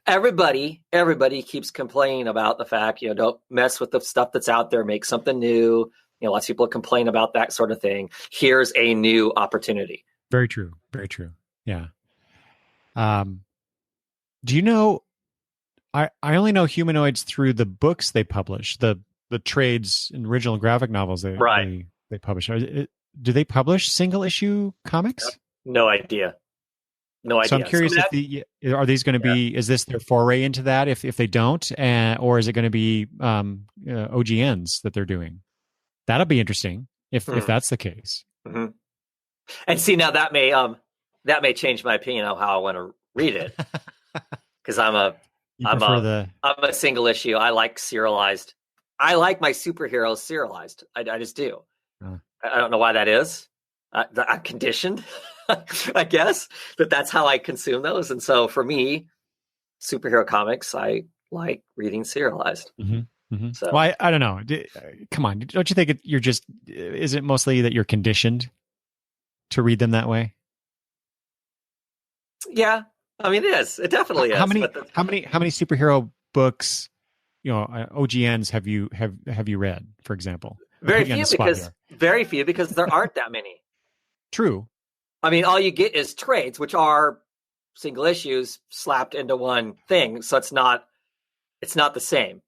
everybody keeps complaining about the fact, don't mess with the stuff that's out there, make something new. Lots of people complain about that sort of thing. Here's a new opportunity. Very true. Very true. Yeah. Do you know, I only know Humanoids through the books they publish, the trades and original graphic novels they publish. Do they publish single issue comics? No idea. No idea. So I'm curious, are these going to be? Is this their foray into that? If they don't, or is it going to be OGNs that they're doing? That'll be interesting if that's the case. Mm-hmm. And see, now that may change my opinion on how I want to read it, because I'm a single issue. I like serialized. I like my superheroes serialized. I just do. I don't know why that is. I'm conditioned. I guess that's how I consume those. And so for me, superhero comics, I like reading serialized. Mm-hmm. Mm-hmm. So, well, I don't know. Come on. Don't you think is it mostly that you're conditioned to read them that way? Yeah. I mean, it is. It definitely is. How many superhero books, OGNs have you read, for example? Very few because there aren't that many. True. I mean, all you get is trades, which are single issues slapped into one thing. So it's not the same,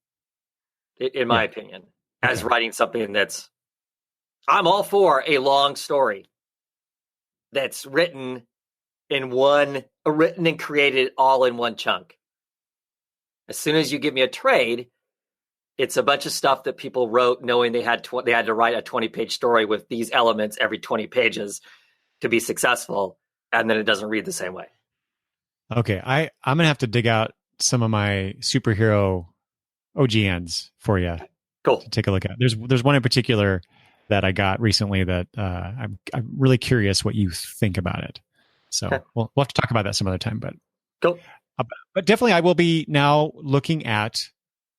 in my opinion, as writing something that's. I'm all for a long story that's written and created all in one chunk. As soon as you give me a trade, it's a bunch of stuff that people wrote knowing they had to write a 20-page story with these elements every 20 pages to be successful, and then it doesn't read the same way. Okay, I'm gonna have to dig out some of my superhero OGNs for you. Cool. To take a look at. There's one in particular that I got recently that I'm really curious what you think about it. So we'll have to talk about that some other time. But cool. But definitely, I will be now looking at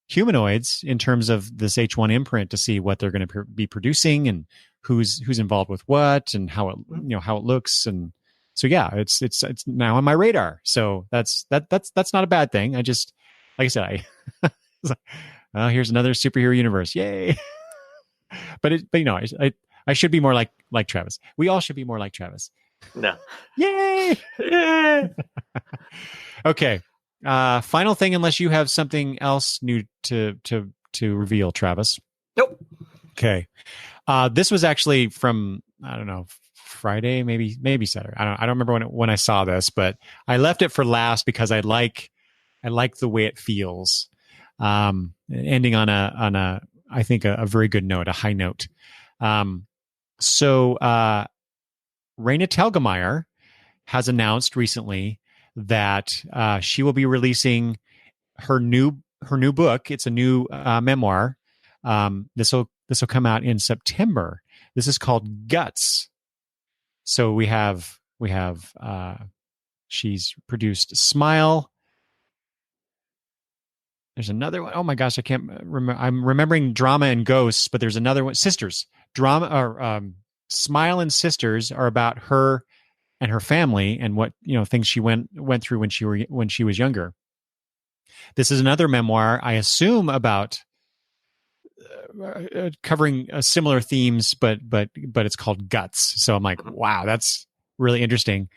Humanoids in terms of this H1 imprint to see what they're going to be producing and who's involved with what and how it looks. And so it's now on my radar. So that's not a bad thing. I just, like I said, here's another superhero universe. Yay. but I should be more like Travis. We all should be more like Travis. No. Yay. Yeah. Okay. Final thing, unless you have something else new to reveal, Travis. Nope. Okay. This was actually from, I don't know, Friday, maybe Saturday. I don't remember when I saw this, but I left it for last because I like the way it feels. Ending on a I think a very good note, a high note. So Raina Telgemeier has announced recently that she will be releasing her new book. It's a new memoir. This will come out in September. This is called Guts. So we have she's produced Smile. There's another one. Oh my gosh, I can't remember. I'm remembering Drama and Ghosts, but there's another one. Sisters. Drama or Smile and Sisters are about her and her family and what things she went through when she was younger. This is another memoir, I assume, about covering similar themes, but it's called Guts. So I'm like, wow, that's really interesting.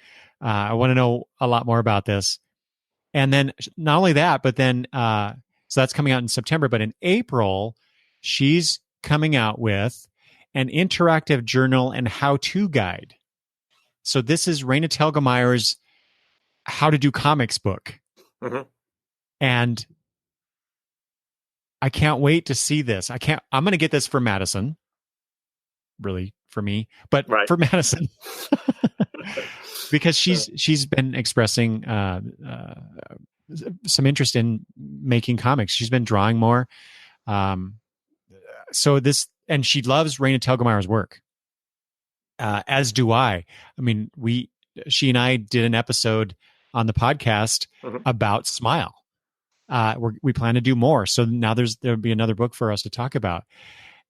I want to know a lot more about this. And then not only that, but then so that's coming out in September. But in April, she's coming out with an interactive journal and how-to guide. So this is Raina Telgemeier's How to Do Comics book. Mm-hmm. And I can't wait to see this. I'm going to get this for Madison, really for me, but for Madison, because she's been expressing some interest in making comics. She's been drawing more. So this, and she loves Raina Telgemeier's work, as do I. I mean, she and I did an episode on the podcast about Smile. We plan to do more. So now there'll be another book for us to talk about.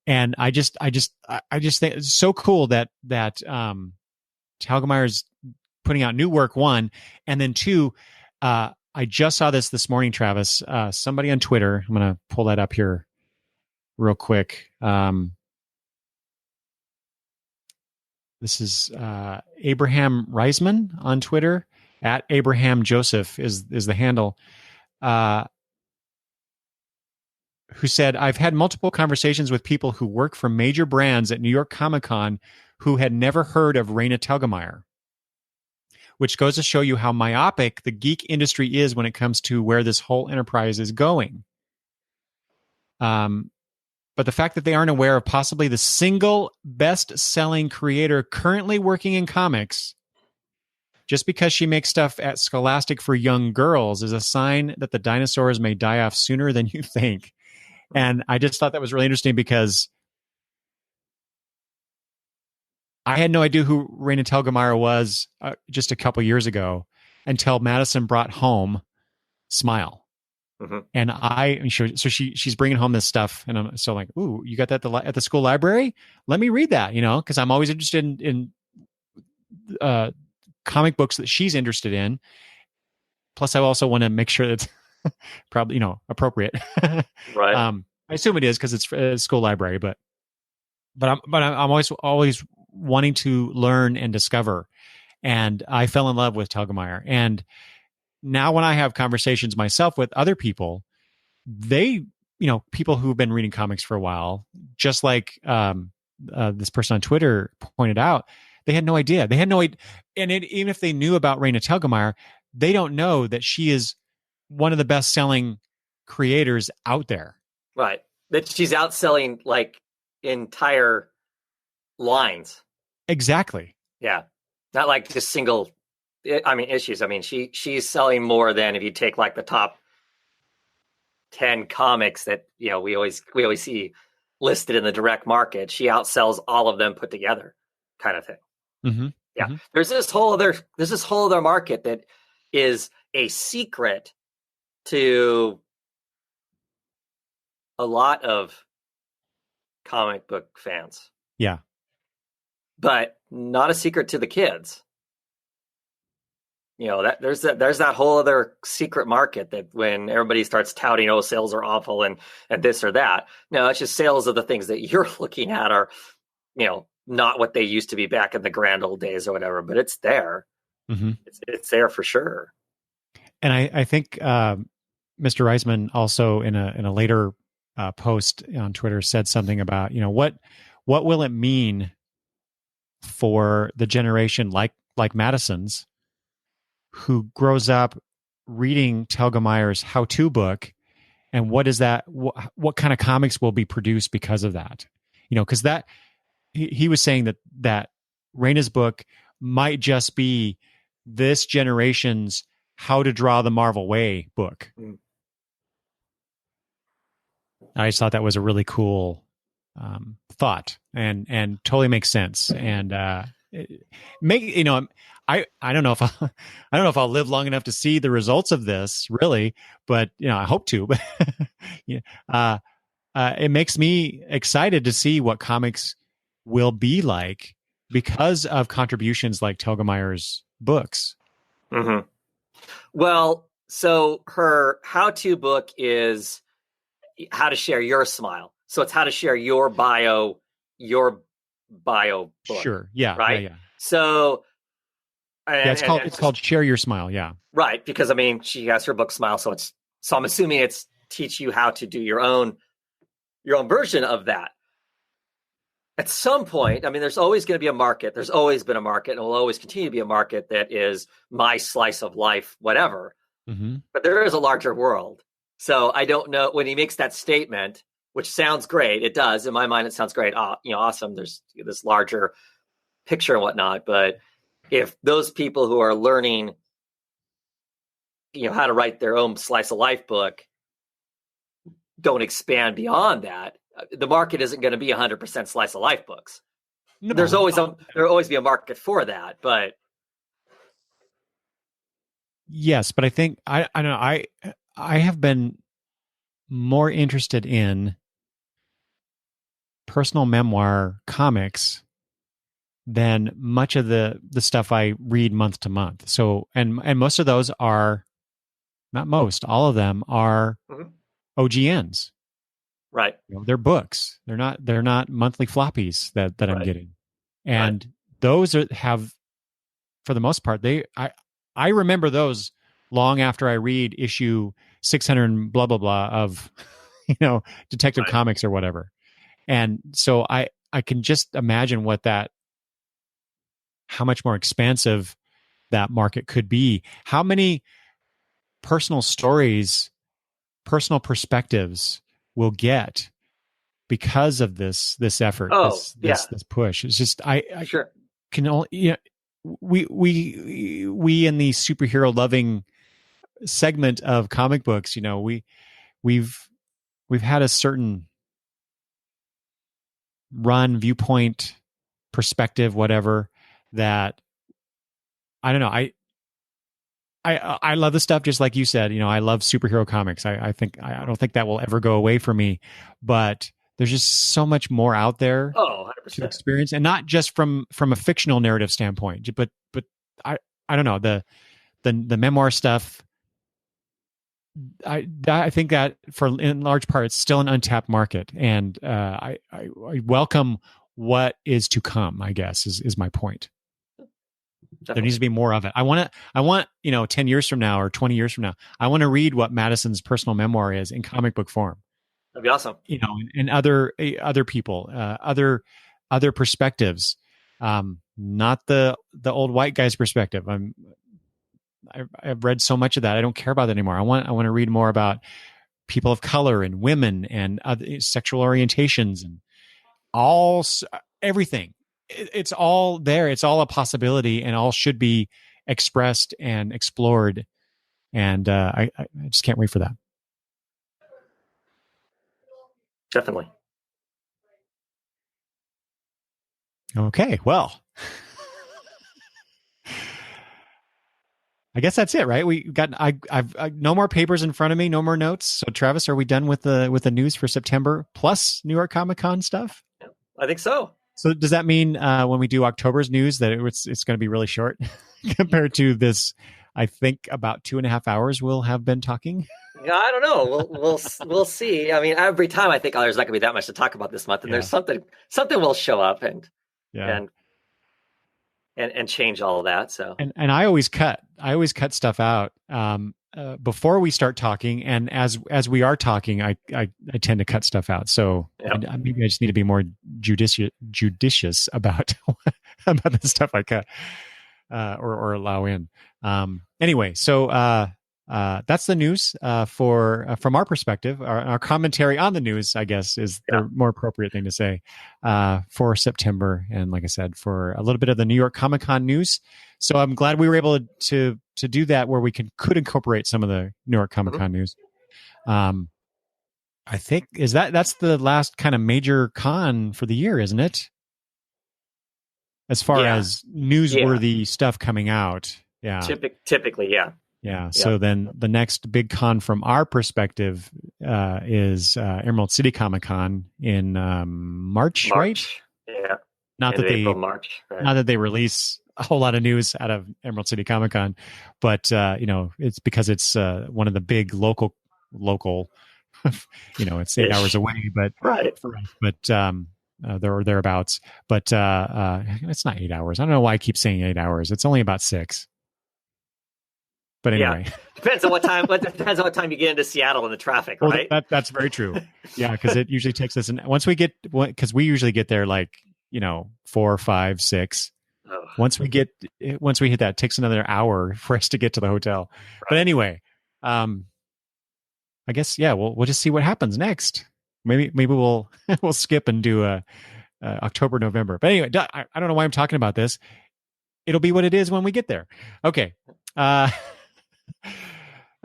And I just think it's so cool that Telgemeier's putting out new work, one, and then two, I just saw this morning, Travis, somebody on Twitter, I'm going to pull that up here real quick. This is Abraham Reisman on Twitter, at Abraham Joseph is the handle. Who said, I've had multiple conversations with people who work for major brands at New York Comic Con who had never heard of Raina Telgemeier, which goes to show you how myopic the geek industry is when it comes to where this whole enterprise is going. But the fact that they aren't aware of possibly the single best-selling creator currently working in comics just because she makes stuff at Scholastic for young girls is a sign that the dinosaurs may die off sooner than you think. And I just thought that was really interesting because I had no idea who Raina Telgemeier was just a couple years ago until Madison brought home Smile. Mm-hmm. And she's bringing home this stuff, and I'm so like, ooh, you got that at the school library? Let me read that, because I'm always interested in comic books that she's interested in. Plus, I also want to make sure that it's probably appropriate. Right. I assume it is because it's a school library, but I'm always wanting to learn and discover. And I fell in love with Telgemeier. And now when I have conversations myself with other people, they, people who've been reading comics for a while, just like this person on Twitter pointed out, they had no idea. They had no idea. And even if they knew about Raina Telgemeier, they don't know that she is one of the best-selling creators out there. Right. That she's outselling like entire lines. Exactly. Yeah. Not like just single issues. She's selling more than if you take like the top 10 comics that, we always see listed in the direct market. She outsells all of them put together, kind of thing. Mm-hmm. Yeah. Mm-hmm. There's this whole other market that is a secret to a lot of comic book fans. Yeah. But not a secret to the kids. There's that whole other secret market that when everybody starts touting, oh, sales are awful and this or that. No, it's just sales of the things that you're looking at are, not what they used to be back in the grand old days or whatever, but it's there. Mm-hmm. It's there for sure. And I think Mr. Reisman also in a later post on Twitter said something about, what will it mean for the generation like Madison's, who grows up reading Telgemeier's how-to book, and what is that? What kind of comics will be produced because of that? Because that he was saying that Raina's book might just be this generation's How to Draw the Marvel Way book. Mm. I just thought that was a really cool thought, and totally makes sense. And I don't know if I'll live long enough to see the results of this, really, but I hope to. But it makes me excited to see what comics will be like because of contributions like Telgemeier's books. Mm-hmm. Well, so her how-to book is how to share your smile. So it's how to share your bio book. Sure. Yeah. Right. Yeah. So it's called Share Your Smile. Yeah. Right. Because she has her book Smile. So I'm assuming it's teach you how to do your own version of that. at some point, I mean, there's always going to be a market. There's always been a market, and will always continue to be a market that is my slice of life, whatever. Mm-hmm. But there is a larger world. So I don't know when he makes that statement, which sounds great. It does. In my mind, it sounds great. Awesome. There's this larger picture and whatnot. But if those people who are learning, how to write their own slice of life book don't expand beyond that, the market isn't going to be 100% slice of life books. No, there'll always be a market for that, but yes, but I think I don't know. I have been more interested in personal memoir comics than much of the stuff I read month to month. So and most of those are, not most, all of them are OGNs. Right. They're books. They're not monthly floppies that right. I'm getting. And those have, for the most part, I remember those long after I read issue 600 and blah, blah, blah of, Detective Comics or whatever. And so I can just imagine how much more expansive that market could be. How many personal stories, personal perspectives we'll get because of this effort, this push. It's just I sure. can only we in the superhero loving segment of comic books, we've had a certain run, viewpoint, perspective, whatever, that I don't know. I love the stuff, just like you said. I love superhero comics. I don't think that will ever go away from me. But there's just so much more out there 100%. to experience, and not just from a fictional narrative standpoint. But I don't know, the memoir stuff. I think that in large part it's still an untapped market, and I welcome what is to come, I guess is my point. Definitely. There needs to be more of it. I want 10 years from now or 20 years from now, I want to read what Madison's personal memoir is in comic book form. That'd be awesome. And other people, other perspectives, not the old white guy's perspective. I've read so much of that. I don't care about that anymore. I want to read more about people of color and women and other sexual orientations and everything. It's all there. It's all a possibility, and all should be expressed and explored. And I just can't wait for that. Definitely. Okay, well, I guess that's it, right? We got I've no more papers in front of me, no more notes. So, Travis, are we done with the news for September plus New York Comic Con stuff? I think so. So does that mean when we do October's news that it's going to be really short compared to this? I think about 2.5 hours we'll have been talking. Yeah, I don't know. We'll see. I mean, every time I think, there's not going to be that much to talk about this month, and there's something will show up and change all of that. So and I always cut stuff out before we start talking, and as we are talking, I tend to cut stuff out. So maybe I just need to be more judicious about the stuff I cut or allow in. Anyway, so that's the news from our perspective. Our commentary on the news, I guess, is the more appropriate thing to say for September. And like I said, for a little bit of the New York Comic Con news. So I'm glad we were able to do that, where we could incorporate some of the New York Comic Con news. I think that's the last kind of major con for the year, isn't it? As far as newsworthy stuff coming out. Yeah. Typically, yeah. Yeah. So then the next big con from our perspective is Emerald City Comic Con in March, right? Yeah. Not March. Right. Not that they release a whole lot of news out of Emerald City Comic Con, but it's because it's one of the big local. It's 8 hours away, but there thereabouts. But it's not 8 hours. I don't know why I keep saying 8 hours. It's only about 6. But anyway, depends on what time. Depends on what time you get into Seattle in the traffic, right? That's very true. Yeah, because it usually takes us. Because we usually get there like 4, 5, 6. Oh, Once we hit that, it takes another hour for us to get to the hotel. But right. anyway, I guess, yeah, we'll just see what happens next. Maybe we'll we'll skip and do October, November. But anyway, I don't know why I'm talking about this. It'll be what it is when we get there. Okay.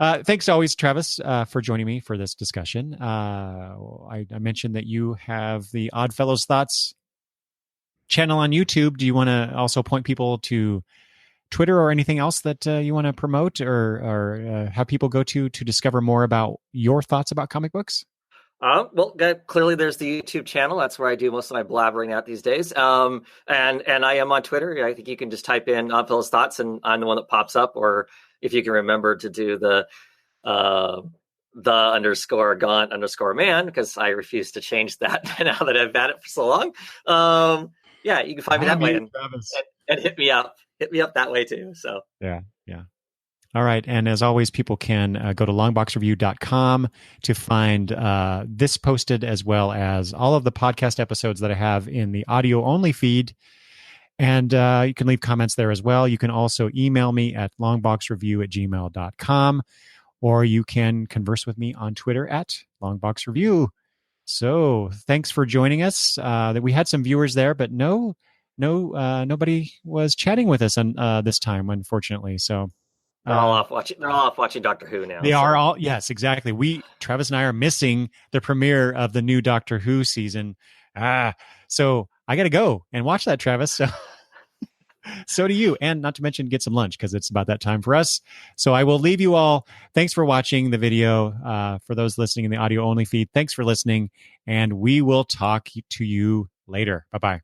Thanks always, Travis, for joining me for this discussion. I mentioned that you have the Oddfellows Thoughts channel on YouTube. Do you want to also point people to Twitter or anything else that you want to promote or have people go to discover more about your thoughts about comic books? Well, clearly there's the YouTube channel. That's where I do most of my blabbering at these days. And I am on Twitter. I think you can just type in Phil's Thoughts and I'm the one that pops up. Or if you can remember to do the _Gaunt_man, because I refuse to change that now that I've had it for so long. Yeah, you can find me that way and hit me up. Hit me up that way too. So yeah. All right. And as always, people can go to longboxreview.com to find this posted, as well as all of the podcast episodes that I have in the audio only feed. And you can leave comments there as well. You can also email me at longboxreview@gmail.com, or you can converse with me on Twitter at longboxreview. So thanks for joining us. That we had some viewers there, but nobody was chatting with us on this time, unfortunately. So they're all off watching. They're all off watching Doctor Who now. They are all. Yes, exactly. Travis and I are missing the premiere of the new Doctor Who season. So I got to go and watch that, Travis. So do you, and not to mention get some lunch because it's about that time for us. So I will leave you all. Thanks for watching the video. For those listening in the audio only feed, thanks for listening, and we will talk to you later. Bye-bye.